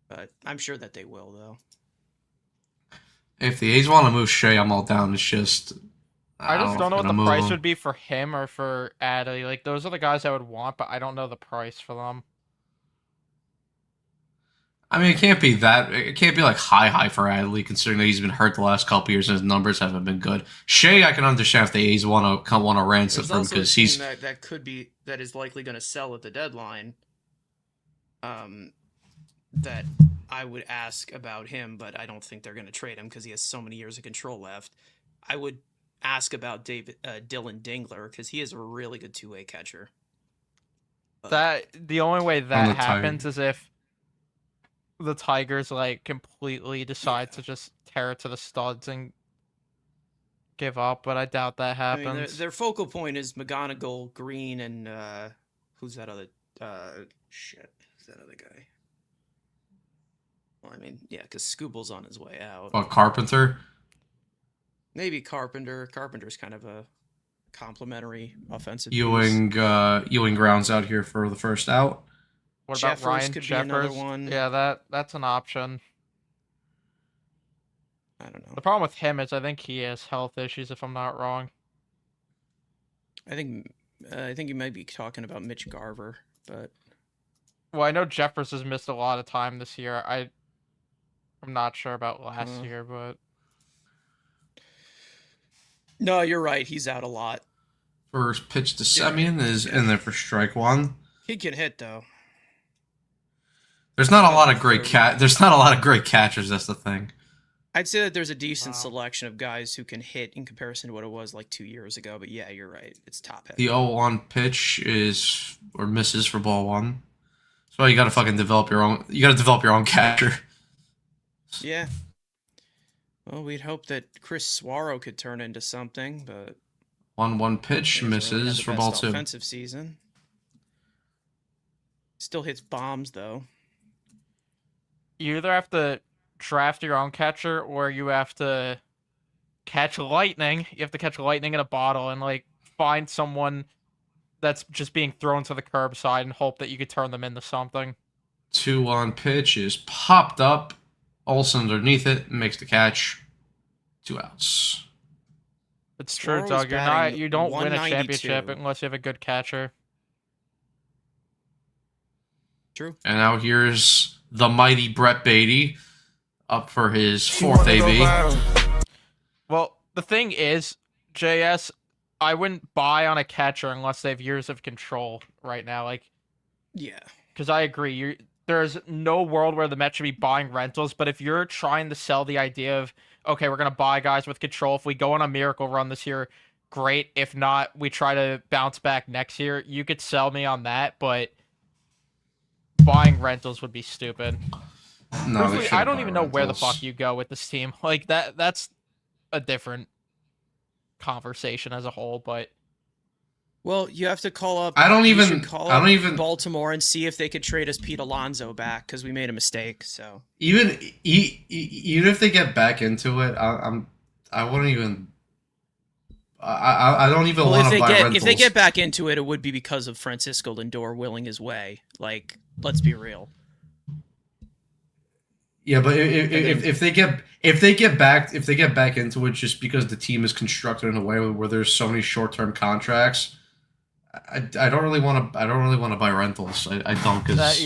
but I'm sure that they will though. If the A's want to move Shea, I'm all down. It's just I just don't know what the price would be for him or for Adley. Those are the guys I would want, but I don't know the price for them. I mean, it can't be high for Adley, considering that he's been hurt the last couple years and his numbers haven't been good. Shea, I can understand if the A's want to ransom for him because that is likely going to sell at the deadline. that I would ask about him, but I don't think they're going to trade him because he has so many years of control left. I would ask about Dylan Dingler because he is a really good two-way catcher. That the only way the that happens is if the Tigers like completely decide to just tear it to the studs and give up, but I doubt that I mean, happens. their focal point is McGonigal, Green, and who's that other? Who's that other guy? Well, I mean, yeah, because Scooble's on his way out. What, Carpenter? Maybe Carpenter. Carpenter's kind of a complimentary offensive. piece. Ewing grounds out here for the first out. What about Jeffers Ryan could be another Jeffers? one. Yeah, that's an option. I don't know. The problem with him is I think he has health issues, if I'm not wrong. I think you might be talking about Mitch Garver, but Well, I know Jeffers has missed a lot of time this year. I'm not sure about last year, but no, you're right. He's out a lot. First pitch to Semyon is in there for strike one. He can hit though. There's not a lot of great catchers. That's the thing. I'd say that there's a decent Wow. selection of guys who can hit in comparison to what it was like 2 years ago. But yeah, you're right. It's top heavy. The 0-1 pitch is or misses for ball one. So you got to fucking develop your own. You got to develop your own catcher. Yeah. Well, we'd hope that Chris Suaro could turn into something, but 1-1 pitch he hasn't really had misses the for best ball two. Offensive season. Still hits bombs though. you either have to draft your own catcher or you have to catch lightning. You have to catch lightning in a bottle and like find someone that's just being thrown to the curbside and hope that you could turn them into something. 2-1 pitch is popped up. Olsen underneath it makes the catch. 2 outs. It's true, Suaro's Doug. batting You don't win a 192. championship unless you have a good catcher. True. And now here's the mighty Brett Beatty up for his fourth AB. Well, the thing is, JS, I wouldn't buy on a catcher unless they have years of control right now. Like, Yeah. because I agree, there's no world where the Mets should be buying rentals. But if you're trying to sell the idea of, okay, we're gonna buy guys with control. If we go on a miracle run this year, great. If not, we try to bounce back next year. You could sell me on that, but buying rentals would be stupid. No, Personally, they I shouldn't don't buy even know where the rentals. fuck you go with this team. Like that's a different conversation as a whole, but Well, you have to call up. I don't you even- should call I don't up even- Baltimore and see if they could trade us Pete Alonso back because we made a mistake. So Even if they get back into it, I wouldn't even. I don't even well, want to buy rentals. if they get back into it, it would be because of Francisco Lindor willing his way. Like, let's be real. Yeah, but if they get back into it just because the team is constructed in a way where there's so many short-term contracts, I don't really want to buy rentals. I don't because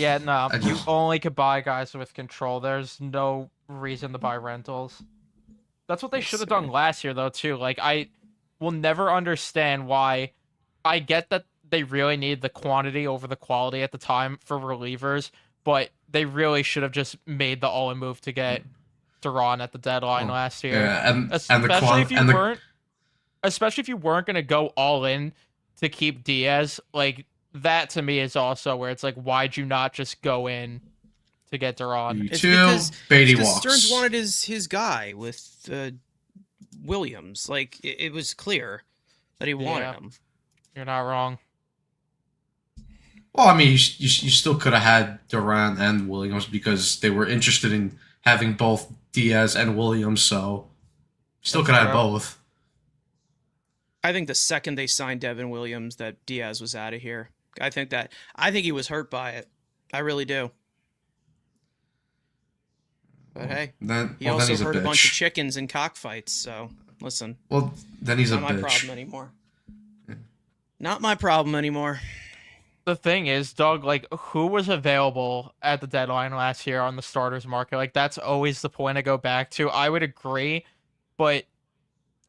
you only could buy guys with control. There's no reason to buy rentals. That's what they should have done last year, though, too. Like, I will never understand why. I get that they really need the quantity over the quality at the time for relievers, but they really should have just made the all-in move to get Duran at the deadline last year. Yeah, and Especially if you weren't going to go all in to keep Diaz, like that to me is also where it's like, why'd you not just go in to get Duran? It's two because Beatty because walks. Stearns wanted his guy with Williams. Like, it was clear that he wanted Yeah. him. You're not wrong. Well, I mean, you still could have had Duran and Williams because they were interested in having both Diaz and Williams, so still could have had both. I think the second they signed Devin Williams, that Diaz was out of here. I think he was hurt by it. I really do. But hey, Then he then also he's hurt a a bunch of bitch. chickens in cockfights. So listen, Well, then he's a not my bitch. problem anymore. Not my problem anymore. The thing is, Doug, like, who was available at the deadline last year on the starters market? Like, that's always the point I go back to. I would agree, but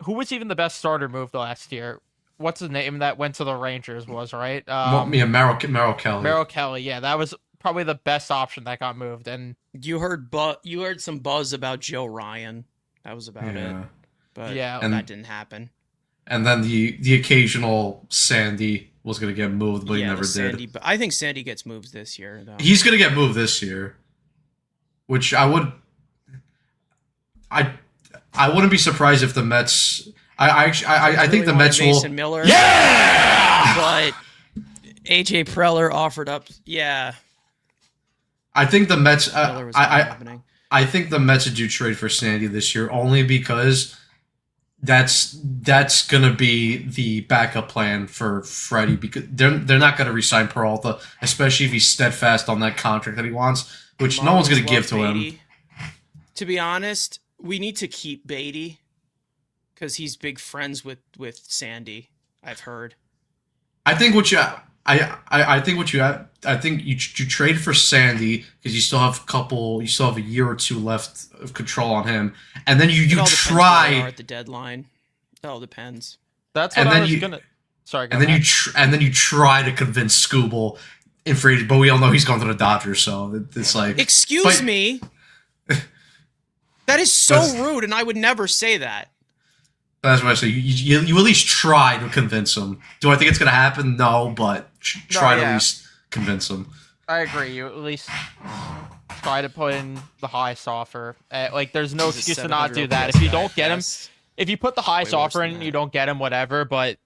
who was even the best starter move last year? What's his name that went to the Rangers was, right? Merrill Kelly. Merrill Kelly, yeah, that was probably the best option that got moved. And You heard some buzz about Joe Ryan. That was about it. But Yeah. And- that didn't happen. And then the occasional Sandy was going to get moved, but he never Sandy, did. but I think Sandy gets moved this year, though. He's going to get moved this year, which I wouldn't be surprised if the Mets. I think the Really Mets wanted will. Mason Miller. Yeah. But AJ Preller offered up. Yeah, I think the Mets. Miller was not happening. I think the Mets do trade for Sandy this year only because that's gonna be the backup plan for Freddie, because they're not gonna resign Peralta, especially if he's steadfast on that contract that he wants, which no one's gonna give to him. Beatty. To be honest, we need to keep Beatty because he's big friends with Sandy. I've heard. I think what you trade for Sandy because you still have a year or two left of control on him, and then you It all depends where they are try, at the deadline. It all depends. that's And what I then was you- gonna. Sorry, go and then ahead. you try to convince Scooble in free, but we all know he's going to the Dodgers, so it's like Excuse but- me. That is so That's- rude, and I would never say that. That's what I say. You at least try to convince him. Do I think it's going to happen? No, but try to yeah. at least convince him. I agree. You at least try to put in the highest offer. Like, there's no He's a excuse to not do 700 that. OPS If you guy don't at get him, best. if you put the highest Way worse offer than in, that. you don't get him, whatever. But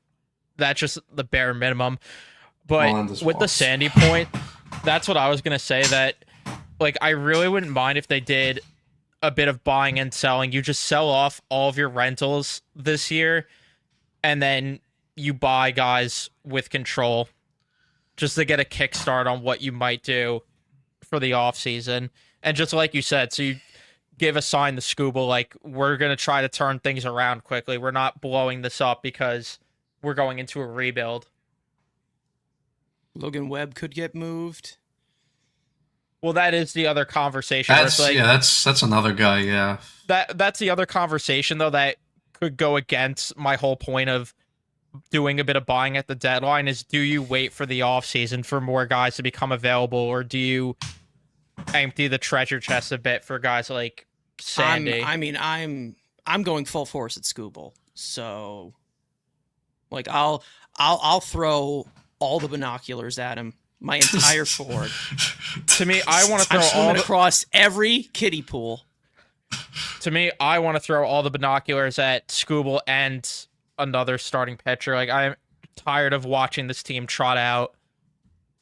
that's just the bare minimum. But Melendez with the walks. Sandy point, that's what I was gonna say. That, like, I really wouldn't mind if they did a bit of buying and selling. You just sell off all of your rentals this year, and then you buy guys with control, just to get a kickstart on what you might do for the offseason. And just like you said, so you give a sign to Scooble, like, we're going to try to turn things around quickly. We're not blowing this up because we're going into a rebuild. Logan Webb could get moved. Well, that is the other conversation. where it's like, That's another guy. Yeah, that's the other conversation, though, that could go against my whole point of doing a bit of buying at the deadline. Is, do you wait for the offseason for more guys to become available, or do you empty the treasure chest a bit for guys like Sandy? I'm going full force at Scooble. So, like, I'll throw all the binoculars at him. My entire forward. To me, I want to throw I'm all swimming the, across every kiddie pool. to me, I want to throw all the binoculars at Scooble and another starting pitcher. Like, I'm tired of watching this team trot out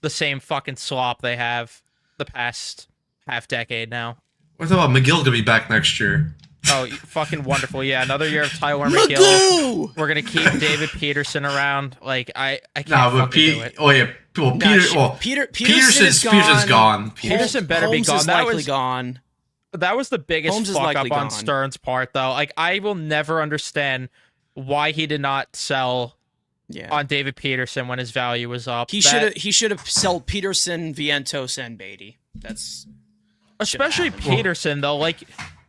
the same fucking slop they have the past half decade now. what about McGill gonna be back next year? Oh, fucking wonderful. Yeah, another year of Tyler McGill. Magoo! We're going to keep David Peterson around. Like, I can't No, but fucking do it. Peterson's gone. Peterson better be Holmes gone. is That likely was- gone. That was the biggest Holmes is fuck up likely on gone. Stern's part, though. Like, I will never understand why he did not sell Yeah. on David Peterson when his value was up. He should have sold Peterson, Vientos, and Beatty. That's Especially happened. Peterson, though. Like,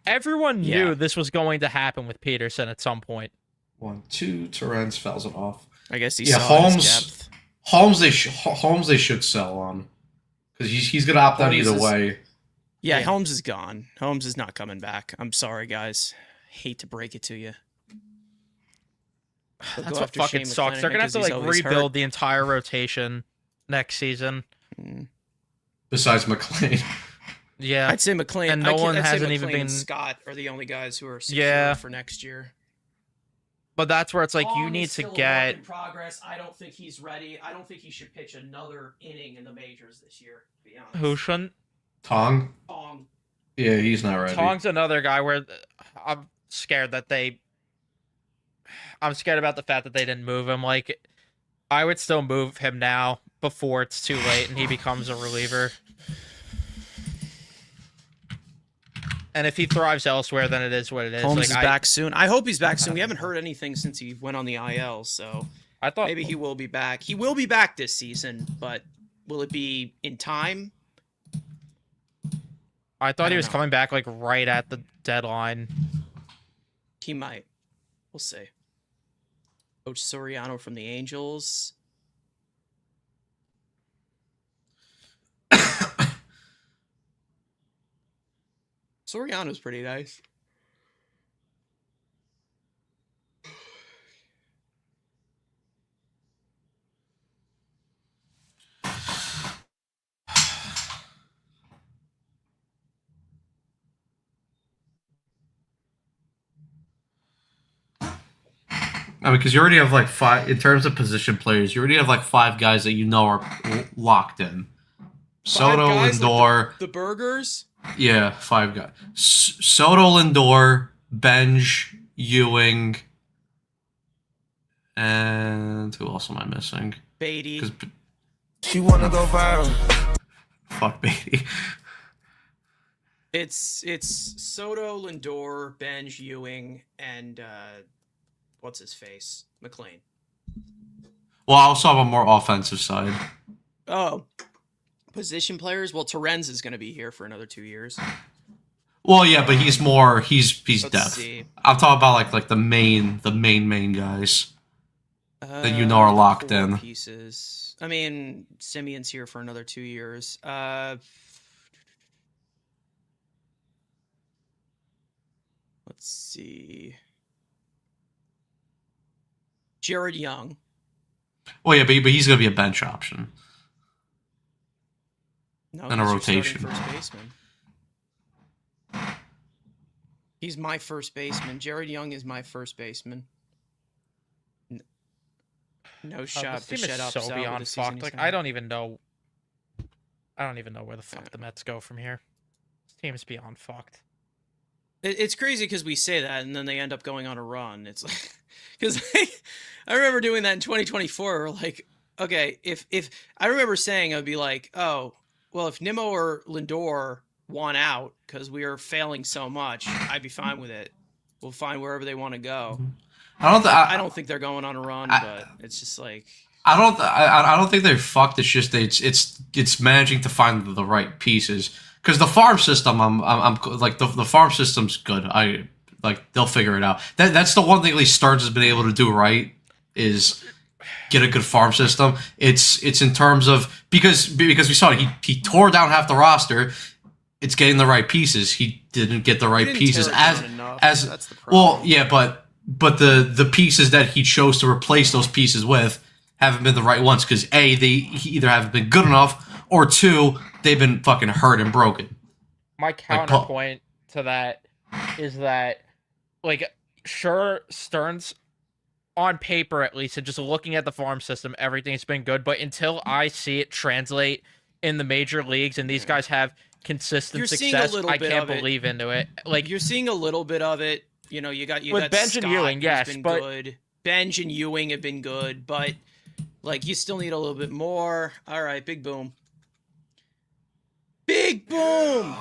everyone knew Yeah. this was going to happen with Peterson at some point. 1-2. Torrens fouls it off. I guess he Yeah, saw his depth. Holmes they should sell on because he's gonna opt out Holmes either is- way. Yeah, Yeah. Holmes is gone. Holmes is not coming back. I'm sorry, guys. Hate to break it to you. They'll That's go what after fucking Shane sucks. They're McClanahan going to have 'cause to, he's like, always rebuild hurt. the entire rotation next season. Besides McLean, Yeah. I'd say McLean. And no one I'd say hasn't even McLean and been- Scott are the only guys who are secure Yeah. for next year. But that's where it's like, you Long need is to still a work get... in progress. I don't think he's ready. I don't think he should pitch another inning in the majors this year. To be honest. Who shouldn't? Tong. Tong. Yeah, he's not ready. Tong's another guy where I'm scared that I'm scared about the fact that they didn't move him. Like, I would still move him now before it's too late and he becomes a reliever. And if he thrives elsewhere, then it is what it is. Holmes Like, is back soon. I hope he's back soon. We haven't heard anything since he went on the IL, so I thought maybe he will be back. He will be back this season, but will it be in time? I thought he don't was know. coming back like right at the deadline. He might. We'll see. Coach Soriano from the Angels. Soriano's pretty nice. I mean, because you already have like 5 in terms of position players. You already have like 5 guys that you know are locked in. Soto, Five guys, Lindor. like the burgers. Yeah, 5 guys. Soto, Lindor, Benj, Ewing, and who else am I missing? Beatty. Because She wanna go viral. fuck Beatty. It's Soto, Lindor, Benj, Ewing, and what's his face? McLean. Well, I also have a more offensive side. Oh, position players. Well, Terenz is going to be here for another 2 years. Well, yeah, but he's more he's Let's depth. see. I'm talking about like the main guys that you know are locked 4 in. pieces. I mean, Simeon's here for another 2 years. Let's see. Jared Young. Well, yeah, but he's gonna be a bench option. No, And a he's your starting rotation. first baseman. He's my first baseman. Jared Young is my first baseman. No shot. This team Bichette is opts so out with beyond the season fucked. he's Like, having. I don't even know where the fuck the Mets go from here. This team is beyond fucked. It's crazy because we say that and then they end up going on a run. It's like because I remember doing that in 2024. We're like, okay, if I remember saying I'd be like, oh, well, if Nimmo or Lindor want out because we are failing so much, I'd be fine with it. We'll find wherever they want to go. I don't think they're going on a run, but it's just like I don't think they're fucked. It's just it's managing to find the right pieces. Because the farm system, I'm like the farm system's good. I like they'll figure it out. That's the one thing at least Stearns has been able to do right is get a good farm system. It's in terms of because we saw it, he tore down half the roster. It's getting the right pieces. He didn't get the right didn't pieces tear it as down enough. as That's the problem. well, yeah, but the pieces that he chose to replace those pieces with haven't been the right ones because A, they either haven't been good enough or 2, they've been fucking hurt and broken. My counterpoint to that is that, like, sure, Stearns, on paper at least, and just looking at the farm system, everything's been good. But until I see it translate in the major leagues and these guys have consistent You're seeing a success, little I bit can't of it. believe into it. Like, you're seeing a little bit of it. You know, you got With Benj and Scott, Ewing, who's yes, been but- good. Benj and Ewing have been good, but like you still need a little bit more. All right, big boom. Big boom.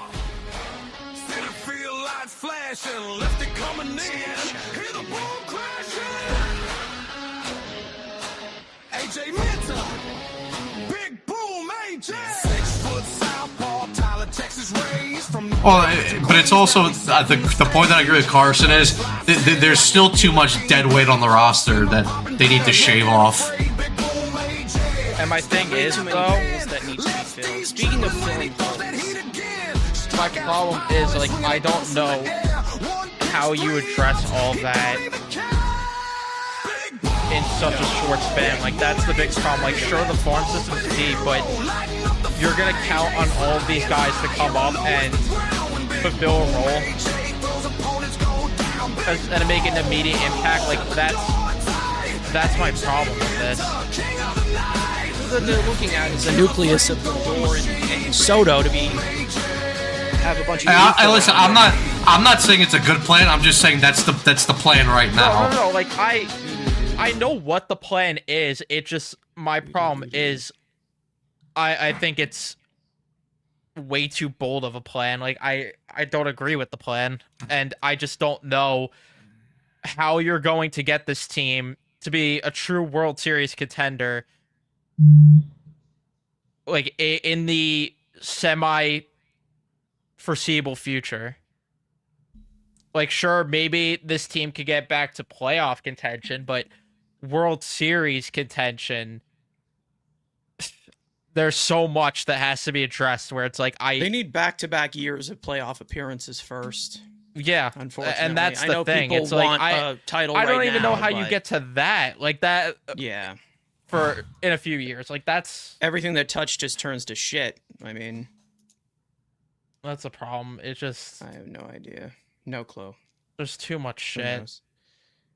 City field lights flashing, left it coming in. Hear the boom crashing. AJ Minter, big boom, AJ. 6 foot southpaw, Tyler, Texas raised from. Well, but it's also the point that I agree with Carson is there's still too much dead weight on the roster that they need to shave off. and my thing Way is, too many though, holes that need to be filled. Speaking of filling holes, my problem is, like, I don't know how you address all of that in such a short span. Like, that's the big problem. Like, sure, the farm system's deep, but you're gonna count on all of these guys to come up and fulfill a role and make an immediate impact. Like, that's my problem with this. what they're looking at is the nucleus of Lindor and Soto to be have a bunch of. Listen, I'm not saying it's a good plan. I'm just saying that's the plan right now. No. Like, I know what the plan is. It just, my problem is I think it's way too bold of a plan. Like, I don't agree with the plan, and I just don't know how you're going to get this team to be a true World Series contender, like, in the semi foreseeable future. Like, sure, maybe this team could get back to playoff contention, but World Series contention, there's so much that has to be addressed where it's like They need back-to-back years of playoff appearances first. yeah, Unfortunately, and that's I the know thing. people It's like want a title. I don't right even now, know how you but get to that. Like that Yeah, for in a few years. Like that's everything that touch just turns to shit. I mean, a problem. It's just I have no idea, no clue. there's too much Who shit. knows?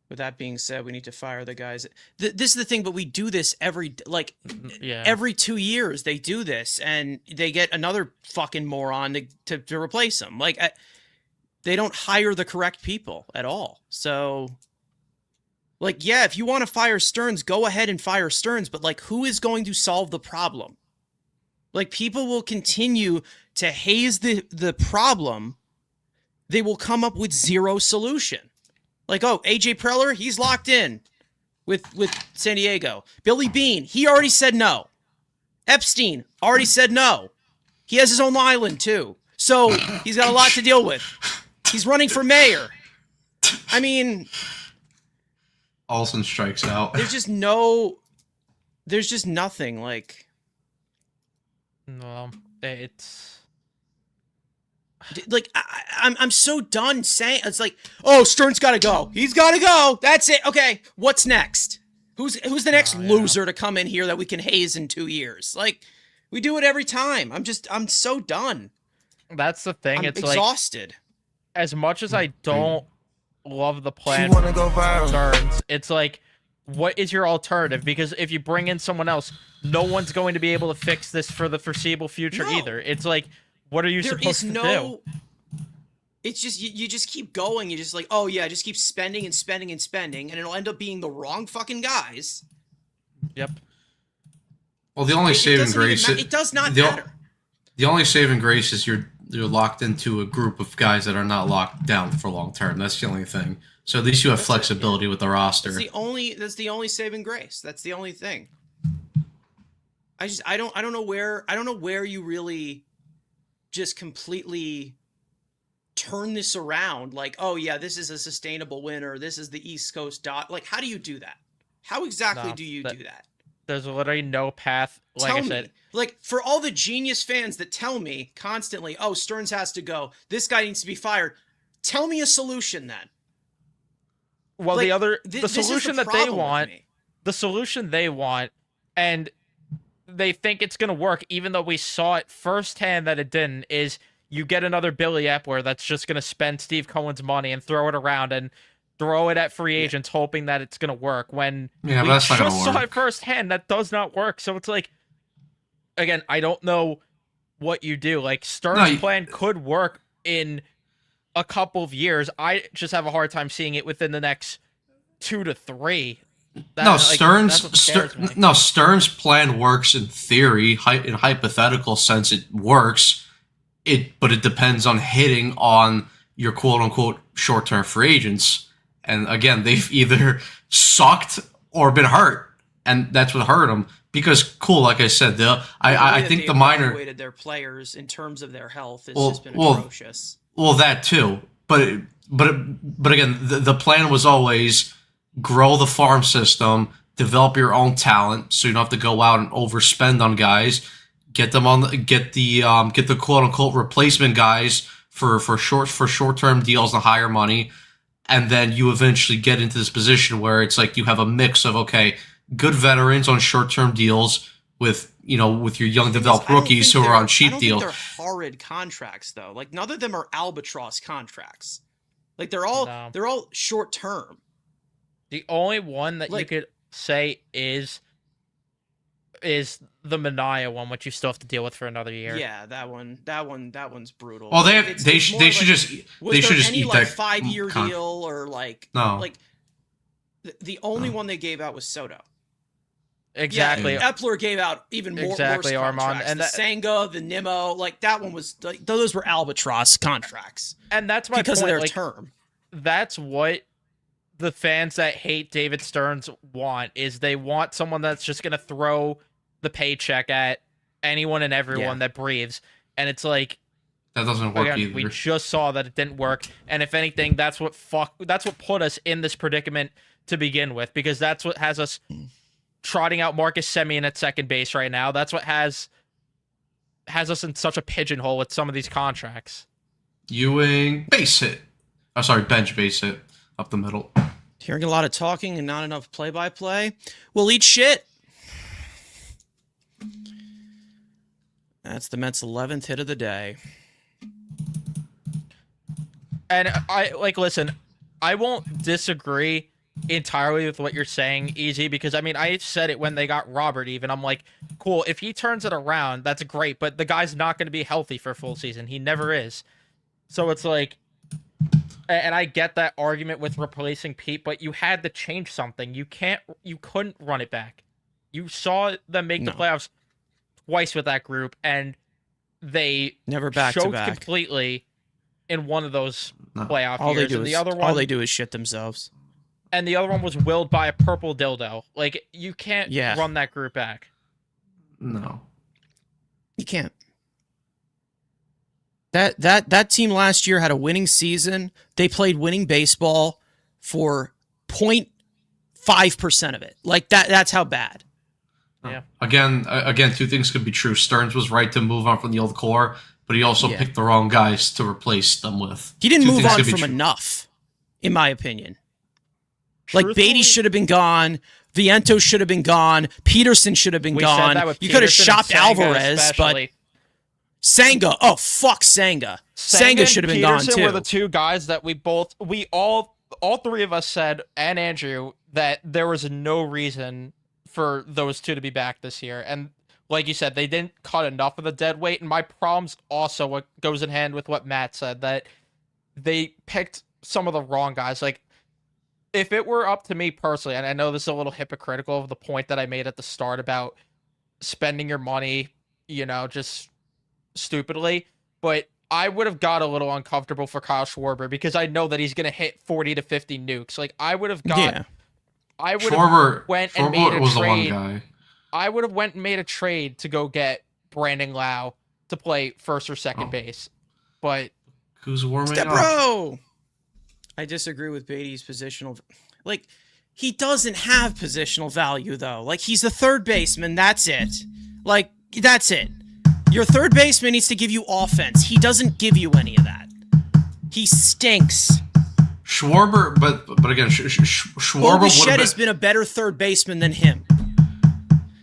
With that being said, we need to fire the guys. This is the thing, but we do this Yeah. every 2 years. They do this, and they get another fucking moron to replace them. Like, they don't hire the correct people at all. So, like, yeah, if you want to fire Stearns, go ahead and fire Stearns. But like, who is going to solve the problem? Like, people will continue to haze the problem. They will come up with zero solution. Like, oh, AJ Preller, he's locked in with San Diego. Billy Bean, he already said no. Epstein already said no. He has his own island too. So he's got a lot to deal with. He's running for mayor. I mean, Olsen strikes out. there's just nothing like, No, it's I'm so done saying, it's like, oh, Stern's got to go. He's got to go. That's it. Okay. What's next? Who's the next loser to come in here that we can haze in 2 years? Like, we do it every time. I'm so done. that's the thing. I'm It's like exhausted. as much as I don't love the plan wanna go viral. Stearns, it's like, what is your alternative? Because if you bring in someone else, no one's going to be able to fix this for the foreseeable future No. either. It's like, what are you There supposed is to do? no. It's just you just keep going. You just like, oh yeah, just keep spending and spending and spending, and it'll end up being the wrong fucking guys. Yep. Well, the only It saving doesn't even grace. it does not the- matter. The only saving grace is you're locked into a group of guys that are not locked down for long term. That's the only thing. So at least you have flexibility with the roster. That's the only saving grace. That's the only thing. I don't know where you really just completely turn this around. Like, oh yeah, this is a sustainable winner. This is the East Coast dot. Like, how do you do that? How exactly No, do you do that? There's literally no path. Like Tell I me. said, Like, for all the genius fans that tell me constantly, oh, Stearns has to go. This guy needs to be fired. Tell me a solution then. well, Like, the this is solution that they problem with want, me. the solution they want, and they think it's gonna work, even though we saw it firsthand that it didn't. Is you get another Billy Epler that's just gonna spend Steve Cohen's money and throw it around and throw it at free agents, hoping that it's gonna work. When Yeah, we but that's not just gonna saw it work. firsthand, that does not work. So it's like, again, I don't know what you do. Like Stearns' plan could work in a couple of years. I just have a hard time seeing it within the next 2 to 3. Stearns' plan works in theory. In hypothetical sense, it works. But it depends on hitting on your quote unquote short term free agents. And again, they've either sucked or been hurt, and that's what hurt them. Because cool, like I said, I think the minor evaluated their players in terms of their health has just been well, atrocious. Well, that too, but again, the plan was always grow the farm system, develop your own talent, so you don't have to go out and overspend on guys. Get the quote unquote replacement guys for short term deals and higher money, and then you eventually get into this position where it's like you have a mix of good veterans on short term deals with your young developed I don't rookies think who are they're- on cheap I don't deals. think they're horrid contracts though. Like none of them are albatross contracts. Like they're all short term. The only one that you Like- could say is the Mania one, which you still have to deal with for another year. Yeah, that one's brutal. Well, they It's should more just was they there should just any eat like that 5-year con- deal or like No. like the only one they gave out was Soto. Exactly. Yeah, Epler gave out even more Exactly, worse Armand. contracts. And the that- Senga, the Nimmo, like that one was like those were albatross contracts And that's my because point. of their Like, term. that's what the fans that hate David Stearns want, is they want someone that's just going to throw the paycheck at anyone and everyone that breathes. And it's like, that doesn't work again, either. we just saw that it didn't work. And if anything, that's what put us in this predicament to begin with, because that's what has us trotting out Marcus Semien at second base right now. That's what has us in such a pigeonhole with some of these contracts. Ewing, base hit. Oh, sorry, bench base hit up the middle. Hearing a lot of talking and not enough play-by-play. We'll eat shit. That's the Mets' 11th hit of the day. And listen, I won't disagree entirely with what you're saying, Easy, because I mean, I said it when they got Robert even. I'm like, cool, if he turns it around, that's great, but the guy's not going to be healthy for a full season. He never is. So it's like, and I get that argument with replacing Pete, but you had to change something. You couldn't run it back. You saw them make the playoffs twice with that group, and they never back to choked back completely in one of those playoff all years. They do and is, the other one, all they do is shit themselves. And the other one was willed by a purple dildo. Like, you can't run that group back. No. You can't. That team last year had a winning season. They played winning baseball for 0.5% of it. Like that's how bad. Yeah. Again, two things could be true. Stearns was right to move on from the old core, but he also picked the wrong guys to replace them with. He didn't move on from enough, in my opinion. Like Beatty should have been gone. Vientos should have been gone. Peterson should have been gone. You could have shopped Alvarez, especially. but Senga. Oh fuck, Senga. Senga should have been gone too. Were the two guys that all three of us said, and Andrew, that there was no reason for those two to be back this year. And like you said, they didn't cut enough of the dead weight. And my problem's also what goes in hand with what Matt said, that they picked some of the wrong guys. Like, if it were up to me personally, and I know this is a little hypocritical of the point that I made at the start about spending your money, just stupidly, but I would have got a little uncomfortable for Kyle Schwarber because I know that he's going to hit 40 to 50 nukes. Like, I would have got... I would have went and made a trade. The one guy. I would have went and made a trade to go get Brandon Lau to play first or second base. But who's warming up? Bro! I disagree with Beatty's positional. Like, he doesn't have positional value though. Like, he's the third baseman. That's it. Like, that's it. Your third baseman needs to give you offense. He doesn't give you any of that. He stinks. Schwarber, but again, Schwarber has been a better third baseman than him.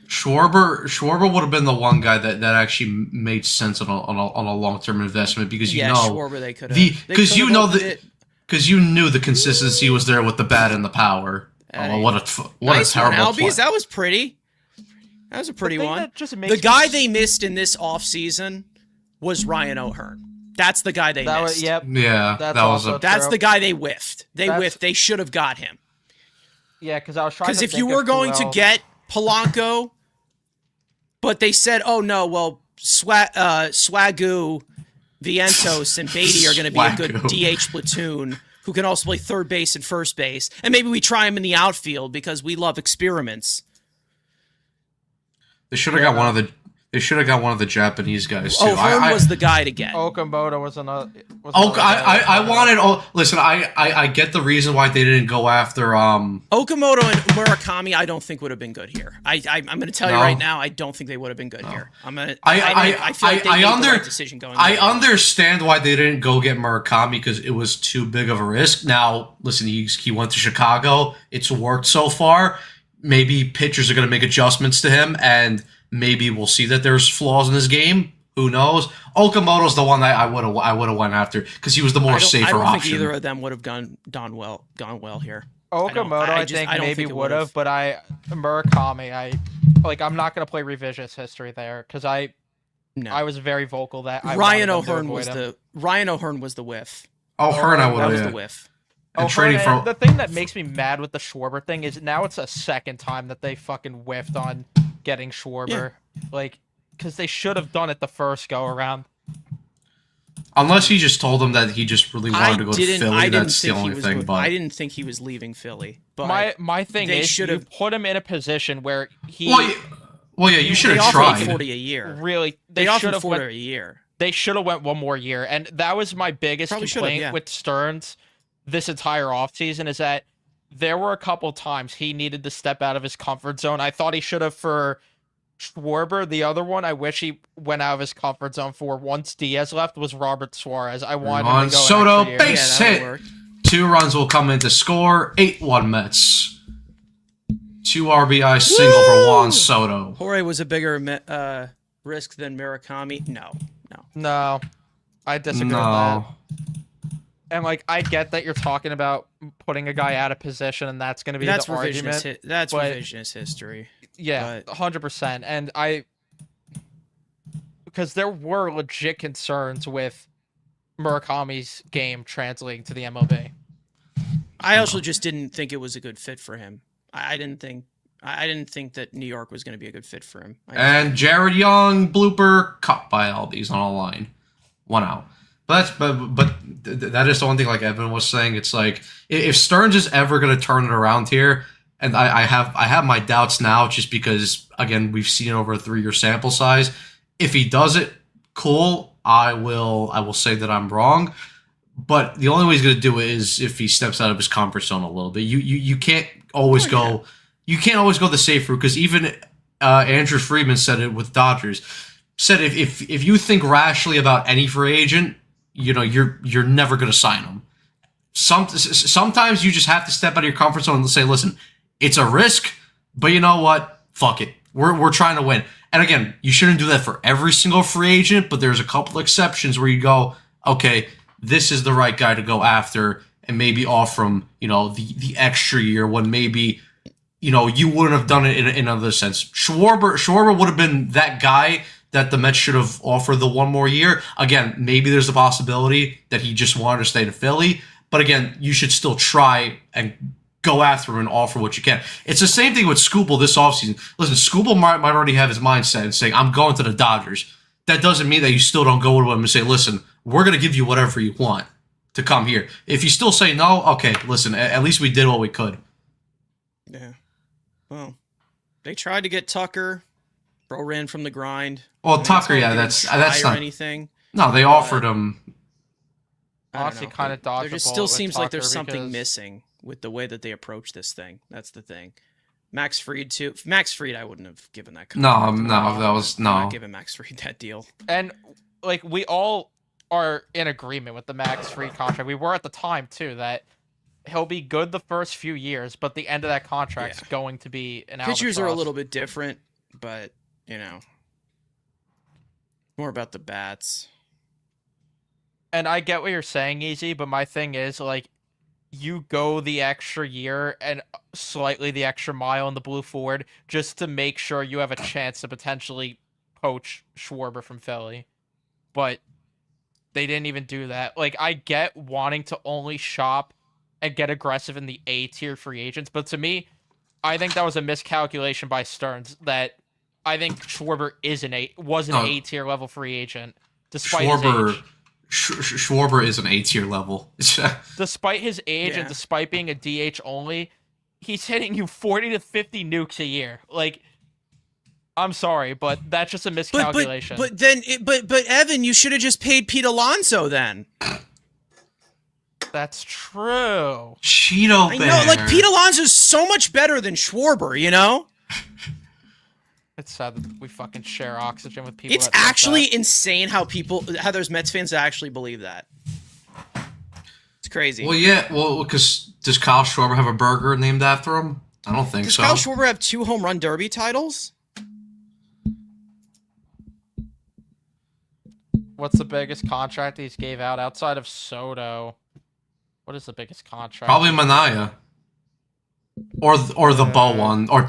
Schwarber would have been the one guy that actually made sense on a long-term investment because Schwarber they could have because you knew the consistency was there with the bat and the power. What nice a terrible one, play. Albies. That was pretty. That was a pretty one. The guy they missed in this offseason was Ryan O'Hearn. That's the guy they missed. Yep. Yeah, that's the guy they whiffed. They should have got him. Yeah, because I was trying. Because if you were going to get Polanco, but they said, "Oh no, well, Swagoo, Vientos, and Beatty are going to be a good DH platoon who can also play third base and first base, and maybe we try him in the outfield because we love experiments." They should have got one of the. They should have got one of the Japanese guys too. O'Hearn was the guy to get. Okamoto was another. I wanted. Listen, I get the reason why they didn't go after Okamoto and Murakami. I don't think would have been good here. I'm going to tell you right now. I don't think they would have been good here. I feel like they made the right decision going. I understand why they didn't go get Murakami because it was too big of a risk. Now, listen, he went to Chicago. It's worked so far. Maybe pitchers are going to make adjustments to him and. Maybe we'll see that there's flaws in his game. Who knows? Okamoto's the one that I would have went after because he was the more safer option. I don't think either of them would have gone well here. Okamoto, I think maybe would have, but Murakami, I'm not gonna play revisionist history there because I was very vocal that Ryan O'Hearn was the whiff. O'Hearn, I would have. That was the whiff. And trading for the thing that makes me mad with the Schwarber thing is now it's a second time that they fucking whiffed on getting Schwarber, because they should have done it the first go around. Unless he just told them that he just really wanted to go to Philly. That's the only thing. But I didn't think he was leaving Philly. But my thing is, you put him in a position where he. Well, yeah, you should have tried. They offered $40 a year. Really, they offered $40 a year. They should have went one more year, and that was my biggest complaint with Stearns this entire offseason is that there were a couple times he needed to step out of his comfort zone. I thought he should have for Schwarber. The other one I wish he went out of his comfort zone for once Diaz left was Robert Suarez. I wanted him On to go an Soto, extra year. base Yeah, that hit. would work. 2 runs will come in to score. 8-1 Mets. 2 RBI single for Juan Soto. Jorge was a bigger risk than Murakami. No. No, I disagree with that. No. And like, I get that you're talking about putting a guy out of position, and that's going to be That's the argument. that's but- revisionist history. Yeah, but- 100%. And because there were legit concerns with Murakami's game translating to the MLB. I also just didn't think it was a good fit for him. I didn't think that New York was going to be a good fit for him. And Jared Young blooper cut by Albies on a line, 1 out. But that is the one thing. Like Evan was saying, it's like if Stearns is ever going to turn it around here, and I have my doubts now, just because again we've seen over a 3-year sample size. If he does it, cool. I will say that I'm wrong. But the only way he's going to do it is if he steps out of his comfort zone a little bit. You can't always go. You can't always go the safe route, because even Andrew Friedman said it with Dodgers. Said if you think rationally about any free agent, you're never going to sign him. Sometimes you just have to step out of your comfort zone and say, listen, it's a risk, but you know what? Fuck it. We're trying to win. And again, you shouldn't do that for every single free agent, but there's a couple exceptions where you go, okay, this is the right guy to go after, and maybe offer him, the extra year when maybe, you wouldn't have done it in another sense. Schwarber would have been that guy that the Mets should have offered the 1 more year. Again, maybe there's a possibility that he just wanted to stay in Philly, but again, you should still try and go after him and offer what you can. It's the same thing with Skubal this offseason. Listen, Skubal might already have his mindset and saying, I'm going to the Dodgers. That doesn't mean that you still don't go to him and say, listen, we're going to give you whatever you want to come here. If you still say no, okay, listen, at least we did what we could. Yeah. Well, they tried to get Tucker. Bro ran from the grind. Well, I mean, Tucker, it's yeah, not that's gonna try or not anything. No, they offered him. I don't Honestly, know. kind of dodged. There just still seems like there's something missing with the way that they approach this thing. That's the thing. Max Fried too. Max Fried, I wouldn't have given that. No, contract. that was I'm no. not giving Max Fried that deal. And like, we all are in agreement with the Max Fried contract. We were at the time too, that he'll be good the first few years, but the end of that contract's going to be an Pitchers are a albatross. little bit different, but more about the bats. And I get what you're saying, Easy, but my thing is, like, you go the extra year and slightly the extra mile in the blue forward just to make sure you have a chance to potentially poach Schwarber from Philly. But they didn't even do that. Like, I get wanting to only shop and get aggressive in the A-tier free agents, but to me, I think that was a miscalculation by Stearns, that I think Schwarber was an A-tier level free agent, despite his age. Schwarber is an A-tier level. Despite his age and despite being a DH only, he's hitting you 40 to 50 nukes a year. Like, I'm sorry, but that's just a miscalculation. But Evan, you should have just paid Pete Alonso then. That's true. Cheeto I Bear. know, like Pete Alonso's so much better than Schwarber. It's sad that we fucking share oxygen with people. It's that think actually that. insane how there's Mets fans that actually believe that. It's crazy. Well, yeah. Well, because does Kyle Schwarber have a burger named after him? I don't think Does so. Kyle Schwarber have 2 home run derby titles? What's the biggest contract he's gave out outside of Soto? What is the biggest contract? Probably Manaya. Or the Bo one. Or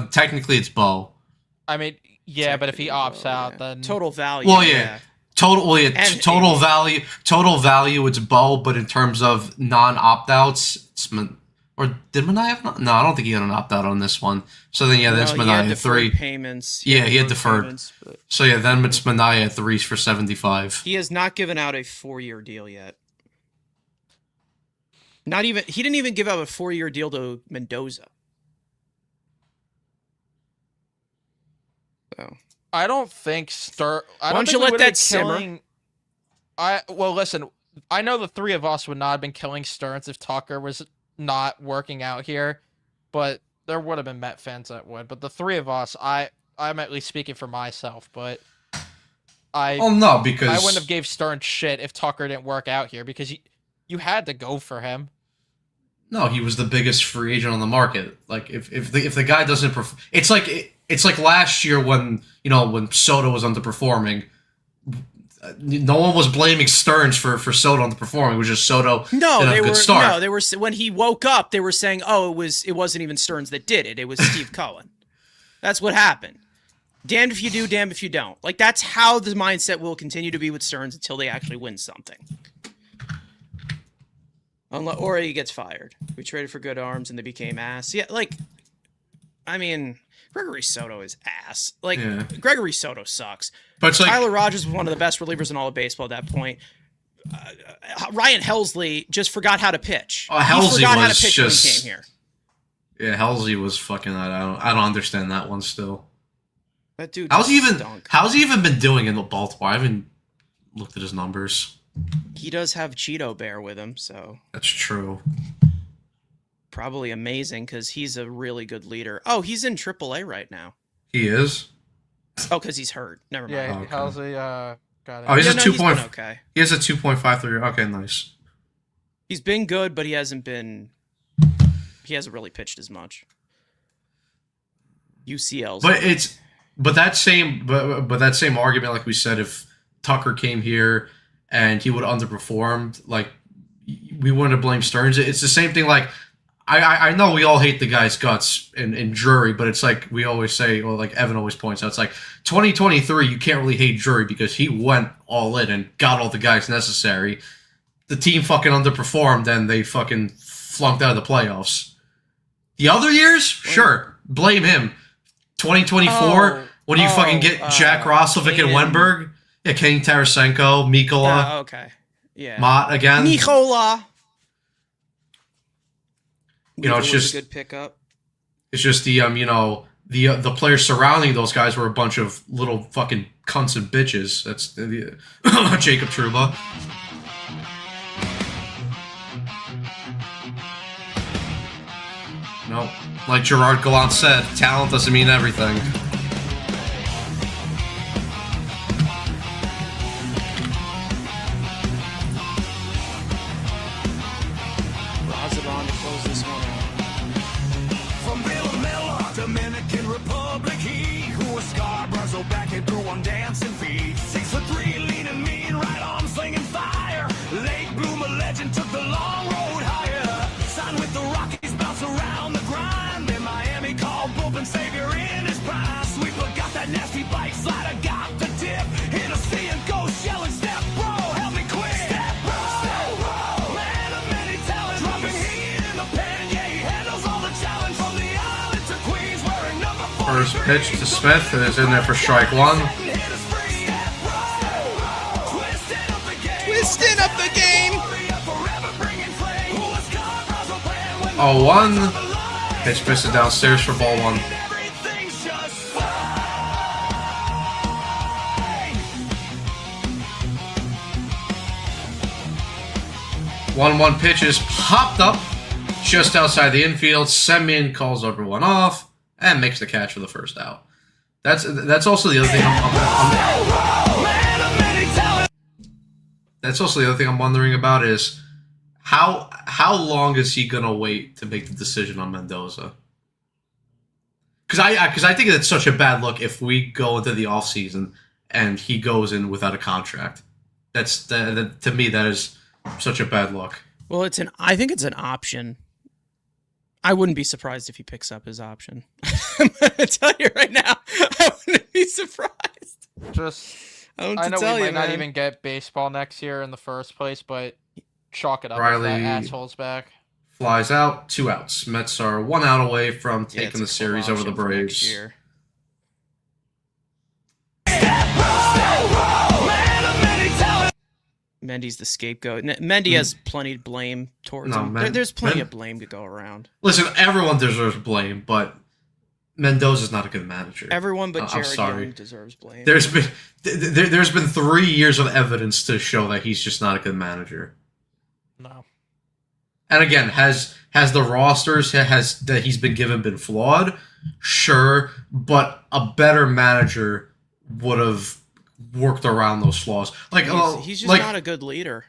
technically it's Bo. I mean, yeah, but if he opts out, then Total value. Well, yeah. Total And value. Total value. It's Bo, but in terms of non-opt-outs, it's or did Manaya have? No, I don't think he had an opt-out on this one. So then, that's he had Manaya deferred 3. payments. Yeah, he had deferred. payments, but So then it's Manaya 3s for 75. he has not given out a 4-year deal yet. He didn't even give out a 4-year deal to Mendoza. So I don't think Why don't you let that simmer? Well, listen. I know the three of us would not have been killing Stearns if Tucker was not working out here, but there would have been Met fans that would. But the three of us, I'm at least speaking for myself, but Oh no, because I wouldn't have gave Stern shit if Tucker didn't work out here because you had to go for him. No, he was the biggest free agent on the market. Like if the guy doesn't perform, it's like last year when when Soto was underperforming. No one was blaming Stearns for Soto underperforming. It was just Soto No, didn't they have a were good start. no, they were when he woke up, they were saying, "Oh, it wasn't even Stearns that did it. It was Steve Cohen." That's what happened. Damned if you do, damned if you don't. Like that's how the mindset will continue to be with Stearns until they actually win something. Or he gets fired. We traded for good arms and they became ass. Yeah, like, I mean, Gregory Soto is ass. Like, Yeah. Gregory Soto sucks. But it's like Tyler Rogers was one of the best relievers in all of baseball at that point. Ryan Helsley just forgot how to pitch. Oh, He Helsley forgot how to was pitch when he just- came here. yeah, Halsey was fucking that. I don't understand that one still. That dude How's he just even stunk. how's he even been doing in the Baltimore? I haven't looked at his numbers. He does have Cheeto Bear with him, so That's true. probably amazing because he's a really good leader. Oh, he's in AAA right now. He is. Oh, because he's hurt. Never mind. Yeah, Okay. Halsey got it. Oh, he's Yeah, a no, 2. been okay. He has a 2.53. Okay, nice. He's been good, but he hasn't really pitched as much. UCL's. But that same argument, like we said, if Tucker came here and he would have underperformed, like we wouldn't have blamed Stearns. It's the same thing. Like I know we all hate the guy's guts in Drury, but it's like we always say, or like Evan always points out, it's like 2023. You can't really hate Drury because he went all in and got all the guys necessary. The team fucking underperformed and they fucking flunked out of the playoffs. The other years, sure, blame him. 2024, when you fucking get Jack Roslovic and Kaden. Wenberg, yeah, King Tarasenko, Mikola, Okay. Yeah. Mott again. Nicola. You know, it's Weaver was just- a good pickup. It's just the the players surrounding those guys were a bunch of little fucking cunts and bitches. That's Jacob Trouba. No, like Gerard Gallant said, talent doesn't mean everything. Razadon to close this one out. From Bill Miller, Dominican Republic, he who was Scarborough, so back and through on dancing feet. 6'3", leaning mean, right arm slinging fire. Late bloomer legend took the long road higher. Signed with the Rockies, bounce around the grind. In Miami, called bullpen savior in his prime. Sweeper got that nasty bike, slider got the tip. Hit a C and go shelling, step bro, help me quick. Step bro, man of many talents, dropping heat in the pen. Yeah, he handles all the challenge from the island to Queens, wearing number 43. First pitch to Smith is in there for strike one. Hit us free, step bro, twisting up the game. Twisting up the game. Forever bringing flame. Who was Scarborough's plan when 0-1. Pitch misses downstairs for ball one. everything's just fine? 1-1 pitch is popped up just outside the infield. Semyon calls everyone off and makes the catch for the first out. That's also the other thing. Man of many talents. That's also the other thing I'm wondering about is how long is he gonna wait to make the decision on Mendoza? Because I think it's such a bad look if we go into the offseason and he goes in without a contract. To me that is such a bad look. Well, I think it's an option. I wouldn't be surprised if he picks up his option. I'm gonna tell you right now, I wouldn't be surprised. Just I don't I to know tell we you, might not man. even get baseball next year in the first place, but chalk it up if Riley- that asshole's back. Flies out, 2 outs. Mets are 1 out away from Yeah, taking it's the a full series over the option for next Braves. year. Man of many talents. Mendy's the scapegoat. Mendy has plenty of blame towards No, him. Men- There's plenty Men- of blame to go around. Listen, everyone deserves blame, but Mendoza's not a good manager. Everyone but I'm Jared sorry. Young deserves blame. There's been 3 years of evidence to show that he's just not a good manager. No. And again, has the rosters has that he's been given been flawed? Sure, but a better manager would have worked around those flaws. Like He's just like not a good leader.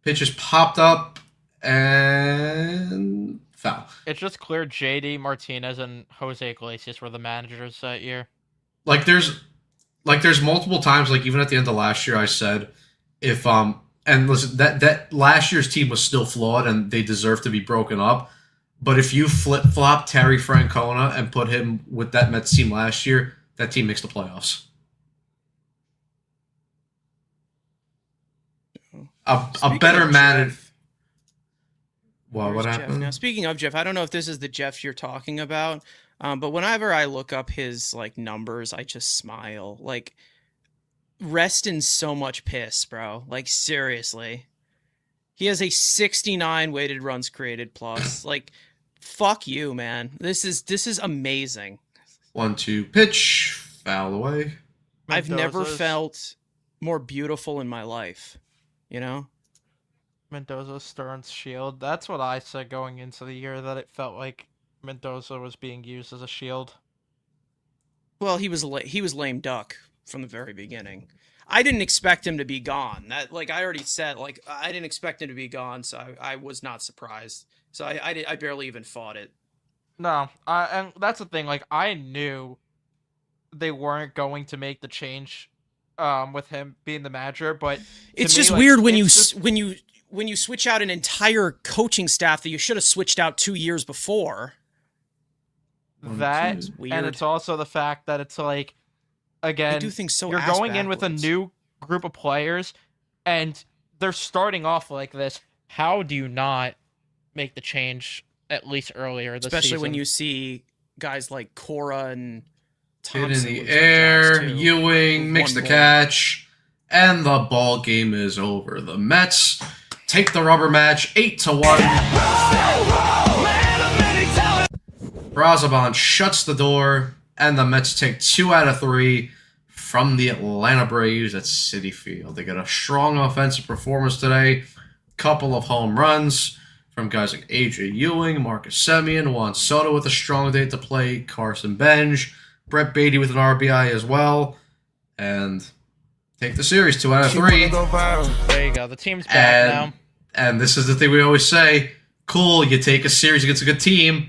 pitches popped up and foul. It's just clear JD Martinez and Jose Iglesias were the managers that year. Like there's multiple times, like even at the end of last year, I said if and listen, that last year's team was still flawed and they deserve to be broken up. But if you flip flop Terry Francona and put him with that Mets team last year, that team makes the playoffs. A Speaking better of manager. Jeff, Well, where's what Jeff happened? now? Speaking of Jeff, I don't know if this is the Jeff you're talking about, but whenever I look up his like numbers, I just smile. Like, rest in so much piss, bro. Like, seriously, he has a 69 weighted runs created plus. Like, fuck you, man. This is amazing. 1-2 pitch, foul away. I've never Mendoza's- felt more beautiful in my life. You know? Mendoza Stearns shield. That's what I said going into the year, that it felt like Mendoza was being used as a shield. Well, he was lame duck from the very beginning. I didn't expect him to be gone. That, like I already said, like I didn't expect him to be gone, so I was not surprised. So I barely even fought it. No, and that's the thing. Like, I knew they weren't going to make the change with him being the manager, but It's to me, just like, weird when it's just- when you switch out an entire coaching staff that you should have switched out 2 years before. that, It's weird. and it's also the fact that it's like, They again, do things so you're ass going in with a backwards. new group of players, and they're starting off like this. How do you not make the change at least earlier this especially when season? you see guys like Cora and Hit in Thompson the lose their air. jobs, too. Ewing makes One the more. catch, and the ball game is over. The Mets take the rubber match 8-1. Brazaban shuts the door, and the Mets take 2 out of 3 from the Atlanta Braves at Citi Field. They get a strong offensive performance today. Couple of home runs from guys like AJ Ewing, Marcus Semien, Juan Soto with a strong day to play, Carson Benj, Brett Beatty with an RBI as well, and take the series 2 out of 3. There you go. The team's back And, now. and this is the thing we always say. Cool, you take a series against a good team.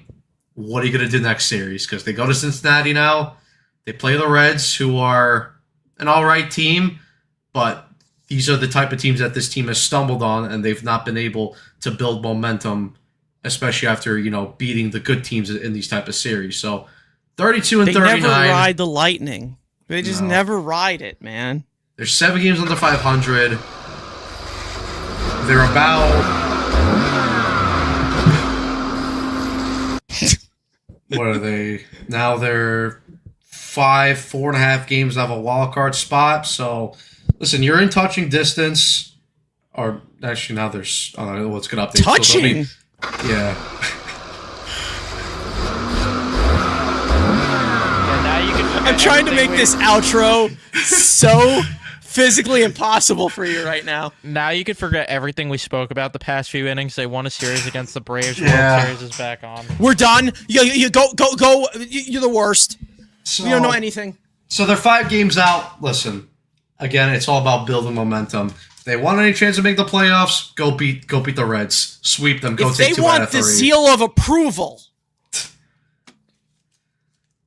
What are you going to do next series? Because they go to Cincinnati now. They play the Reds, who are an all right team, but these are the type of teams that this team has stumbled on, and they've not been able to build momentum, especially after, beating the good teams in these type of series. So 32 and They 39. never ride the lightning. They just No. never ride it, man. There's 7 games under 500. They're about... What are they? Now they're 4.5 games out of a wild card spot. So, listen, you're in touching distance. Or, actually, now there's... Oh, no, let's get updates. So Touching. yeah. Yeah, now you can I'm trying to make this outro so physically impossible for you right now. Now you could forget everything we spoke about the past few innings. They won a series against the Braves. Yeah. World Series is back on. We're done. You go. You're the worst. So, We don't know anything. So they're 5 games out. Listen, again, it's all about building momentum. If they want any chance to make the playoffs, go beat the Reds. Sweep them. Go If take they 2 out want of the 3. seal of approval,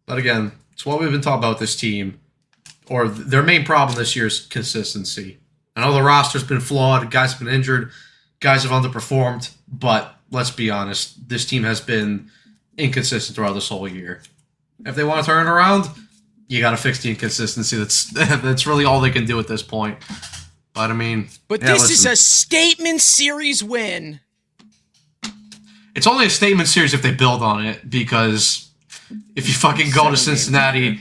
But again, it's what we've been talking about with this team. Or their main problem this year is consistency. I know the roster's been flawed. Guys have been injured. Guys have underperformed. But let's be honest, this team has been inconsistent throughout this whole year. If they want to turn it around, you got to fix the inconsistency. That's really all they can do at this point. But I mean, but yeah, this is listen. a statement series win. It's only a statement series if they build on it, because if you fucking go to 7 games. Cincinnati,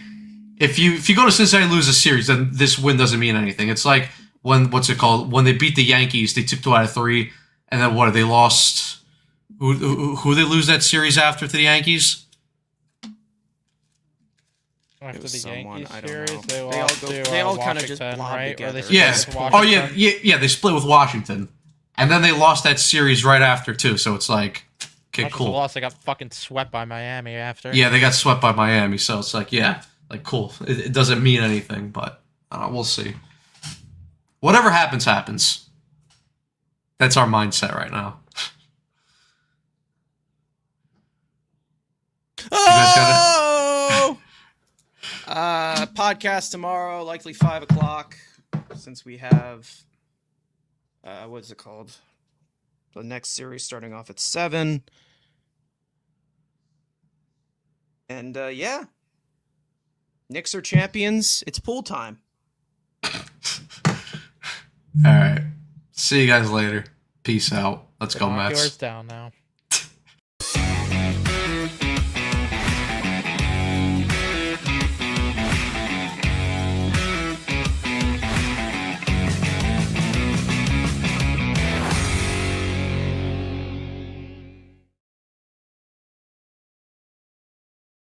if you go to Cincinnati and lose a series, then this win doesn't mean anything. It's like when when they beat the Yankees, they took 2 out of 3, and then what? They lost. Who they lose that series after to the Yankees? After It the was someone, Yankees I don't series, know. they They all lost go- to they all kinda just Washington, blob right? Or together. they split Yeah. with Oh yeah, Washington. yeah. They split with Washington. And then they lost that series right after too. So it's like, okay, Much as a cool. loss, they got fucking swept by Miami after. Yeah, they got swept by Miami. So it's like, yeah, like cool. It doesn't mean anything, but we'll see. Whatever happens, happens. That's our mindset right now. guys Oh! Podcast tomorrow, likely 5 o'clock, since we have what is it called? The next series starting off at 7. And yeah. Knicks are champions. It's pool time. All right. See you guys later. Peace out. Let's go, Knock Mets. yours down now.